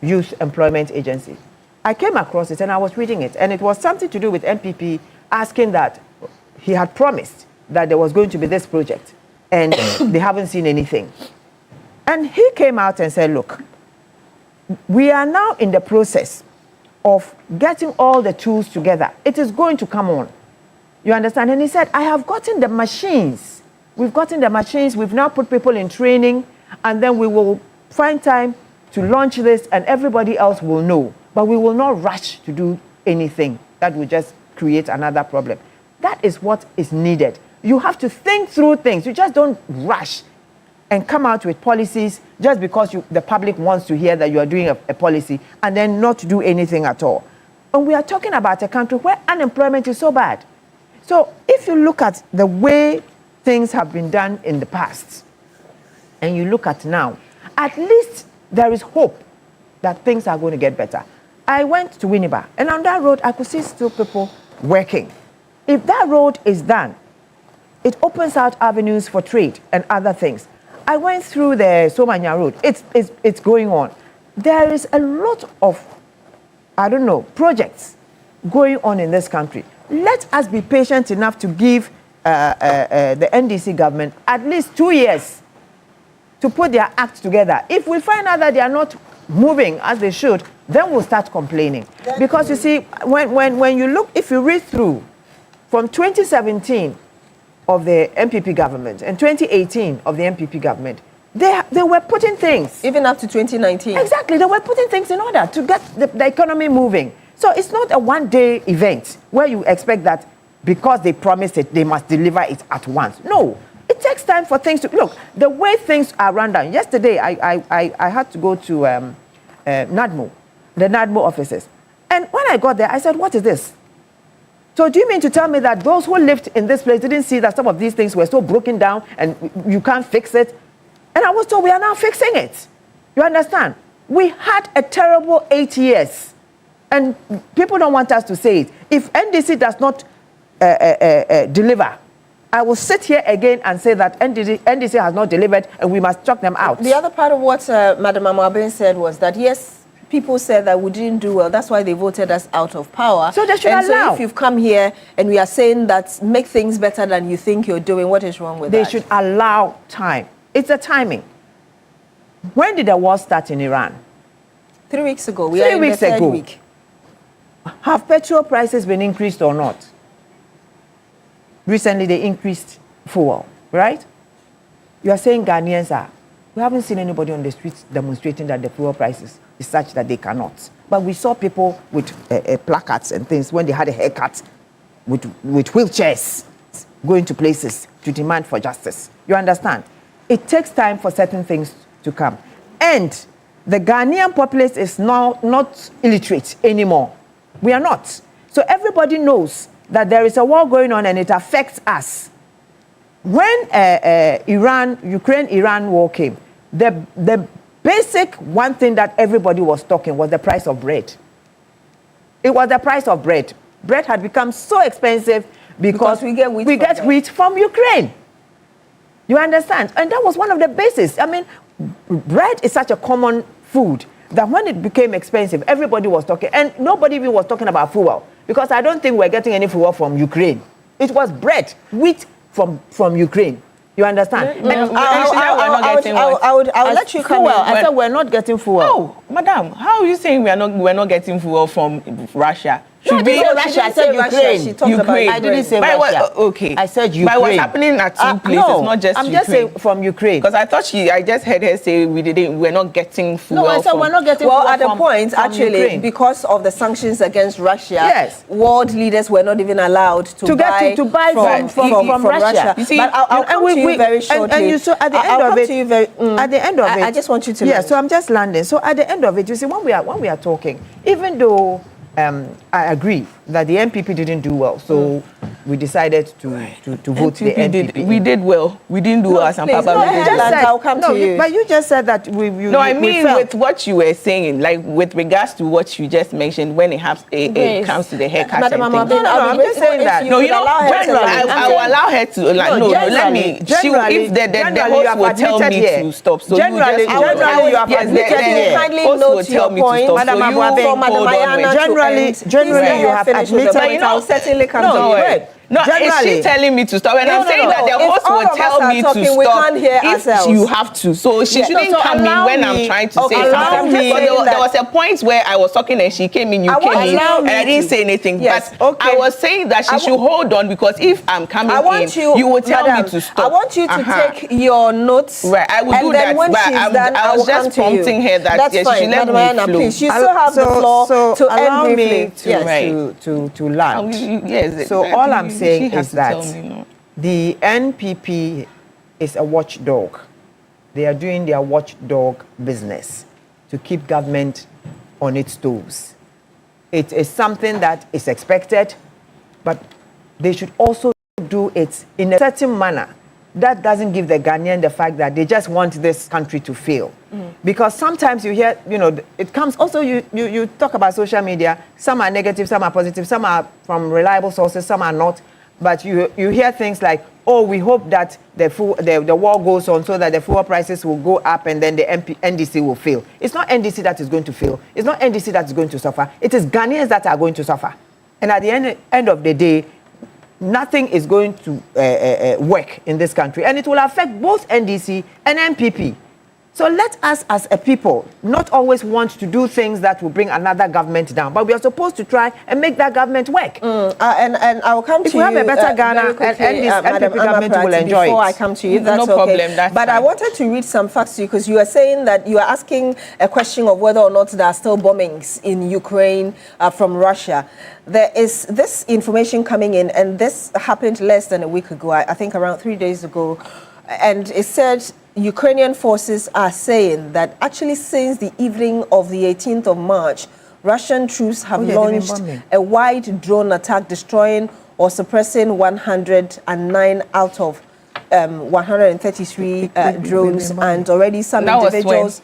Youth Employment Agency. I came across it and I was reading it, and it was something to do with MPP asking that he had promised that there was going to be this project, and they haven't seen anything. And he came out and said, look, we are now in the process of getting all the tools together. It is going to come on. You understand? And he said, I have gotten the machines. We've gotten the machines. We've now put people in training, and then we will find time to launch this, and everybody else will know. But we will not rush to do anything that will just create another problem. That is what is needed. You have to think through things. You just don't rush and come out with policies just because the public wants to hear that you are doing a policy and then not do anything at all. And we are talking about a country where unemployment is so bad. So if you look at the way things have been done in the past and you look at now, at least there is hope that things are going to get better. I went to Winneba, and on that road, I could see still people working. If that road is done, it opens out avenues for trade and other things. I went through the Somanya Road. It's going on. There is a lot of, projects going on in this country. Let us be patient enough to give the NDC government at least 2 years to put their act together. If we find out that they are not moving as they should, then we'll start complaining. Because you see, when you look, if you read through from 2017 of the MPP government and 2018 of the MPP government, they were putting things. Even up to 2019. Exactly, they were putting things in order to get the economy moving. So it's not a one-day event where you expect that because they promised it, they must deliver it at once. No, it takes time for things to, look, the way things are run down. Yesterday, I had to go to NADMO, the NADMO offices. And when I got there, I said, what is this? So do you mean to tell me that those who lived in this place didn't see that some of these things were so broken down and you can't fix it? And I was told we are now fixing it. You understand? We had a terrible 8 years. And people don't want us to say it. If NDC does not deliver, I will sit here again and say that NDC has not delivered and we must chuck them out. The other part of what Madam Amwabin said was that, yes, people said that we didn't do well. That's why they voted us out of power. So they should allow. So if you've come here and we are saying that make things better than you think you're doing, what is wrong with that? They should allow time. It's a timing. When did the war start in Iran? 3 weeks ago. We 3 weeks ago. Week. Have petrol prices been increased or not? Recently, they increased fuel, right? You are saying Ghanaians are. We haven't seen anybody on the streets demonstrating that the fuel prices is such that they cannot. But we saw people with placards and things when they had a haircut with wheelchairs going to places to demand for justice. You understand? It takes time for certain things to come. And the Ghanaian populace is now not illiterate anymore. We are not. So everybody knows that there is a war going on and it affects us. When Ukraine-Iran war came, the basic one thing that everybody was talking was the price of bread. It was the price of bread. Bread had become so expensive because we get wheat from Ukraine. You understand? And that was one of the bases. I mean, bread is such a common food that when it became expensive, everybody was talking, and nobody even was talking about fuel, because I don't think we're getting any fuel from Ukraine. It was bread, wheat from Ukraine. You understand? I would let you come in. I said we're not getting fuel. Oh, madam, how are you saying we're not getting fuel from Russia? Should be Russia. I said Ukraine. She talked about I didn't say Russia. Okay. I said Ukraine. But what's happening at two places, no, not just I'm just saying from Ukraine. Because I thought I just heard her say we're not getting fuel. No, I said we're not getting fuel. Well, at a point, actually, Ukraine. Because of the sanctions against Russia, yes, world leaders were not even allowed to buy from Russia. You see, but I'll come to you very shortly. And you saw at the end of it, at the end of it, I just want you to. Yeah, so I'm just landing. So at the end of it, you see, when we are talking, even though I agree that the MPP didn't do well, so we decided to vote the MPP. We did well. We didn't do us and Papa. I'll come to you. But you just said that we with what you were saying, like with regards to what you just mentioned, when it comes to the haircut. Madam, I'm just saying that. No, you know, I will allow her to. Like, no, let me. If the host will tell me to stop, so generally, you have admitted. Kindly note your point, Madam Abuabe. Generally, you have admitted. But you know, certainly come to you. No, is she telling me to stop? And I'm saying that the host will tell me to stop we can't hear if ourselves. you have to. So she shouldn't come in when I'm trying to say something. But there was a point where I was talking and she came in, you came in, and I didn't say anything. Yes, but I was saying that she should hold on, because if I'm coming in, you will tell me to stop. I want you to take your notes. Right, I will do that. But I was just prompting her that she should let me flow. Please, you still have the floor to allow end me briefly. to land. Yes, so all I'm saying is that the NPP is a watchdog. They are doing their watchdog business to keep government on its toes. It is something that is expected, but they should also do it in a certain manner that doesn't give the Ghanaian the fact that they just want this country to fail. Because sometimes you hear, it comes also, you talk about social media, some are negative, some are positive, some are from reliable sources, some are not. But you hear things like, oh, we hope that the war goes on so that the fuel prices will go up and then the NDC will fail. It's not NDC that is going to fail. It's not NDC that is going to suffer. It is Ghanaians that are going to suffer. And at the end of the day, nothing is going to work in this country. And it will affect both NDC and MPP. So let us as a people not always want to do things that will bring another government down, but we are supposed to try and make that government work. And I'll come to you. If we have a better Ghana, and this NPP government will enjoy it. Before I come to you, that's no okay. problem. That's but fine. I wanted to read some facts to you, because you are saying that you are asking a question of whether or not there are still bombings in Ukraine from Russia. There is this information coming in, and this happened less than a week ago, I think around 3 days ago, and it said Ukrainian forces are saying that actually since the evening of the 18th of March, Russian troops have launched a wide drone attack, destroying or suppressing 109 out of 133 drones, and already some individuals.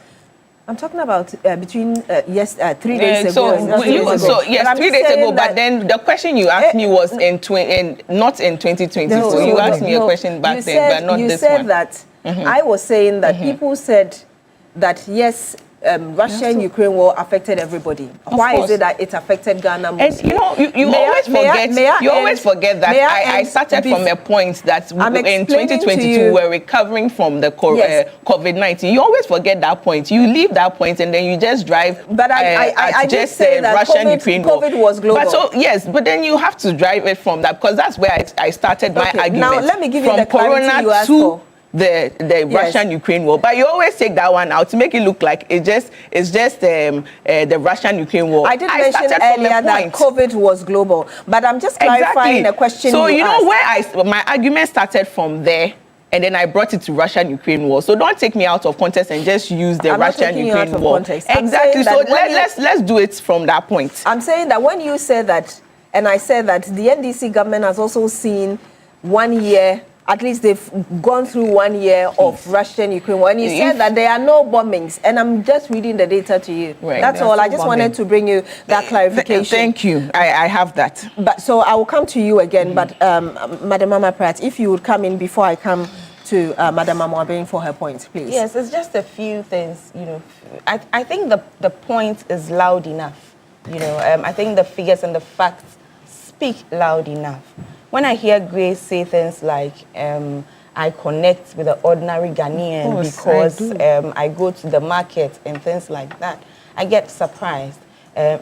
I'm talking about between 3 days ago. 3 days ago. But then the question you asked me was not in 2020. No, so you asked me a question back then, but not this one. You said that. I was saying that people said that yes, Russia-Ukraine war affected everybody. Why is it that it affected Ghana most? And you always forget. You always forget that I started from a point that in 2022 we're recovering from the COVID-19. You always forget that point. You leave that point and then you just drive. But I just say that Russia-Ukraine war. COVID was global. But then you have to drive it from that, because that's where I started my argument. Now let me give you the clarity you asked for. The Russian-Ukraine war, but you always take that one out to make it look like it's just the Russian-Ukraine war. I did mention earlier that COVID was global, but I'm just clarifying the question. So you know where my argument started from there, and then I brought it to Russian-Ukraine war. So don't take me out of context and just use the Russian-Ukraine war. Exactly. So let's do it from that point. I'm saying that when you said that, and I said that the NDC government has also seen 1 year. At least they've gone through 1 year of Russian-Ukraine war. And you said that there are no bombings. And I'm just reading the data to you. Right. That's all. I just wanted to bring you that clarification. Thank you. I have that. But so I will come to you again. But Madam Mama Pratt, if you would come in before I come to Madam Amoabein for her points, please. Yes, it's just a few things. I think the point is loud enough. I think the figures and the facts speak loud enough. When I hear Grace say things like, I connect with the ordinary Ghanaian because I go to the market and things like that, I get surprised.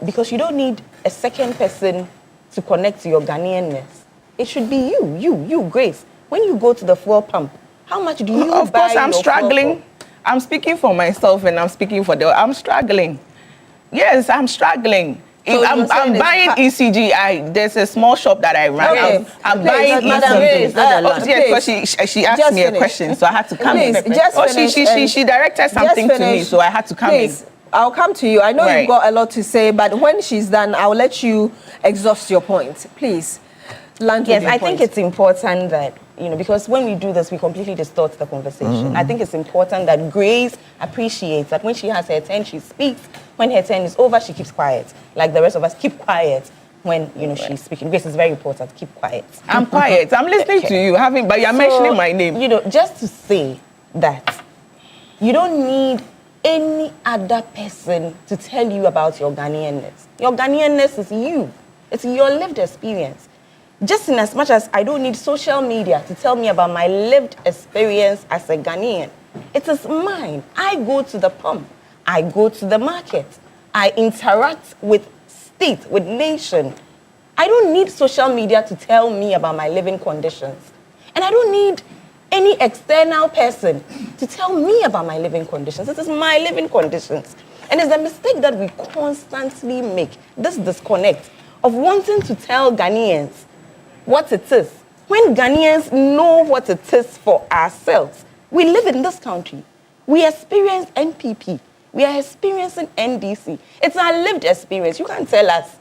Because you don't need a second person to connect to your Ghanaianness. It should be you, Grace. When you go to the fuel pump, how much do you buy? Of course, I'm struggling. I'm speaking for myself and I'm speaking for I'm struggling. Yes, I'm struggling. So I'm buying ECG. There's a small shop that I run. Okay. I'm buying ECG. Because she asked me a question, so I had to come in. She directed something to me, so I had to come in. I'll come to you. I know Right. you've got a lot to say, but when she's done, I'll let you exhaust your point. Please, land Yes, with your I point. think it's important that, because when we do this, we completely distort the conversation. I think it's important that Grace appreciates that when she has her turn, she speaks. When her turn is over, she keeps quiet. Like the rest of us, keep quiet when, she's speaking. Grace is very important. Keep quiet. I'm quiet. I'm listening to you, but you're mentioning my name. Just to say that you don't need any other person to tell you about your Ghanaianness. Your Ghanaianness is you. It's your lived experience. Just in as much as I don't need social media to tell me about my lived experience as a Ghanaian, it is mine. I go to the pump. I go to the market. I interact with state, with nation. I don't need social media to tell me about my living conditions. And I don't need any external person to tell me about my living conditions. It is my living conditions. And it's a mistake that we constantly make, this disconnect of wanting to tell Ghanaians what it is. When Ghanaians know what it is for ourselves, we live in this country. We experience NPP. We are experiencing NDC. It's our lived experience. You can't tell us,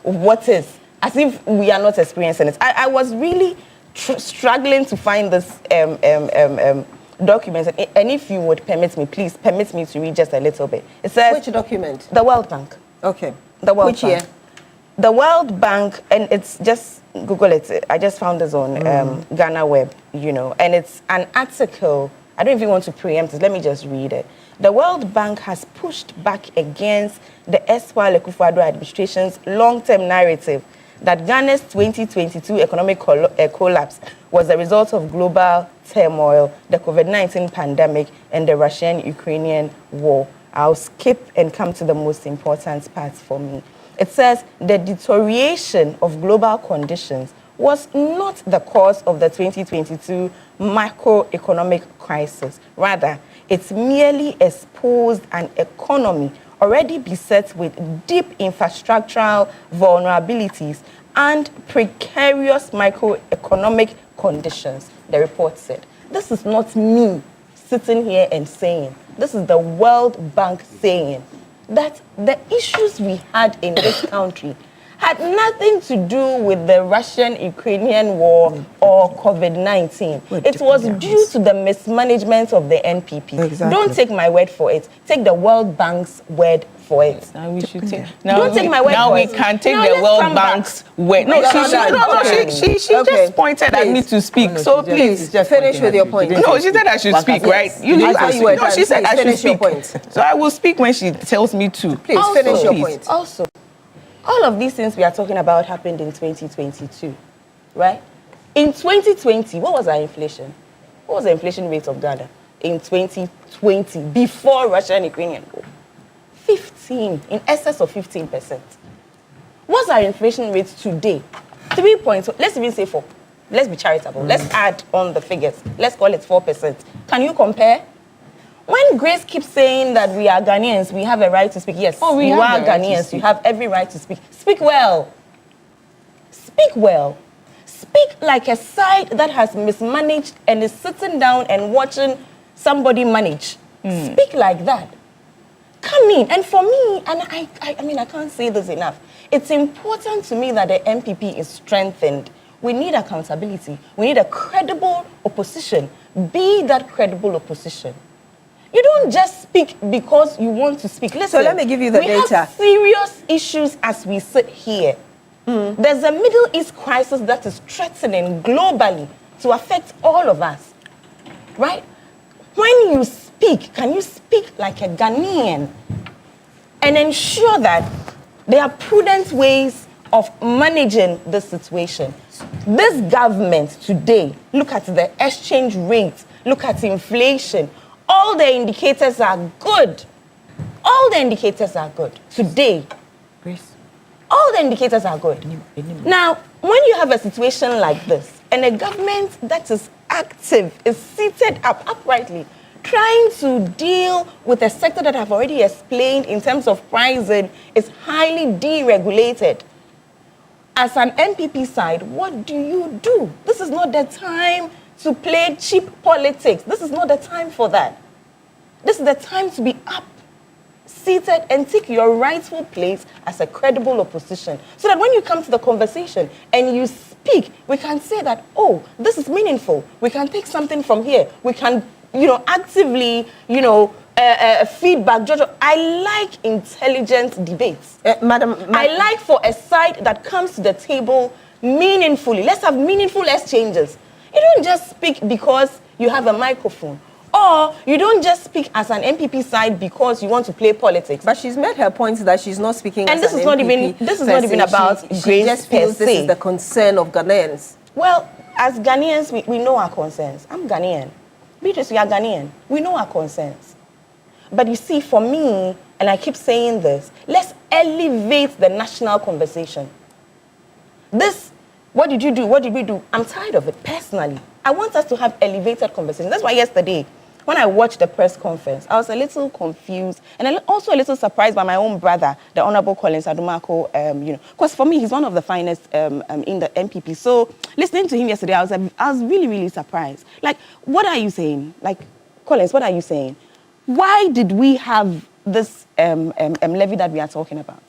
what is, as if we are not experiencing it. I was really struggling to find this document, and if you would permit me, please permit me to read just a little bit. It says, which document? The World Bank. Okay. The World Which Bank. year? The World Bank, and it's just Google it. I just found this on Ghana Web, and it's an article. I don't even want to preempt it. Let me just read it. The World Bank has pushed back against the erstwhile Akufo-Addo administration's long-term narrative that Ghana's 2022 economic collapse was the result of global turmoil, the COVID-19 pandemic, and the Russian-Ukrainian war. I'll skip and come to the most important part for me. It says the deterioration of global conditions was not the cause of the 2022 macroeconomic crisis. Rather, it merely exposed an economy already beset with deep infrastructural vulnerabilities and precarious microeconomic conditions, the report said. This is not me sitting here and saying. This is the World Bank saying that the issues we had in this country had nothing to do with the Russian-Ukrainian war or COVID-19. It was due to the mismanagement of the NPP. Exactly. Don't take my word for it. Take the World Bank's word for it. Now we should take. Don't take my word now for we it. can take Now the let's World come back. Bank's word. No, she just pointed at me to speak. So please finish with your point. No, she said I should speak, right? No, she said I should speak. So I will speak when she tells me to. Please finish your point. Also, all of these things we are talking about happened in 2022, right? In 2020, what was our inflation? What was the inflation rate of Ghana in 2020 before Russia and Ukrainian war? 15, in excess of 15%. What's our inflation rate today? 3 points. Let's even say 4. Let's be charitable. Let's add on the figures. Let's call it 4%. Can you compare? When Grace keeps saying that we are Ghanaians, we have a right to speak. Yes, you are Ghanaians. You have every right to speak. Speak well. Speak well. Speak like a side that has mismanaged and is sitting down and watching somebody manage. Speak like that. Come in. And for me, and I mean, I can't say this enough. It's important to me that the MPP is strengthened. We need accountability. We need a credible opposition. Be that credible opposition. You don't just speak because you want to speak. Listen, so let me give you the data. We have serious issues as we sit here. There's a Middle East crisis that is threatening globally to affect all of us, right? When you speak, can you speak like a Ghanaian and ensure that there are prudent ways of managing the situation? This government today, look at the exchange rate, look at inflation. All the indicators are good. All the indicators are good today. All the indicators are good. Now, when you have a situation like this, and a government that is active, is seated up uprightly, trying to deal with a sector that I've already explained in terms of pricing is highly deregulated. As an MPP side, what do? This is not the time to play cheap politics. This is not the time for that. This is the time to be up, seated and take your rightful place as a credible opposition. So that when you come to the conversation and you speak, we can say that, oh, this is meaningful. We can take something from here. We can, actively, feedback. Jojo, I like intelligent debates. Madam, I like for a side that comes to the table meaningfully. Let's have meaningful exchanges. You don't just speak because you have a microphone. Or you don't just speak as an MPP side because you want to play politics. But she's made her point that she's not speaking and as this an is MPP. This is not even about she just feels this is the concern of Ghanaians. Well, as Ghanaians, we know our concerns. I'm Ghanaian. Beatrice, we are Ghanaian. We know our concerns. But you see, for me, and I keep saying this, let's elevate the national conversation. This, what did you do? What did we do? I'm tired of it, personally. I want us to have elevated conversations. That's why yesterday, when I watched the press conference, I was a little confused and also a little surprised by my own brother, the Honorable Collins Adumako, because for me, he's one of the finest in the MPP. So listening to him yesterday, I was really, really surprised. Like, what are you saying? Like, Collins, what are you saying? Why did we have this levy that we are talking about?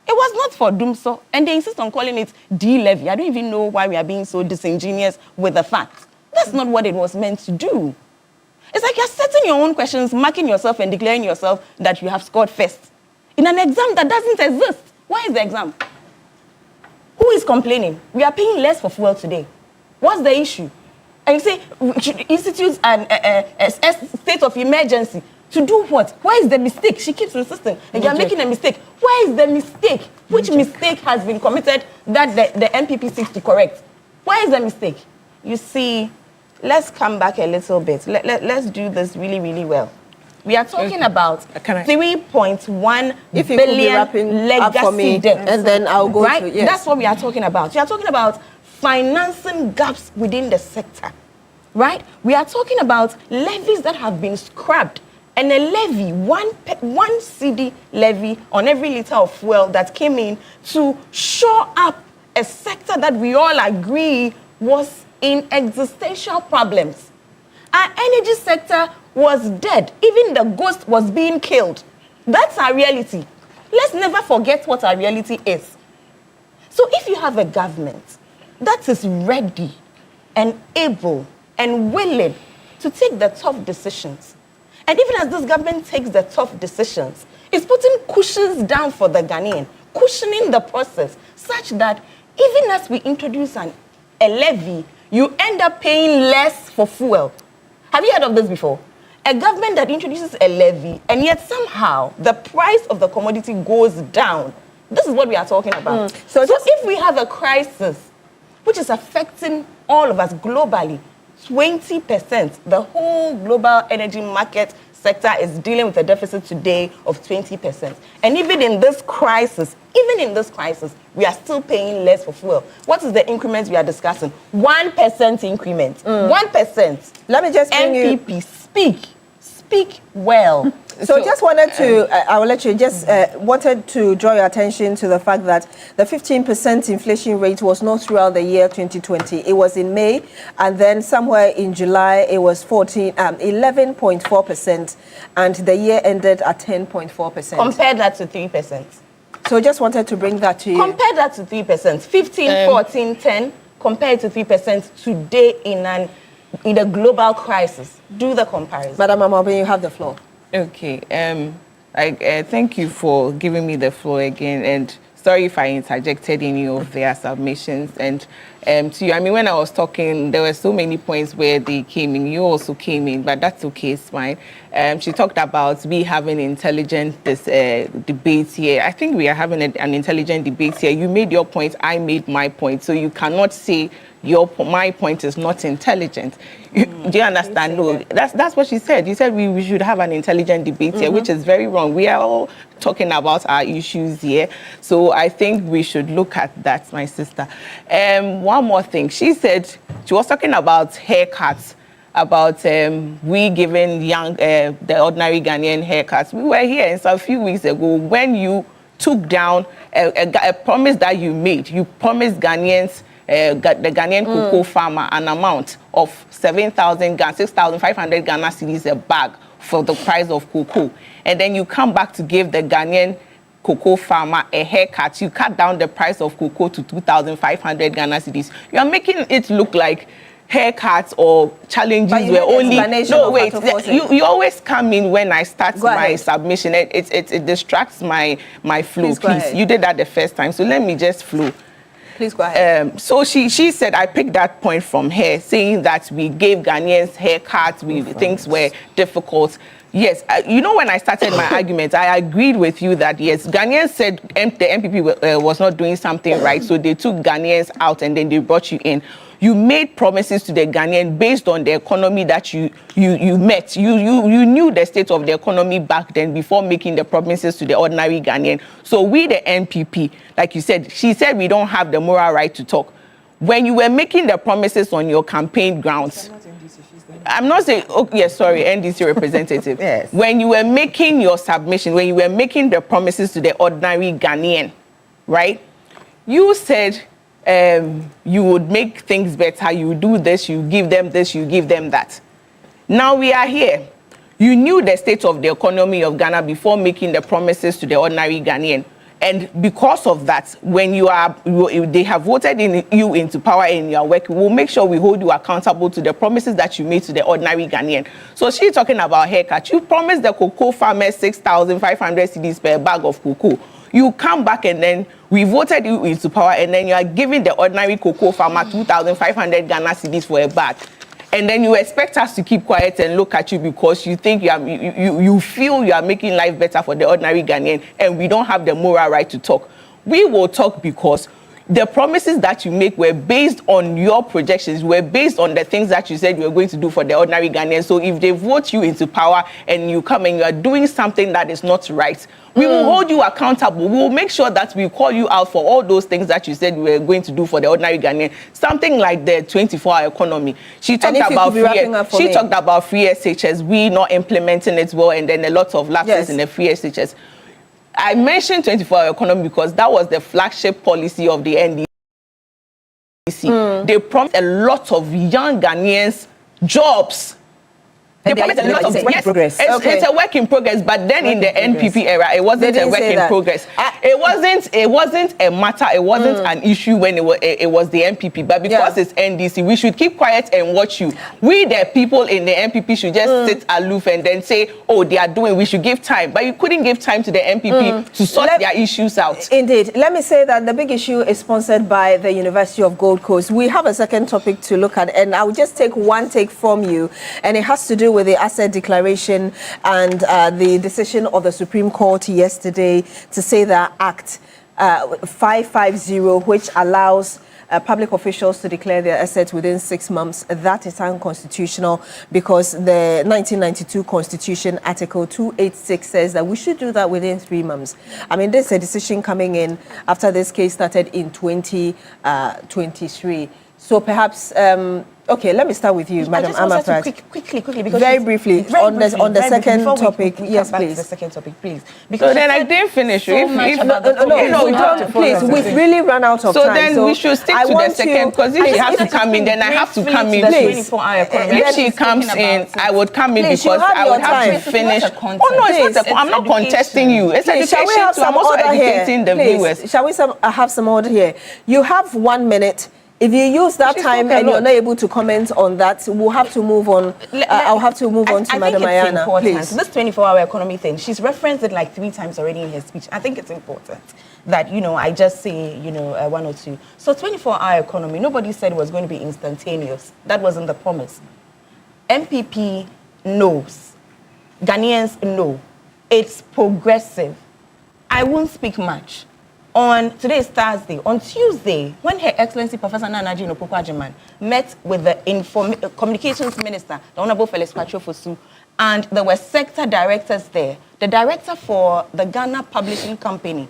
It was not for Dumso, and they insist on calling it D-levy. I don't even know why we are being so disingenuous with the facts. That's not what it was meant to do. It's like you're setting your own questions, marking yourself and declaring yourself that you have scored first in an exam that doesn't exist. Where is the exam? Who is complaining? We are paying less for fuel today. What's the issue? And you say we should institute a state of emergency. To do what? Where is the mistake? She keeps insisting. And you're making a mistake. Where is the mistake? Which mistake has been committed that the MPP seeks to correct? Where is the mistake? You see, let's come back a little bit. Let's do this really, really well. We are talking about 3.1 billion legacy debt. And then I'll go right? to, yes. That's what we are talking about. We are talking about financing gaps within the sector. Right? We are talking about levies that have been scrapped. And a levy, one CD levy on every liter of fuel that came in to shore up a sector that we all agree was in existential problems. Our energy sector was dead. Even the ghost was being killed. That's our reality. Let's never forget what our reality is. So if you have a government that is ready and able and willing to take the tough decisions, and even as this government takes the tough decisions, it's putting cushions down for the Ghanaian, cushioning the process such that even as we introduce a levy, you end up paying less for fuel. Have you heard of this before? A government that introduces a levy and yet somehow the price of the commodity goes down. This is what we are talking about. So if we have a crisis which is affecting all of us globally, 20%. The whole global energy market sector is dealing with a deficit today of 20%. And even in this crisis, we are still paying less for fuel. What is the increment we are discussing? 1% increment. 1%. Let me just bring MPP, speak well. So just wanted to, I will let you, just wanted to draw your attention to the fact that the 15% inflation rate was not throughout the year 2020. It was in May, and then somewhere in July, it was 11.4%, and the year ended at 10.4%. Compare that to 3%. So just wanted to bring that to you. Compare that to 3%. 15, 14, 10, compared to 3% today in a global crisis. Do the comparison. Madam Amobi, you have the floor. Okay. Thank you for giving me the floor again, and sorry if I interjected any of their submissions. And to you, I mean, when I was talking, there were so many points where they came in. You also came in, but that's okay, it's fine. She talked about we having intelligent debate here. I think we are having an intelligent debate here. You made your point, I made my point. So you cannot say my point is not intelligent. Do you understand? No, that's what she said. You said we should have an intelligent debate here, which is very wrong. We are all talking about our issues here. So I think we should look at that, my sister. One more thing. She said, she was talking about haircuts, about we giving the ordinary Ghanaian haircuts. We were here and so a few weeks ago when you took down a promise that you made. You promised Ghanaians, the Ghanaian cocoa farmer, an amount of 7,000 Ghana, 6,500 Ghana cedis a bag for the price of cocoa, and then you come back to give the Ghanaian cocoa farmer a haircut, you cut down the price of cocoa to 2,500 Ghana cedis. You are making it look like haircuts or challenges were only... No, wait, you always come in when I start my submission. It distracts my flow, please. You did that the first time, so let me just flow. Please go ahead. So she said, I picked that point from her, saying that we gave Ghanaians haircuts, things were difficult. Yes, you know, when I started my argument, I agreed with you that, yes, Ghanaians said the MPP was not doing something right, so they took Ghanaians out and then they brought you in. You made promises to the Ghanaian based on the economy that you met. You knew the state of the economy back then before making the promises to the ordinary Ghanaian. So we, the NPP, like you said, she said we don't have the moral right to talk. When you were making the promises on your campaign grounds, I'm not saying, oh, yes, sorry, NDC representative. Yes. When you were making your submission, when you were making the promises to the ordinary Ghanaian, right, you said you would make things better, you would do this, you give them this, you give them that. Now we are here. You knew the state of the economy of Ghana before making the promises to the ordinary Ghanaian. And because of that, when they have voted you into power and you are working, we'll make sure we hold you accountable to the promises that you made to the ordinary Ghanaian. So she's talking about haircut. You promised the cocoa farmers 6,500 cedis per bag of cocoa. You come back and then we voted you into power and then you are giving the ordinary cocoa farmer 2,500 Ghana cedis for a bag. And then you expect us to keep quiet and look at you because you think you feel you are making life better for the ordinary Ghanaian and we don't have the moral right to talk. We will talk because the promises that you make were based on your projections, were based on the things that you said you were going to do for the ordinary Ghanaian. So if they vote you into power and you come and you are doing something that is not right, we will hold you accountable. We will make sure that we call you out for all those things that you said you were going to do for the ordinary Ghanaian. Something like the 24-hour economy. She talked about free SHS, we not implementing it well, and then a lot of lapses in the free SHS. I mentioned 24-hour economy because that was the flagship policy of the NDC. They promised a lot of young Ghanaians jobs. They promised a lot of progress. It's a work in progress, but then in the NPP era, it wasn't a work in progress. It wasn't a matter. It wasn't an issue when it was the NPP. But because it's NDC, we should keep quiet and watch you. We, the people in the NPP, should just sit aloof and then say, "Oh, they are doing." We should give time, but you couldn't give time to the NPP to sort their issues out. Indeed. Let me say that the big issue is sponsored by the University of Gold Coast. We have a second topic to look at, and I'll just take one take from you, and it has to do with the asset declaration and the decision of the Supreme Court yesterday to say that Act 550, which allows public officials to declare their assets within 6 months, that is unconstitutional because the 1992 Constitution, Article 286, says that we should do that within 3 months. I mean, this is a decision coming in after this case started in 2023. So perhaps, okay, let me start with you, Madam Amaprat. Quickly, because very briefly, on the second topic. Yes, please. The second topic, please. Because then I didn't finish. No, please. We've really run out of time. So then we should stick to the second, because if she has to come in, then I have to come in. If she comes in, I would come in because I would have to finish. Oh no, it's not. I'm not contesting you. It's education. So I'm also educating the viewers. Shall we have some order here? You have 1 minute. If you use that time and you're not able to comment on that, we'll have to move on. I'll have to move on to Madam Ayana, please. This 24-hour economy thing, she's referenced it like 3 times already in her speech. I think it's important that, I just say, one or two. So 24-hour economy, nobody said it was going to be instantaneous. That wasn't the promise. MPP knows. Ghanaians know. It's progressive. I won't speak much. Today is Thursday. On Tuesday, when Her Excellency Professor Nana Jino Pokwaajiman met with the Communications Minister, the Honorable Felix Kwatro-Fosu, and there were sector directors there, the director for the Ghana Publishing Company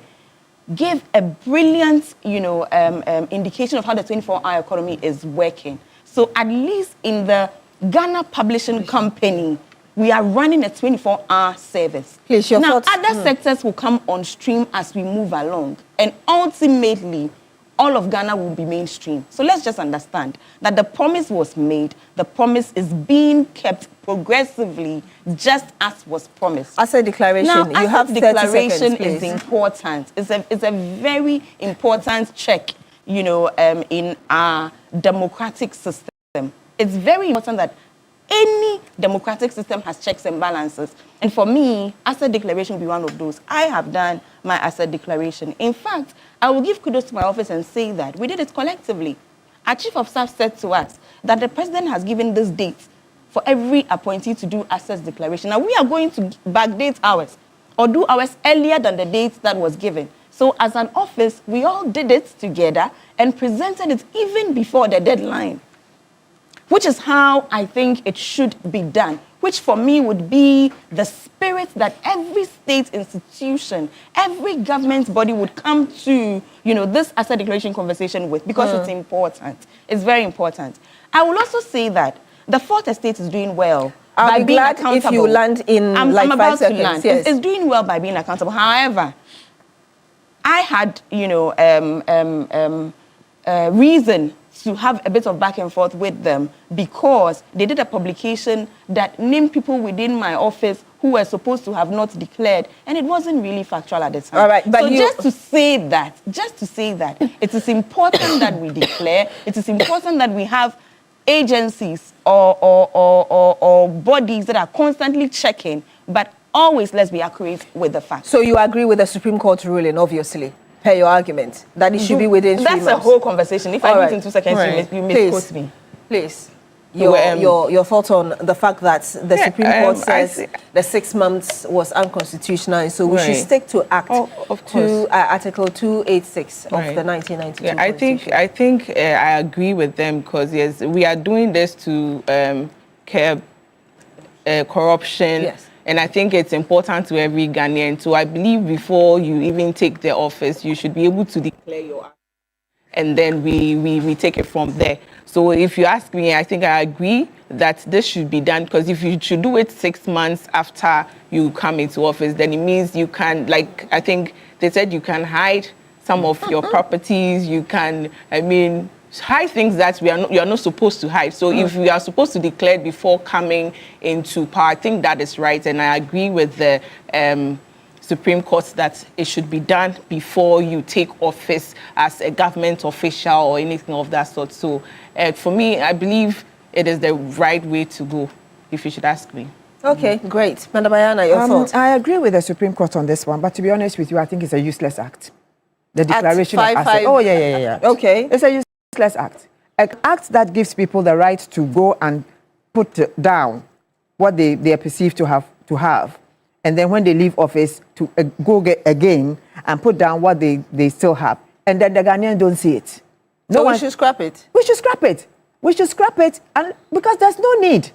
gave a brilliant, indication of how the 24-hour economy is working. So at least in the Ghana Publishing Company, we are running a 24-hour service. Please, your now, thoughts? Other sectors will come on stream as we move along. And ultimately, all of Ghana will be mainstream. So let's just understand that the promise was made, the promise is being kept progressively, just as was promised. Asset declaration, now, you have 30 declaration seconds, please. is important. It's a very important check, in our democratic system. It's very important that any democratic system has checks and balances. And for me, asset declaration will be one of those. I have done my asset declaration. In fact, I will give kudos to my office and say that we did it collectively. Our chief of staff said to us that the president has given this date for every appointee to do asset declaration. Now, we are going to backdate ours or do ours earlier than the date that was given. So as an office, we all did it together and presented it even before the deadline, which is how I think it should be done, which for me would be the spirit that every state institution, every government body would come to, this asset declaration conversation with, because it's important. It's very important. I will also say that the fourth estate is doing well. I'll be glad if you land in I'm 5 about seconds. to land. Yes. It's doing well by being accountable. However, I had, reason to have a bit of back and forth with them because they did a publication that named people within my office who were supposed to have not declared, and it wasn't really factual at the time. All right, but so just to say that, it is important that we declare. It is important that we have agencies or bodies that are constantly checking, but always let's be accurate with the facts. So you agree with the Supreme Court ruling, obviously, per your argument, that it should be within 3 months? That's a whole conversation. If I do it in 2 seconds, you misquote me. Please, your thoughts on the fact that the Supreme Court says the 6 months was unconstitutional, and so we should stick to Article 286 of the 1992 Constitution. I think I agree with them because yes, we are doing this to curb corruption. Yes. And I think it's important to every Ghanaian. So I believe before you even take the office, you should be able to declare your act. And then we take it from there. So if you ask me, I think I agree that this should be done, because if you should do it 6 months after you come into office, then it means you can, like, I think they said you can hide some of your properties, you can, hide things that you are not supposed to hide. So if we are supposed to declare before coming into power, I think that is right. And I agree with the Supreme Court that it should be done before you take office as a government official or anything of that sort. So for me, I believe it is the right way to go, if you should ask me. Okay, great. Madam Ayana, your thoughts? I agree with the Supreme Court on this one, but to be honest with you, I think it's a useless act. The declaration of assets. Oh, yeah. Okay. It's a useless act. An act that gives people the right to go and put down what they are perceived to have. And then when they leave office, to go again and put down what they still have. And then the Ghanaians don't see it. We should scrap it? We should scrap it. We should scrap it, and because there's no need.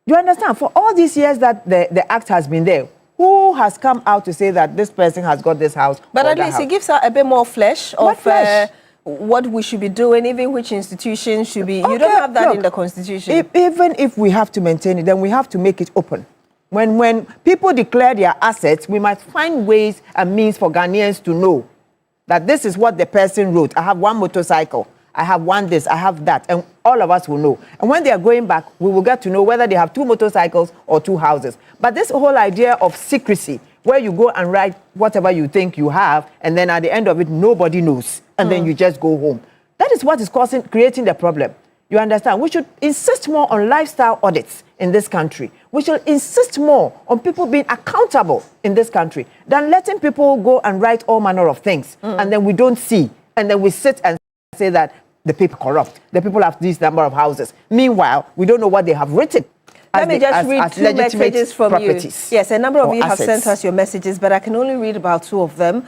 You understand? For all these years that the act has been there, who has come out to say that this person has got this house? But at least it gives her a bit more flesh of what we should be doing, even which institution should be. You don't have that in the Constitution. Even if we have to maintain it, then we have to make it open. When people declare their assets, we must find ways and means for Ghanaians to know that this is what the person wrote. I have one motorcycle. I have one this, I have that, and all of us will know. And when they are going back, we will get to know whether they have 2 motorcycles or 2 houses. But this whole idea of secrecy, where you go and write whatever you think you have, and then at the end of it, nobody knows, and then you just go home. That is what is creating the problem. You understand? We should insist more on lifestyle audits in this country. We should insist more on people being accountable in this country than letting people go and write all manner of things, and then we don't see, and then we sit and say that the people corrupt. The people have this number of houses. Meanwhile, we don't know what they have written. Let me just read 2 messages from properties. You. Yes, a number of you have sent us your messages, but I can only read about 2 of them.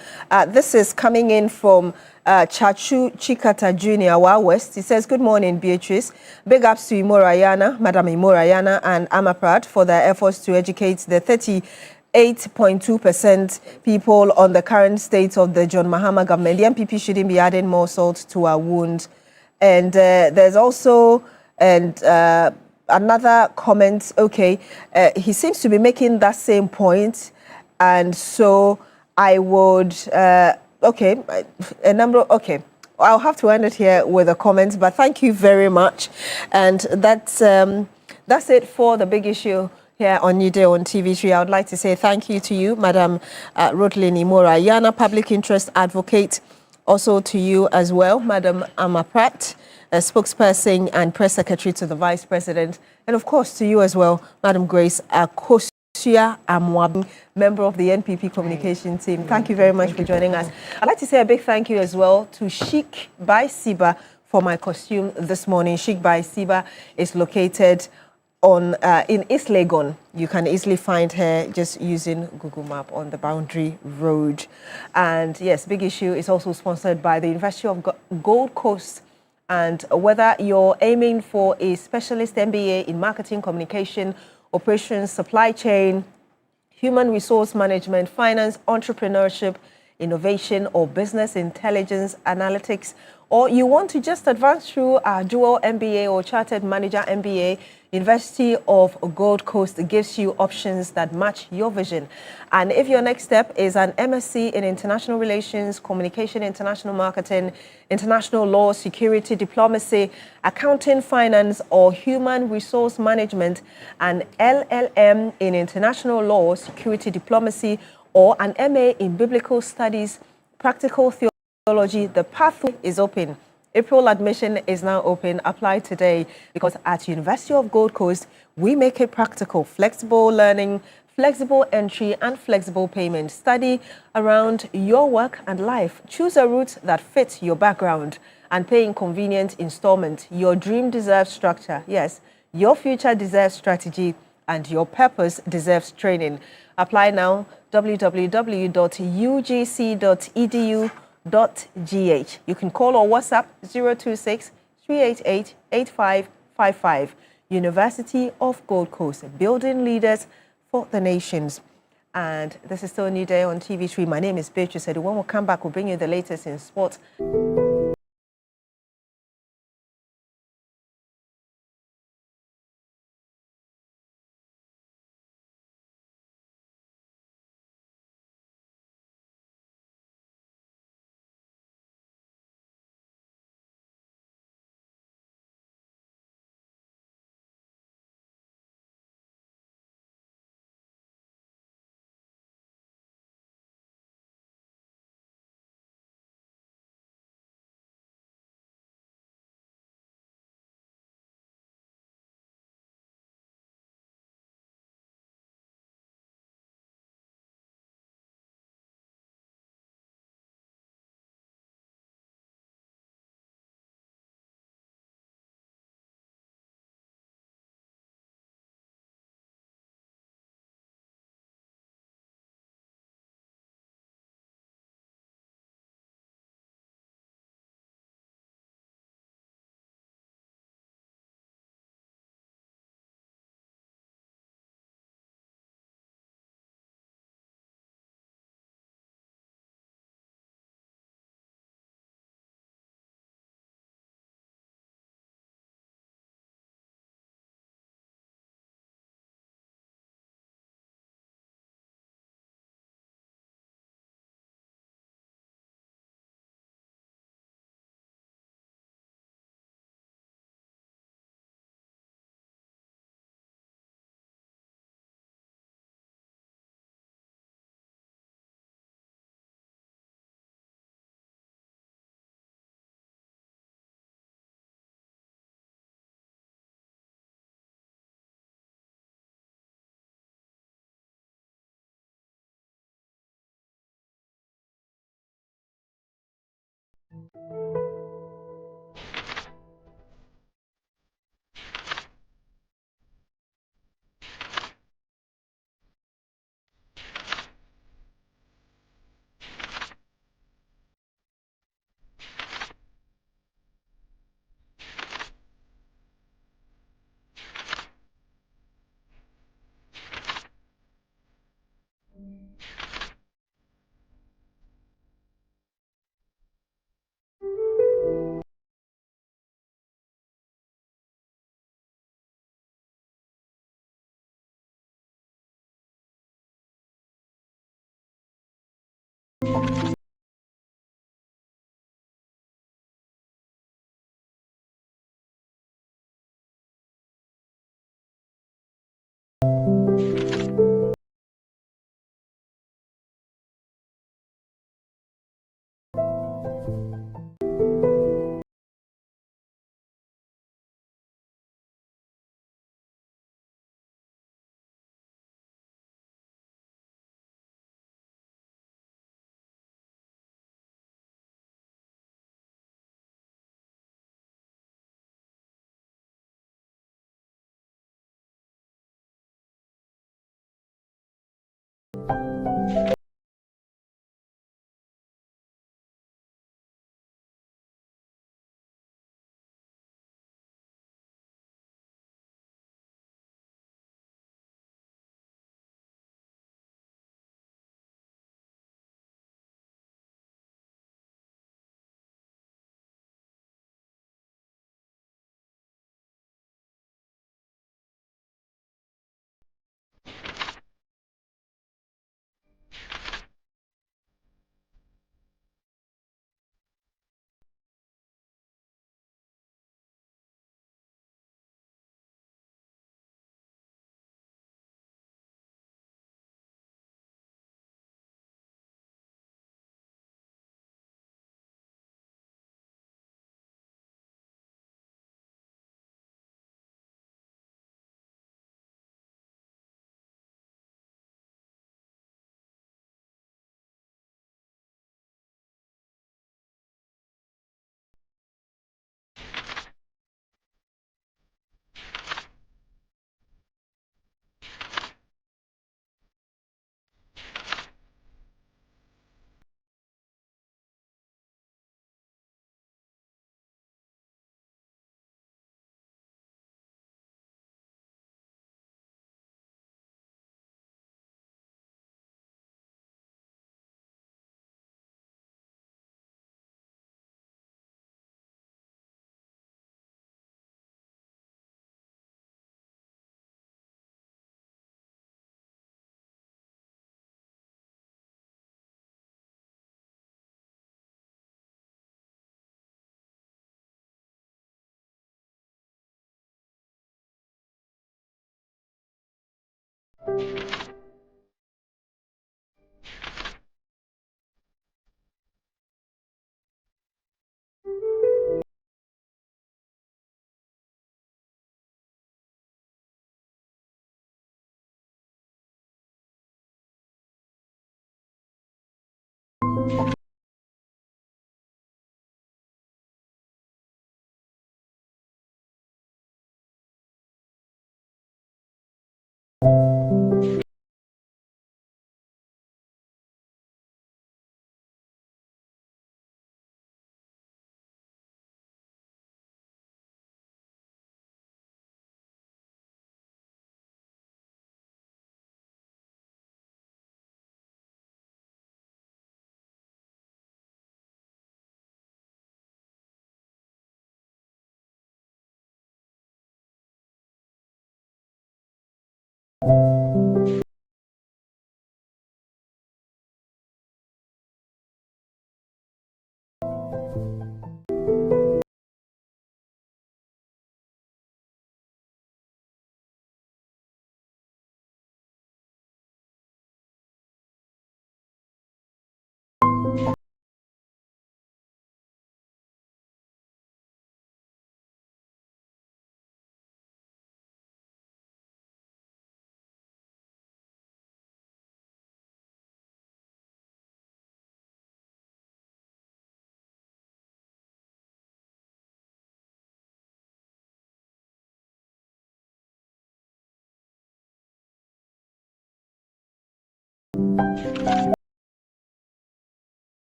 This is coming in from Chachu Chikata Jr. Wa West. He says, good morning, Beatrice. Big ups to Imorayana, Madam Imorayana and Amaprat for their efforts to educate the 38.2% people on the current state of the John Mahama government. The MPP shouldn't be adding more salt to our wound. And there's also another comment. Okay, he seems to be making that same point, and so I would. Okay, I'll have to end it here with a comment, but thank you very much. And that's it for the big issue here on New Day on TV3. I would like to say thank you to you, Madam Rotlyn Imora Yana, Public Interest Advocate. Also to you as well, Madam Amma Pratt, a spokesperson and press secretary to the Vice President. And of course to you as well, Madam Grace Akosia Amwab, member of the NPP communication team. Thank you very much for joining us. I'd like to say a big thank you as well to Chic by Siba for my costume this morning. Chic by Siba is located in East Legon. You can easily find her just using Google Map on the Boundary Road. And yes, Big Issue is also sponsored by the University of Gold Coast. And whether you're aiming for a specialist MBA in marketing, communication, operations, supply chain, human resource management, finance, entrepreneurship, innovation, or business intelligence analytics, or you want to just advance through a dual MBA or chartered manager MBA, University of Gold Coast gives you options that match your vision. And if your next step is an MSc in international relations, communication, international marketing, international law, security, diplomacy, accounting, finance, or human resource management, an LLM in international law, security, diplomacy, or an MA in biblical studies, practical theology, the pathway is open. April admission is now open. Apply today, because at University of Gold Coast, we make it practical, flexible learning, flexible entry, and flexible payment. Study around your work and life. Choose a route that fits your background and pay in convenient installment. Your dream deserves structure. Yes, your future deserves strategy, and your purpose deserves training. Apply now, www.ugc.edu.gh. You can call or WhatsApp 026-388-8555. University of Gold Coast, building leaders for the nations. And this is still a New Day on TV3. My name is Beatrice Edu. When we come back, we'll bring you the latest in sports.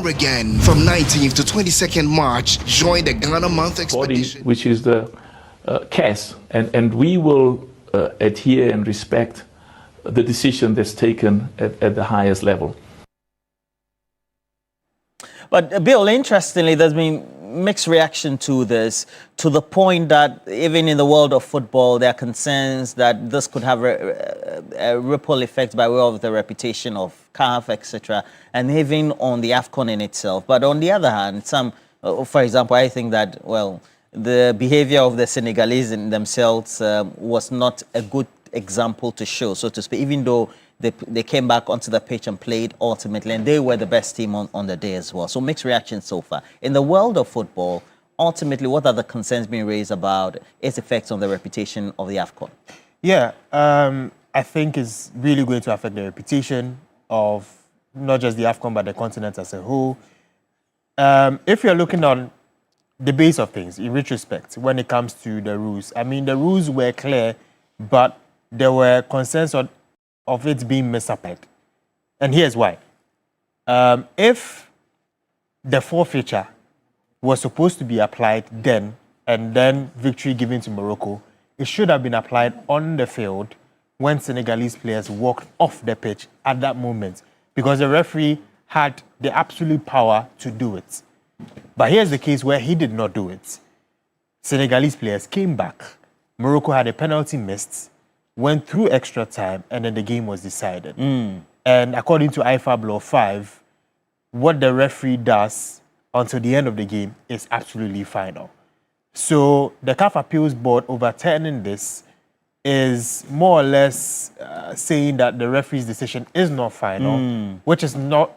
Again, from 19th to 22nd March, join the Ghana Month Expedition. Body, which is the CAS, and we will adhere and respect the decision that's taken at the highest level. But Bill, interestingly, there's been mixed reaction to this, to the point that even in the world of football, there are concerns that this could have a ripple effect by way of the reputation of CAF, etc., and even on the AFCON in itself. But on the other hand, some, for example, I think that, well, the behavior of the Senegalese in themselves was not a good example to show, so to speak, even though they came back onto the pitch and played ultimately, and they were the best team on the day as well. So mixed reactions so far. In the world of football, ultimately, what are the concerns being raised about its effects on the reputation of the AFCON? Yeah, I think it's really going to affect the reputation of not just the AFCON, but the continent as a whole. If you're looking on the base of things, in retrospect, when it comes to the rules, I mean, the rules were clear, but there were concerns of it being misapplied. And here's why. If the forfeiture was supposed to be applied then, and then victory given to Morocco, it should have been applied on the field when Senegalese players walked off the pitch at that moment, because the referee had the absolute power to do it. But here's the case where he did not do it. Senegalese players came back. Morocco had a penalty missed, went through extra time, and then the game was decided. And according to IFAB Law 5, what the referee does until the end of the game is absolutely final. So the CAF Appeals Board overturning this is more or less saying that the referee's decision is not final, which is not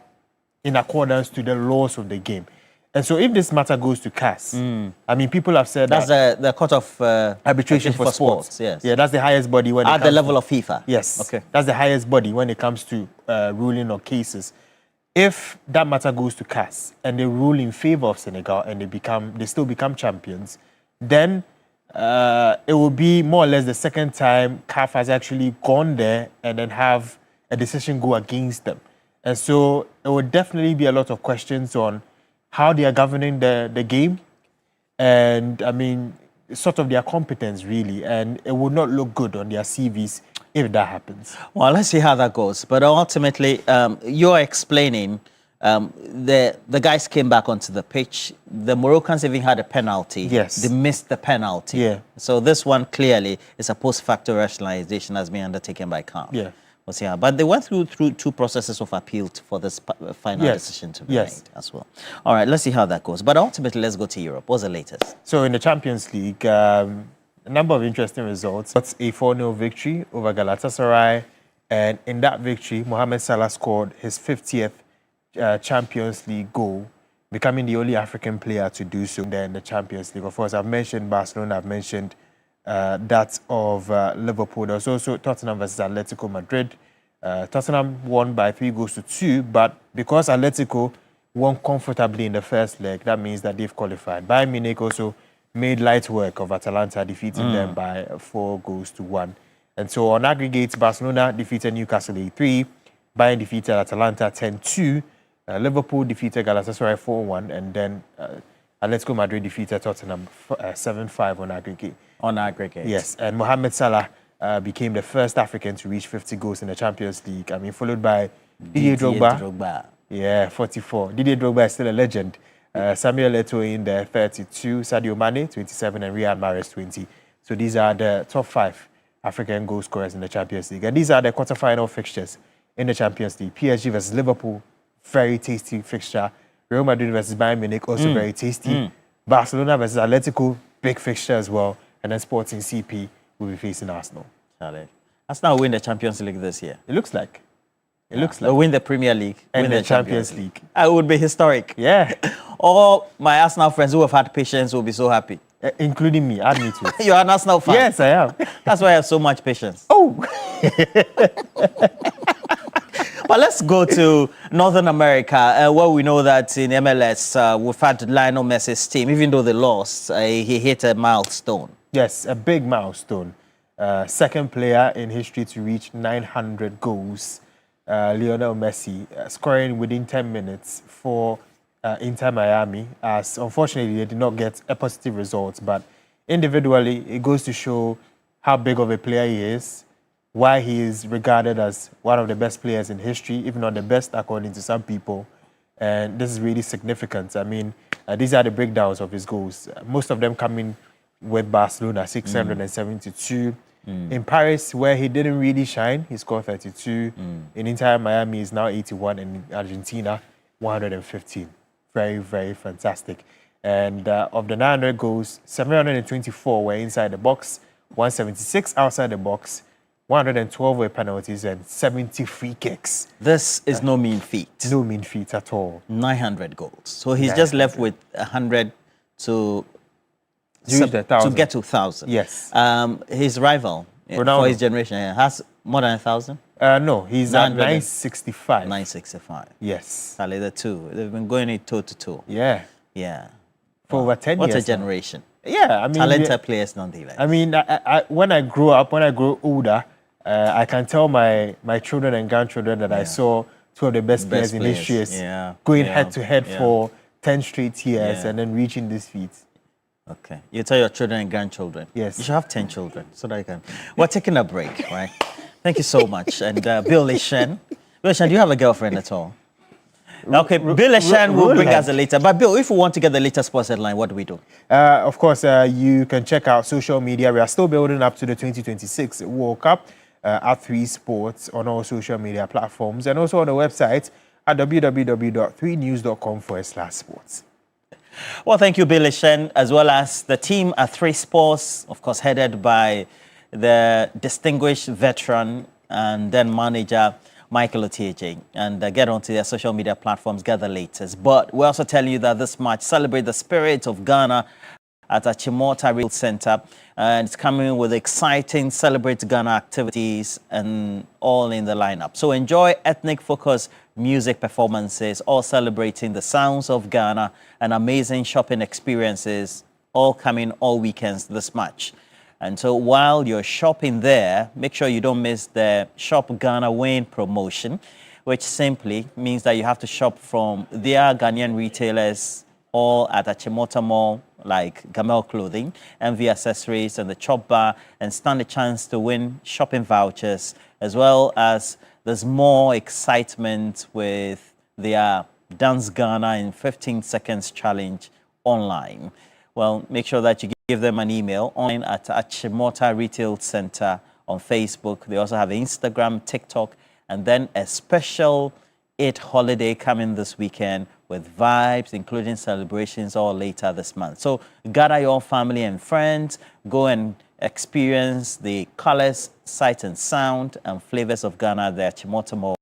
in accordance to the laws of the game. And so if this matter goes to CAS, I mean, people have said that's the Court of Arbitration for Sports. Yes. Yeah, that's the highest body when at the level of FIFA. Yes. Okay. That's the highest body when it comes to ruling on cases. If that matter goes to CAS and they rule in favor of Senegal and they still become champions, then it will be more or less the second time CAF has actually gone there and then have a decision go against them. And so it would definitely be a lot of questions on how they are governing the game, and I mean, sort of their competence really, and it would not look good on their CVs if that happens. Well, let's see how that goes. But ultimately, you're explaining the guys came back onto the pitch. The Moroccans even had a penalty. Yes. They missed the penalty. Yeah. So this one clearly is a post-facto rationalization that's being undertaken by CAF. Yeah. We'll see how. But they went through two processes of appeal for this final decision to be made as well. All right, let's see how that goes. But ultimately, let's go to Europe. What's the latest? So in the Champions League, a number of interesting results. It's a 4-0 victory over Galatasaray. And in that victory, Mohamed Salah scored his 50th Champions League goal, becoming the only African player to do so in the Champions League. Of course, I've mentioned Barcelona, I've mentioned that of Liverpool. There's also Tottenham versus Atletico Madrid. Tottenham won by 3-2, but because Atletico won comfortably in the first leg, that means that they've qualified. Bayern Munich also made light work of Atalanta, defeating them by 4-1. And so on aggregate, Barcelona defeated Newcastle 8-3, Bayern defeated Atalanta 10-2, Liverpool defeated Galatasaray 4-1, and then Atletico Madrid defeated Tottenham 7-5 on aggregate. On aggregate. Yes, and Mohamed Salah became the first African to reach 50 goals in the Champions League. I mean, followed by Didier Drogba. Yeah, 44. Didier Drogba is still a legend. Samuel Eto'o in there, 32. Sadio Mane, 27. And Riyad Mahrez, 20. So these are the top 5 African goal scorers in the Champions League. And these are the quarterfinal fixtures in the Champions League. PSG versus Liverpool, very tasty fixture. Real Madrid versus Bayern Munich, also very tasty. Barcelona versus Atletico, big fixture as well. And then Sporting CP will be facing Arsenal. Arsenal will win the Champions League this year. It looks like. It looks like. They'll win the Premier League. And win the Champions League. It would be historic. Yeah. All my Arsenal friends who have had patience will be so happy. Including me, add me to it. You're an Arsenal fan? Yes, I am. That's why I have so much patience. Oh! But let's go to Northern America, where we know that in MLS, we've had Lionel Messi's team, even though they lost, he hit a milestone. Yes, a big milestone. Second player in history to reach 900 goals, Lionel Messi, scoring within 10 minutes for Inter Miami, as unfortunately they did not get a positive result. But individually, it goes to show how big of a player he is, why he is regarded as one of the best players in history, if not the best according to some people. And this is really significant. I mean, these are the breakdowns of his goals. Most of them coming with Barcelona, 672. In Paris, where he didn't really shine, he scored 32. In Inter Miami, is now 81. And in Argentina, 115. Very, very fantastic. And of the 900 goals, 724 were inside the box, 176 outside the box, 112 were penalties, and 70 free kicks. This is no mean feat. No mean feat at all. 900 goals. So he's just left with 100 to get to 1,000. Yes. His rival for his generation has more than 1,000? No, he's at 965. 965. Yes. The two. They've been going it toe to toe. Yeah. Yeah. For over 10 years. What a generation. Yeah, I mean, talented players nonetheless. I mean, when I grow up, when I grow older, I can tell my children and grandchildren that I saw two of the best players in history going head to head for 10 straight years and then reaching this feat. Okay. You tell your children and grandchildren. Yes. You should have 10 children so that you can. We're taking a break, right? Thank you so much. And Bill Lishan. Bill Lishan, do you have a girlfriend at all? Okay, Bill Lishan will bring us the later. But Bill, if we want to get the latest sports headline, what do we do? Of course, you can check out social media. We are still building up to the 2026 World Cup at 3 Sports on all social media platforms and also on the website at www.3news.com/sports. Well, thank you, Bill Lishan, as well as the team at 3 Sports, of course, headed by the distinguished veteran and then manager, Michael Otieje, and get onto their social media platforms, get the latest. But we're also telling you that this match celebrates the spirit of Ghana at Achimota Real Center, and it's coming with exciting Celebrate Ghana activities and all in the lineup. So enjoy ethnic-focused music performances, all celebrating the sounds of Ghana, and amazing shopping experiences, all coming all weekends this match. And so while you're shopping there, make sure you don't miss the Shop Ghana Win promotion, which simply means that you have to shop from their Ghanaian retailers all at Achimota Mall, like Gamel Clothing, MV Accessories, and the Chop Bar, and stand a chance to win shopping vouchers, as well as there's more excitement with their Dance Ghana in 15 Seconds Challenge online. Well, make sure that you give them an email online at Achimota Retail Center on Facebook. They also have Instagram, TikTok, and then a special Eid holiday coming this weekend with vibes, including celebrations all later this month. So gather your family and friends, go and experience the colors, sight and sound, and flavors of Ghana at the Achimota Mall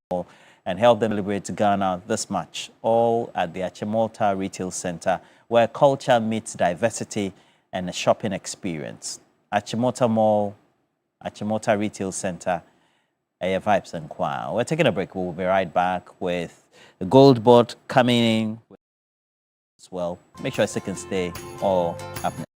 and help them celebrate Ghana this much, all at the Achimota Retail Center, where culture meets diversity and a shopping experience. Achimota Mall, Achimota Retail Center, vibes and choir. We're taking a break. We'll be right back with the gold board coming in as well. Make sure you can stay all up next.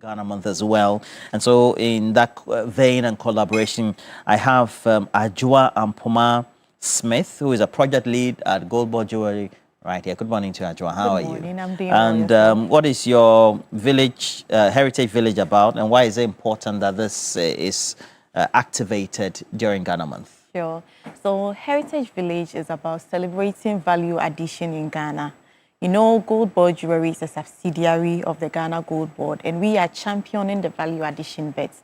Ghana Month as well. And so in that vein and collaboration, I have Ajua Ampoma Smith, who is a project lead at Goldboard Jewelry right here. Good morning to you, Ajua. How are you? Good morning. I'm doing and well. What is your village, heritage village about, and why is it important that this is activated during Ghana Month? Sure. So Heritage Village is about celebrating value addition in Ghana. You know, Goldboard Jewelry is a subsidiary of the Ghana Gold Board, and we are championing the value addition bets.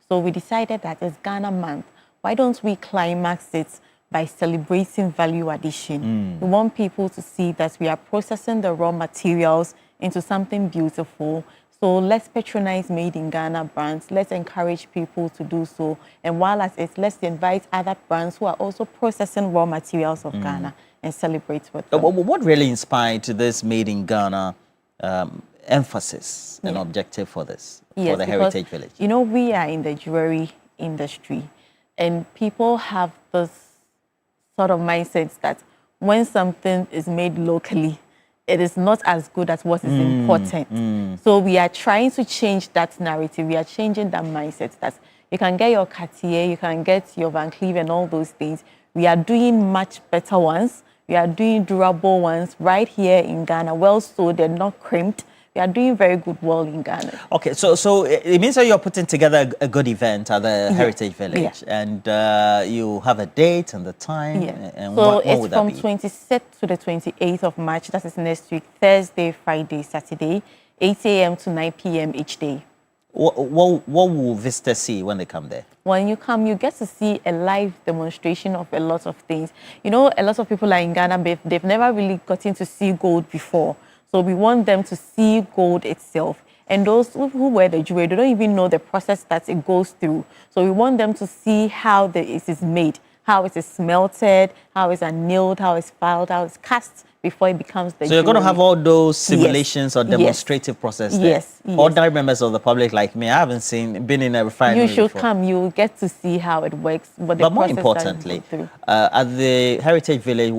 So we decided that it's Ghana Month. Why don't we climax it by celebrating value addition? We want people to see that we are processing the raw materials into something beautiful. So let's patronize Made in Ghana brands. Let's encourage people to do so. And while at it, let's invite other brands who are also processing raw materials of Ghana and celebrate with them. What really inspired this Made in Ghana emphasis and objective for this, for the Heritage Village? You know, we are in the jewelry industry, and people have this sort of mindset that when something is made locally, it is not as good as what is important. So we are trying to change that narrative. We are changing that mindset that you can get your Cartier, you can get your Van Cleef and all those things. We are doing much better ones. We are doing durable ones right here in Ghana, well sold, they're not crimped. We are doing very good well in Ghana. Okay, so it means that you're putting together a good event at the Heritage Village, and you have a date and the time. And so what it's would from that be? 26th to the 28th of March. That is next week, Thursday, Friday, Saturday, 8 a.m. to 9 p.m. each day. What will visitors see when they come there? When you come, you get to see a live demonstration of a lot of things. You know, a lot of people are in Ghana, they've never really gotten to see gold before. So we want them to see gold itself. And those who wear the jewelry, they don't even know the process that it goes through. So we want them to see how it is made, how it is smelted, how it's annealed, how it's filed, how it's cast before it becomes the jewelry. So you're going to have all those simulations or demonstrative process there? Yes. Ordinary members of the public like me, I haven't been in a refinery You should before. come, you get to see how it works. But more importantly, at the Heritage Village,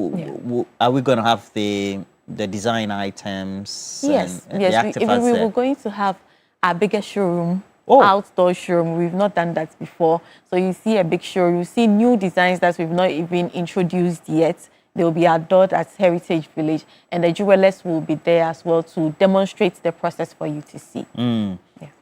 are we going to have the design items? Yes, and yes. the artifacts We there? were going to have our biggest showroom, outdoor showroom. We've not done that before. So you see a big showroom, you see new designs that we've not even introduced yet. They will be adored at Heritage Village, and the jewelers will be there as well to demonstrate the process for you to see.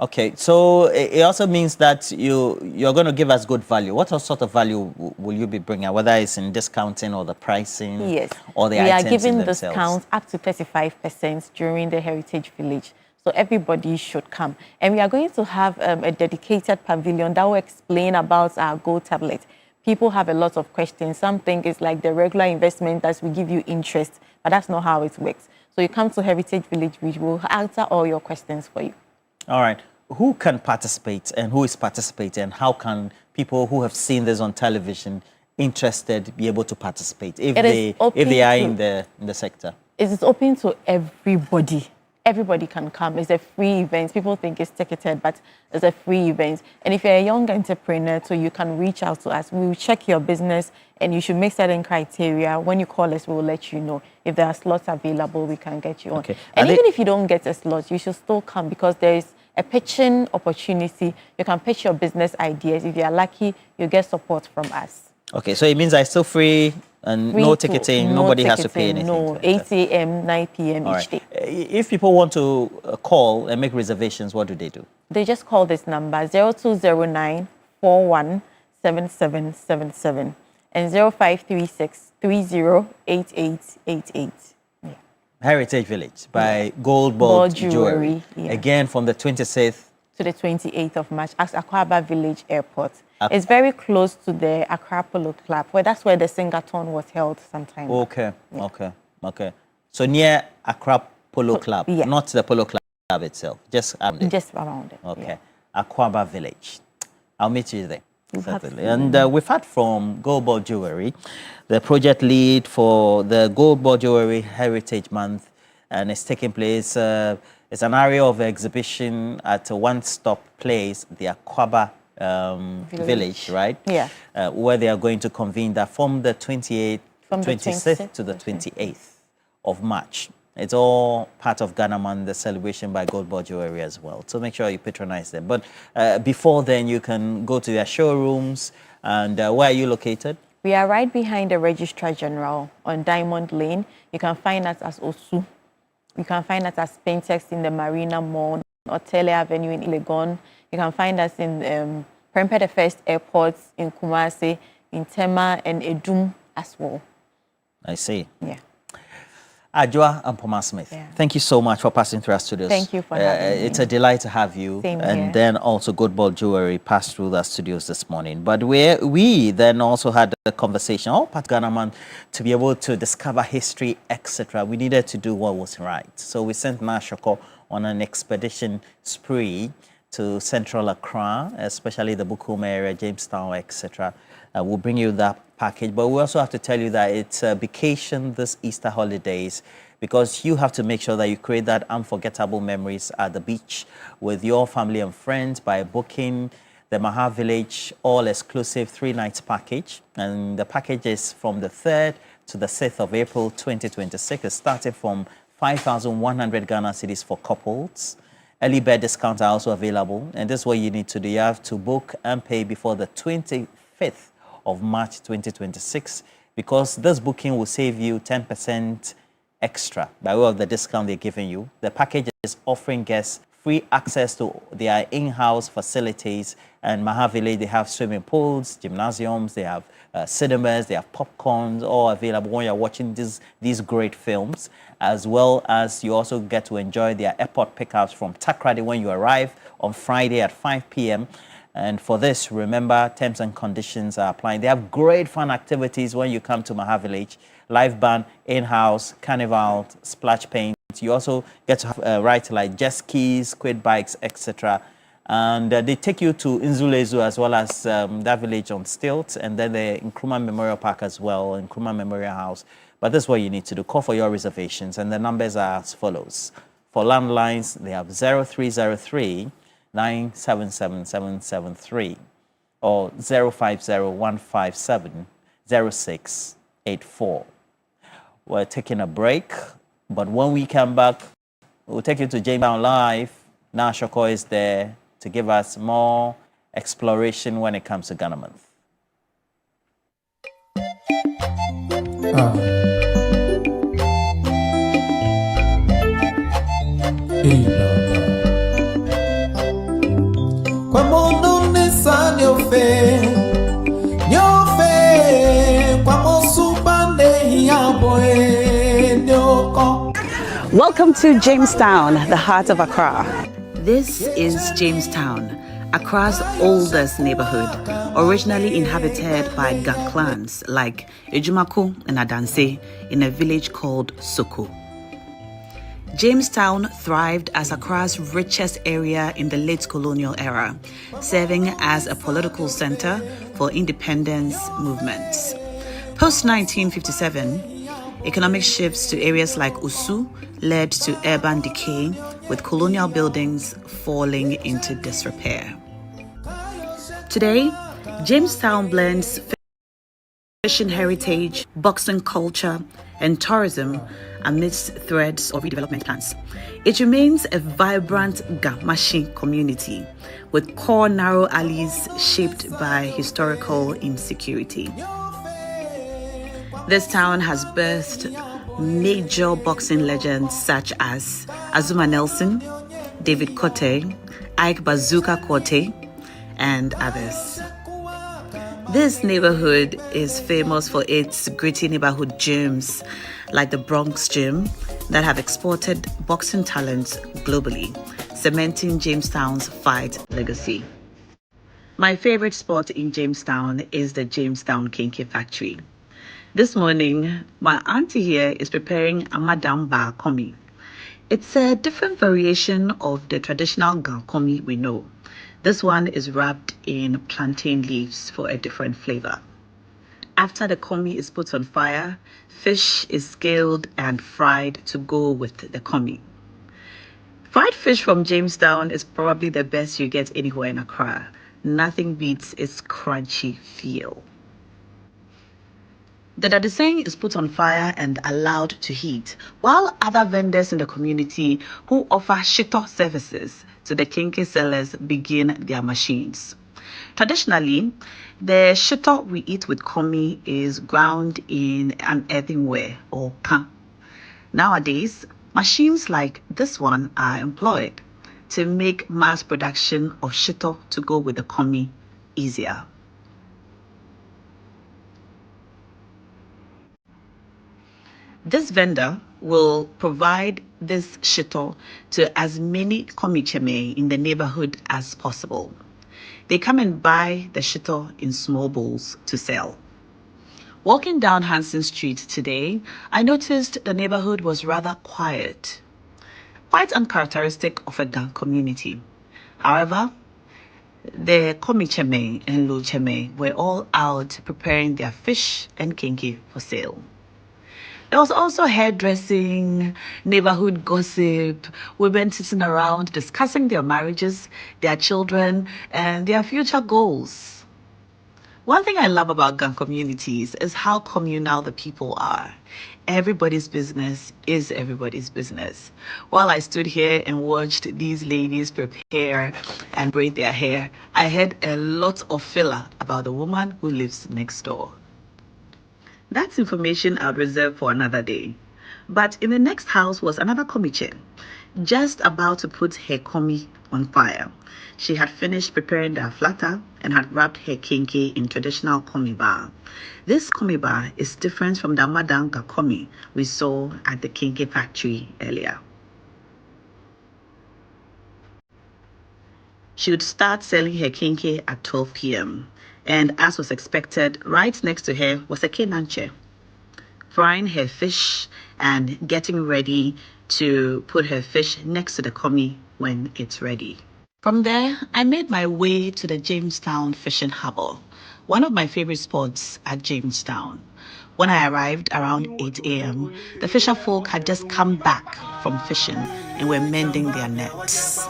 Okay, so it also means that you're going to give us good value. What sort of value will you be bringing, whether it's in discounting or the pricing? Yes, or the we items are giving in themselves? discounts up to 35% during the Heritage Village. So everybody should come. And we are going to have a dedicated pavilion that will explain about our gold tablet. People have a lot of questions. Some think it's like the regular investment that will give you interest, but that's not how it works. So you come to Heritage Village, we will answer all your questions for you. All right. Who can participate and who is participating, and how can people who have seen this on television interested be able to participate if they are in the sector? It is open to everybody. Everybody can come. It's a free event. People think it's ticketed, but it's a free event. And if you're a young entrepreneur, so you can reach out to us. We will check your business, and you should make certain criteria. When you call us, we will let you know. If there are slots available, we can get you on. Okay. And even if you don't get a slot, you should still come, because there is a pitching opportunity. You can pitch your business ideas. If you are lucky, you get support from us. Okay, so it means it's still free and no ticketing. Nobody has to pay anything. No, 8 a.m., 9 p.m. each day. If people want to call and make reservations, what do they do? They just call this number 0209 417777 and 0536 308888. Heritage Village by Goldboard Jewelry. Yeah. Again, from the 26th to the 28th of March at Akwaba Village Airport. It's very close to the Accra Polo Club, that's where the Singathon was held sometime. Okay, okay. So near Accra Polo Club, not the Polo Club itself, just around it. Just around it. Okay, Akwaba Village. I'll meet you there. Certainly. And we've heard from Goldboard Jewelry, the project lead for the Goldboard Jewelry Heritage Month, and it's taking place. It's an area of exhibition at a one-stop place, the Akwaba Village, right? Yeah. Where they are going to convene that from the 26th to the 28th of March. It's all part of Ghana Month, the celebration by Gold Bar Jewelry as well. So make sure you patronize them. But before then, you can go to their showrooms. And where are you located? We are right behind the Registrar General on Diamond Lane. You can find us as Osu. You can find us as Pentex in the Marina Mall, Otele Avenue in Ilegon. You can find us in Prempeh the First Airport in Kumasi, in Tema and Edum as well. I see. Yeah. Adjoa and Poma Smith, thank you so much for passing through our studios. Thank you for having me. It's a delight to have you. Same and here. then also Good Ball Jewelry passed through the studios this morning. But we then also had a conversation, all part Ghana Man, to be able to discover history, etc. We needed to do what was right. So we sent Nashoko on an expedition spree to Central Accra, especially the Bukum area, Jamestown, etc. We'll bring you that package, but we also have to tell you that it's a vacation this Easter holidays, because you have to make sure that you create that unforgettable memories at the beach with your family and friends by booking the Maha Village all-exclusive 3-night package. And the package is from the 3rd to the 6th of April 2026. It's starting from 5,100 Ghana cedis for couples. Early bird discounts are also available, and this is what you need to do. You have to book and pay before the 25th of March 2026, because this booking will save you 10% extra by way of the discount they're giving you. The package is offering guests free access to their in-house facilities, and Maha Village, they have swimming pools, gymnasiums, they have cinemas, they have popcorns, all available when you're watching these great films, as well as you also get to enjoy their airport pickups from Takrady when you arrive on Friday at 5 p.m. And for this, remember, terms and conditions are applying. They have great fun activities when you come to Maha Village. Live band, in-house, carnival, splash paint. You also get to have rides like jet skis, quad bikes, etc. And they take you to Nzulezu as well as that village on stilts, and then the Nkrumah Memorial Park as well, Nkrumah Memorial House. But this is what you need to do. Call for your reservations, and the numbers are as follows. For landlines, they have 0303 977-773 or 050-157-0684. We're taking a break, but when we come back, we'll take you to Jamestown Live. Now Shoko is there to give us more exploration when it comes to Ghana Month. Welcome to Jamestown, the heart of Accra. This is Jamestown, Accra's oldest neighborhood, originally inhabited by Ga clans like Ejumako and Adanse in a village called Soko. Jamestown thrived as Accra's richest area in the late colonial era, serving as a political center for independence movements. Post-1957, economic shifts to areas like Usu led to urban decay, with colonial buildings falling into disrepair. Today, Jamestown blends fishing heritage, boxing culture, and tourism amidst threads of redevelopment plans. It remains a vibrant Gamashi community with core narrow alleys shaped by historical insecurity. This town has birthed major boxing legends such as Azuma Nelson, David Kote, Ike Bazooka Kote, and others. This neighborhood is famous for its gritty neighborhood gyms like the Bronx Gym that have exported boxing talents globally, cementing Jamestown's fight legacy. My favorite spot in Jamestown is the Jamestown Kinky Factory. This morning, my auntie here is preparing a Madam Balkomi. It's a different variation of the traditional galkomi we know. This one is wrapped in plantain leaves for a different flavor. After the komi is put on fire, fish is scaled and fried to go with the komi. Fried fish from Jamestown is probably the best you get anywhere in Accra. Nothing beats its crunchy feel. The dadeseng is put on fire and allowed to heat, while other vendors in the community who offer shito services to the kinky sellers begin their machines. Traditionally, the shito we eat with komi is ground in an earthenware or pan. Nowadays, machines like this one are employed to make mass production of shito to go with the komi easier. This vendor will provide this shito to as many komicheme in the neighborhood as possible. They come and buy the shito in small bowls to sell. Walking down Hanson Street today, I noticed the neighborhood was rather quiet, quite uncharacteristic of a gang community. However, the komicheme and lucheme were all out preparing their fish and kinky for sale. There was also hairdressing, neighborhood gossip, women sitting around discussing their marriages, their children, and their future goals. One thing I love about gang communities is how communal the people are. Everybody's business is everybody's business. While I stood here and watched these ladies prepare and braid their hair, I heard a lot of filler about the woman who lives next door. That's information I'd reserve for another day. But in the next house was another komiche, just about to put her komi on fire. She had finished preparing the aflata and had wrapped her kinky in traditional komi bar. This komi bar is different from the madanka komi we saw at the kinky factory earlier. She would start selling her kinky at 12 p.m. And as was expected, right next to her was a kenanche, frying her fish and getting ready to put her fish next to the komi when it's ready. From there, I made my way to the Jamestown Fishing Harbor, one of my favorite spots at Jamestown. When I arrived around 8 a.m., the fisher folk had just come back from fishing and were mending their nets.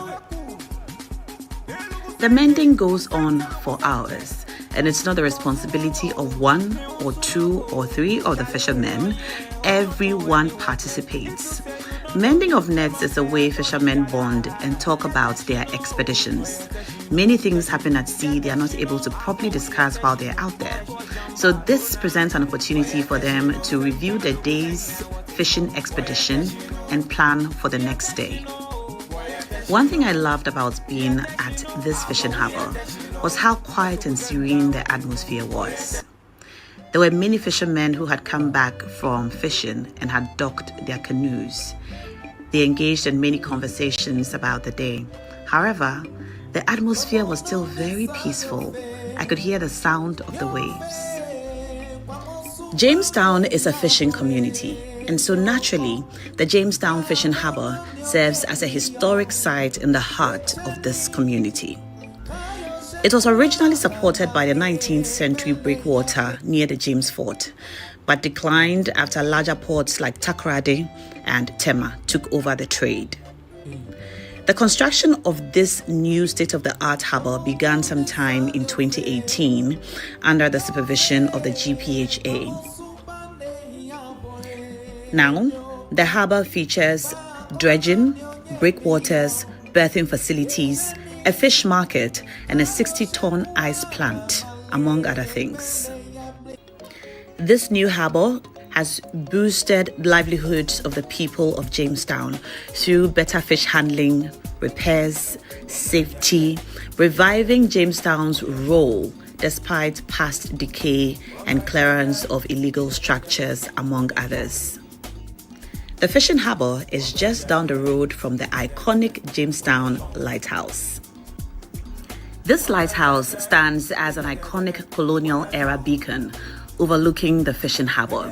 The mending goes on for hours, and it's not the responsibility of one or two or three of the fishermen. Everyone participates. Mending of nets is a way fishermen bond and talk about their expeditions. Many things happen at sea they are not able to properly discuss while they're out there. So this presents an opportunity for them to review the day's fishing expedition and plan for the next day. One thing I loved about being at this fishing harbor was how quiet and serene the atmosphere was. There were many fishermen who had come back from fishing and had docked their canoes. They engaged in many conversations about the day. However, the atmosphere was still very peaceful. I could hear the sound of the waves. Jamestown is a fishing community, and so naturally, the Jamestown Fishing Harbor serves as a historic site in the heart of this community. It was originally supported by the 19th century breakwater near the James Fort, but declined after larger ports like Takoradi and Tema took over the trade. The construction of this new state-of-the-art harbor began sometime in 2018 under the supervision of the GPHA. Now, the harbor features dredging, breakwaters, berthing facilities, a fish market, and a 60-ton ice plant, among other things. This new harbor has boosted livelihoods of the people of Jamestown through better fish handling, repairs, safety, reviving Jamestown's role despite past decay and clearance of illegal structures, among others. The fishing harbor is just down the road from the iconic Jamestown Lighthouse. This lighthouse stands as an iconic colonial-era beacon overlooking the fishing harbor.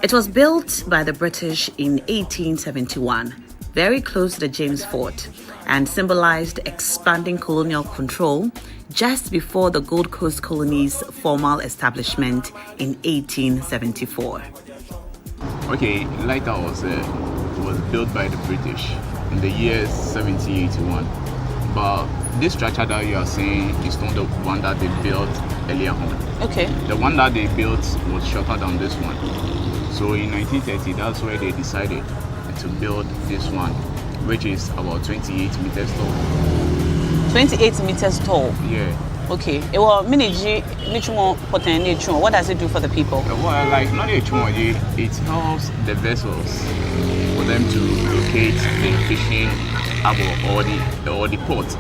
It was built by the British in 1871, very close to the James Fort, and symbolized expanding colonial control just before the Gold Coast colony's formal establishment in 1874. Okay, lighthouse was built by the British in the year 1781. but this structure that you are seeing is not the one that they built earlier on. Okay. The one that they built was shorter than this one. So in 1930, that's where they decided to build this one, which is about 28 meters tall. 28 meters tall? Yeah. Okay. What does it do for the people? Well, like, not it helps the vessels for them to locate the fishing harbor or the port.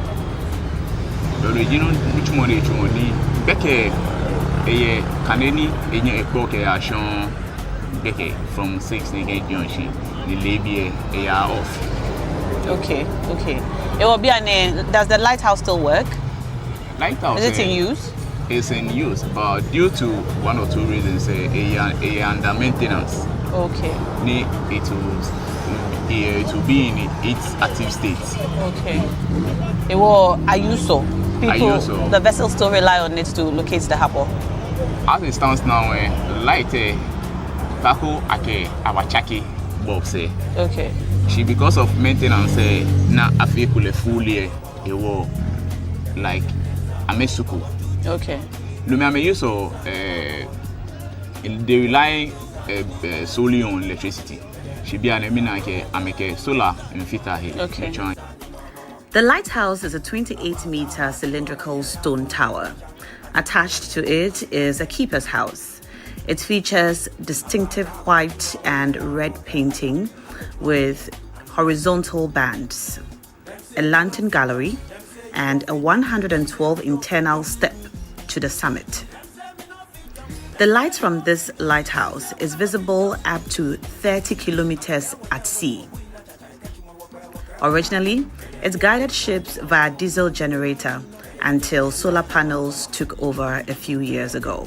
But you know which one it Beke Kaneni a Poke Beke from 6 Junction, the Levy off. Okay. It will be does the lighthouse still work? Lighthouse. Is it in use? It's in use, but due to one or two reasons, under maintenance. Okay. It will be in its active state. Okay. It will Ayuso. People, the vessels still rely on it to locate the harbor. As it stands now, light Taco Ake Awachaki Bob say. Okay. She because of maintenance na afikule fully it will like Amesuku. Okay. Lumia use they rely solely on electricity. She be an ameke solar in fita here. Okay. The lighthouse is a 28-meter cylindrical stone tower. Attached to it is a keeper's house. It features distinctive white and red painting with horizontal bands, a lantern gallery, and a 112 internal step to the summit. The lights from this lighthouse is visible up to 30 kilometers at sea. Originally, it guided ships via diesel generator until solar panels took over a few years ago.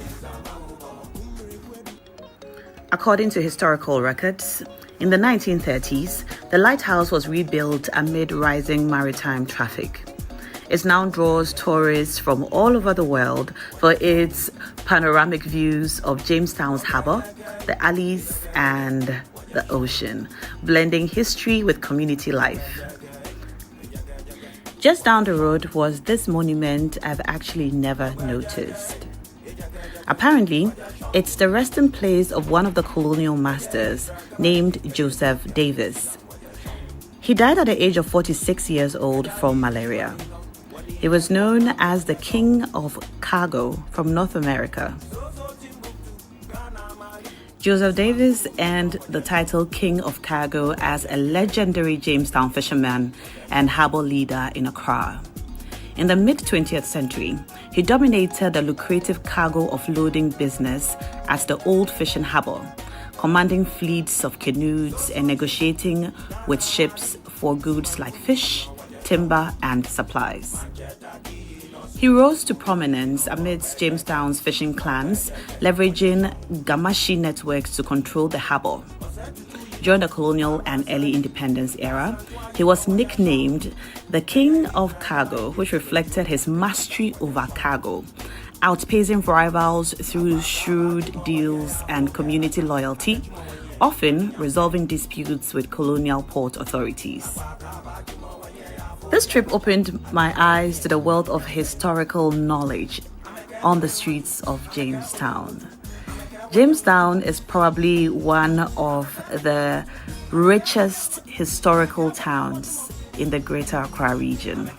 According to historical records, in the 1930s, the lighthouse was rebuilt amid rising maritime traffic. It now draws tourists from all over the world for its panoramic views of Jamestown's harbor, the alleys, and the ocean, blending history with community life. Just down the road was this monument I've actually never noticed. Apparently, it's the resting place of one of the colonial masters named Joseph Davis. He died at the age of 46 years old from malaria. He was known as the King of Cargo from North America. Joseph Davis earned the title King of Cargo as a legendary Jamestown fisherman and harbor leader in Accra. In the mid-20th century, he dominated the lucrative cargo offloading business at the old fishing harbor, commanding fleets of canoes and negotiating with ships for goods like fish, timber, and supplies. He rose to prominence amidst Jamestown's fishing clans, leveraging Gamashi networks to control the harbor. During the colonial and early independence era, he was nicknamed the King of Cargo, which reflected his mastery over cargo, outpacing rivals through shrewd deals and community loyalty, often resolving disputes with colonial port authorities. This trip opened my eyes to the wealth of historical knowledge on the streets of Jamestown. Jamestown is probably one of the richest historical towns in the Greater Accra region.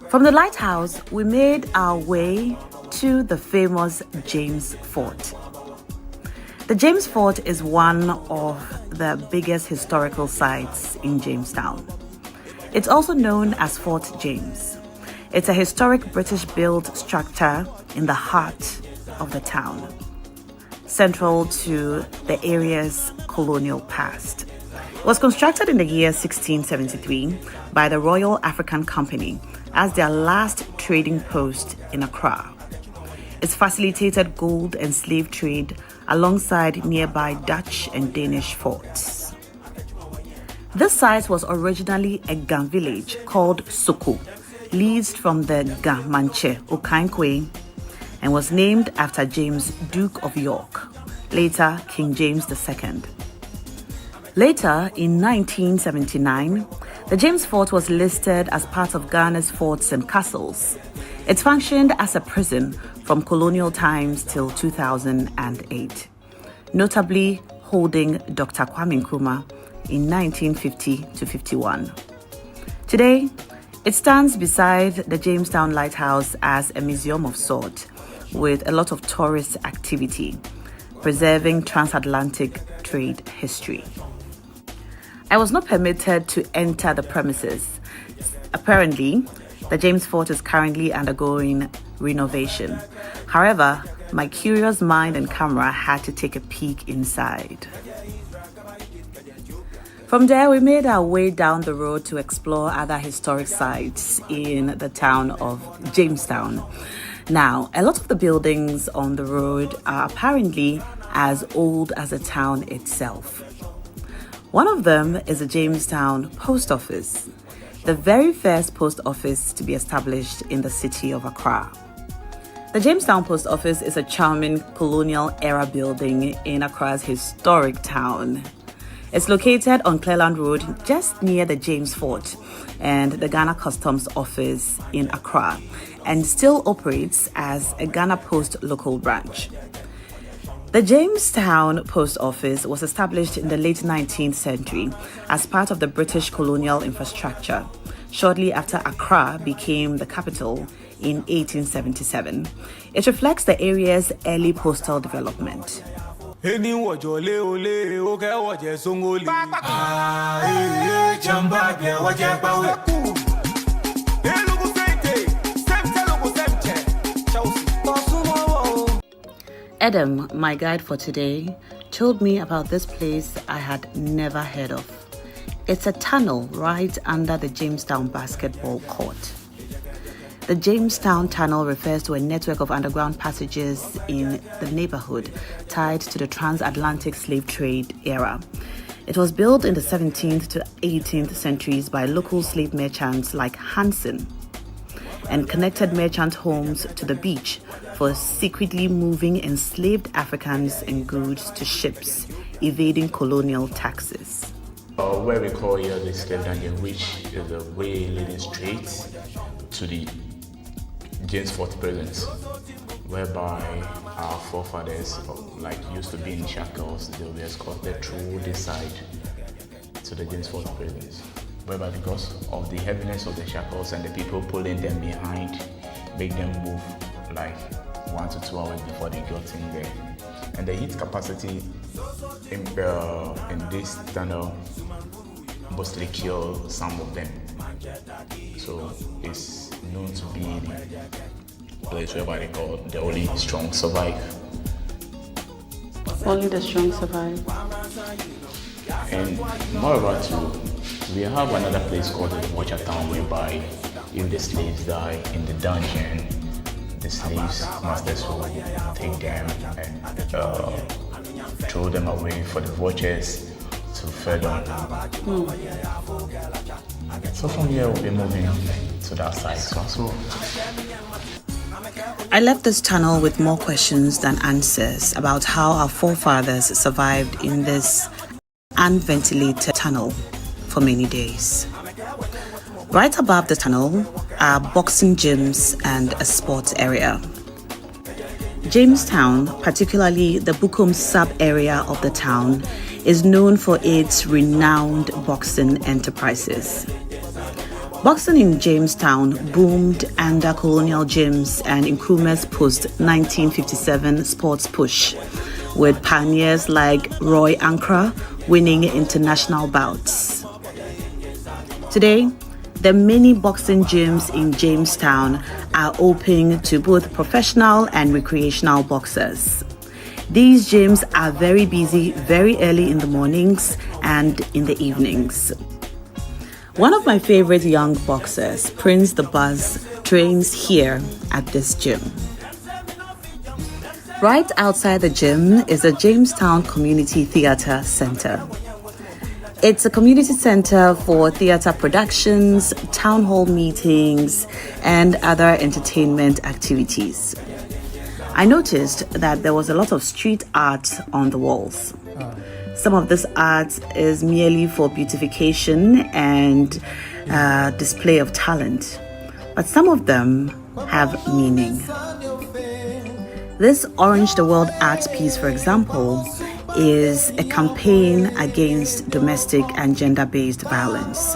From the lighthouse, we made our way to the famous James Fort. The James Fort is one of the biggest historical sites in Jamestown. It's also known as Fort James. It's a historic British-built structure in the heart of the town, central to the area's colonial past. It was constructed in the year 1673 by the Royal African Company as their last trading post in Accra. It's facilitated gold and slave trade alongside nearby Dutch and Danish forts. This site was originally a Ga village called Soko, leased from the Ga Manche Okankwe, and was named after James, Duke of York, later King James II. Later, in 1979, The James Fort was listed as part of Ghana's forts and castles. It functioned as a prison from colonial times till 2008, notably holding Dr. Kwame Nkrumah in 1950 to 51. Today, it stands beside the Jamestown Lighthouse as a museum of sort, with a lot of tourist activity, preserving transatlantic trade history. I was not permitted to enter the premises. Apparently, the James Fort is currently undergoing renovation. However, my curious mind and camera had to take a peek inside. From there, we made our way down the road to explore other historic sites in the town of Jamestown. Now, a lot of the buildings on the road are apparently as old as the town itself. One of them is the Jamestown Post Office, the very first post office to be established in the city of Accra. The Jamestown Post Office is a charming colonial-era building in Accra's historic town. It's located on Cleland Road, just near the James Fort and the Ghana Customs Office in Accra, and still operates as a Ghana Post local branch. The Jamestown Post Office was established in the late 19th century as part of the British colonial infrastructure, shortly after Accra became the capital in 1877. It reflects the area's early postal development. Adam, my guide for today, told me about this place I had never heard of. It's a tunnel right under the Jamestown basketball court. The Jamestown Tunnel refers to a network of underground passages in the neighborhood tied to the transatlantic slave trade era. It was built in the 17th to 18th centuries by local slave merchants like Hansen and connected merchant homes to the beach for secretly moving enslaved Africans and goods to ships, evading colonial taxes. Where we call here the slave dungeon, which is the way leading straight to the James Fort prisons, whereby our forefathers used to be in shackles. They will be escorted through this side to the James Fort prisons, whereby because of the heaviness of the shackles and the people pulling them behind, make them move like 1 to 2 hours before they got in there. And the heat capacity in this tunnel mostly kill some of them. So it's known to be the place where they call the only strong survive. Only the strong survive. And moreover too, we have another place called the Watcher Town, whereby if the slaves die in the dungeon, the slaves masters will take them and throw them away for the vultures to feed on. So from here we'll be moving to that side. So I left this tunnel with more questions than answers about how our forefathers survived in this unventilated tunnel for many days. Right above the tunnel are boxing gyms and a sports area. Jamestown, particularly the Bukom sub-area of the town, is known for its renowned boxing enterprises. Boxing in Jamestown boomed under colonial gyms and Nkrumah's post-1957 sports push, with pioneers like Roy Ankra winning international bouts. Today, the many boxing gyms in Jamestown are open to both professional and recreational boxers. These gyms are very busy very early in the mornings and in the evenings. One of my favorite young boxers, Prince the Buzz, trains here at this gym. Right outside the gym is the Jamestown Community Theatre Center. It's a community center for theater productions, town hall meetings, and other entertainment activities. I noticed that there was a lot of street art on the walls. Some of this art is merely for beautification and display of talent, but some of them have meaning. This Orange the World art piece, for example, is a campaign against domestic and gender-based violence.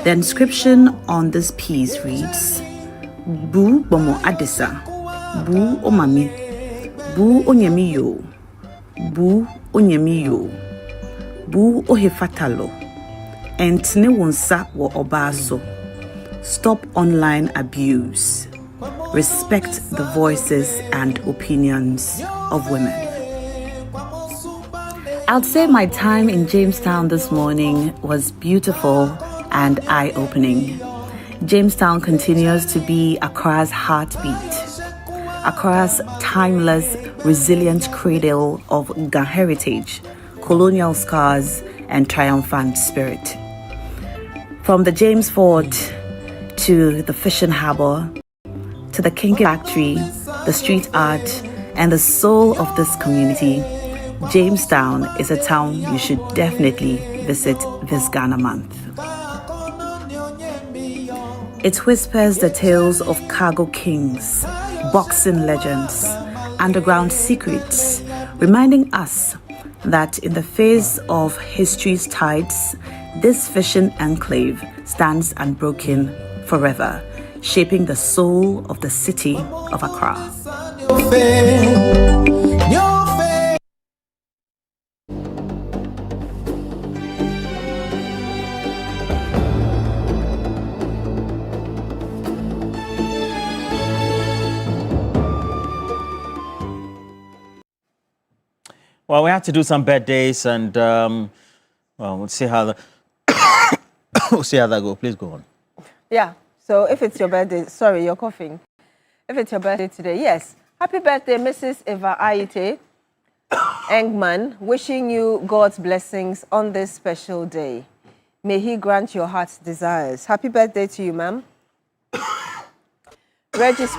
The inscription on this piece reads, Bu Bomo Adisa, Bu Omami, Bu Onyemiyo, Bu Onyemiyo, Bu Ohefatalo, Entne Wonsa Wo Obaso. Stop online abuse. Respect the voices and opinions of women. I'd say my time in Jamestown this morning was beautiful and eye-opening. Jamestown continues to be Accra's heartbeat, Accra's timeless, resilient cradle of Ga heritage, colonial scars, and triumphant spirit. From the James Fort to the fishing harbor, to the kinky factory, the street art, and the soul of this community, Jamestown is a town you should definitely visit this Ghana month. It whispers the tales of cargo kings, boxing legends, underground secrets, reminding us that in the face of history's tides, this fishing enclave stands unbroken forever, shaping the soul of the city of Accra. Well, we have to do some birthdays, and well, we'll see how we'll see how that goes. Please go on. Yeah. So if it's your birthday, sorry, you're coughing. If it's your birthday today, yes. Happy birthday, Mrs. Eva Aite Engman. Wishing you God's blessings on this special day. May He grant your heart's desires. Happy birthday to you, ma'am. Regis.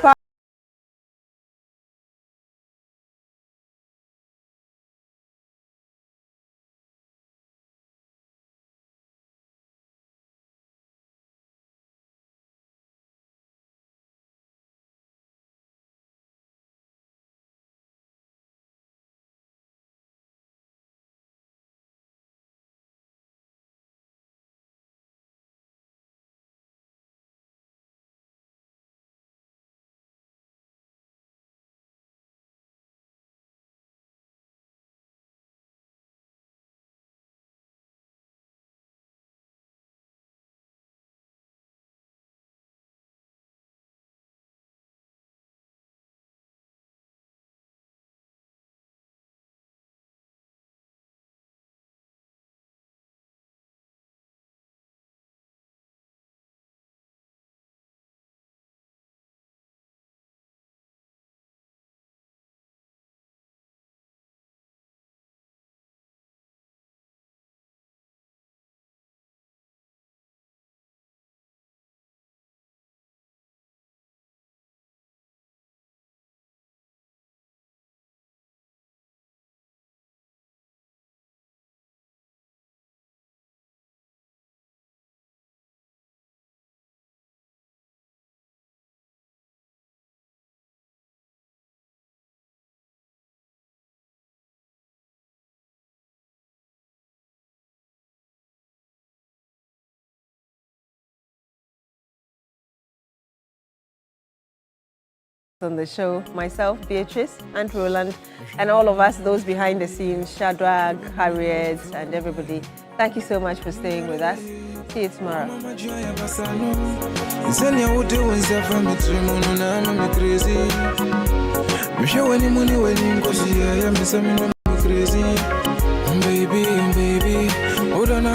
On the show, myself, Beatrice, and Roland, and all of us, those behind the scenes, Shadrach, Harriet, and everybody. Thank you so much for staying with us. See you tomorrow. Baby, hold on,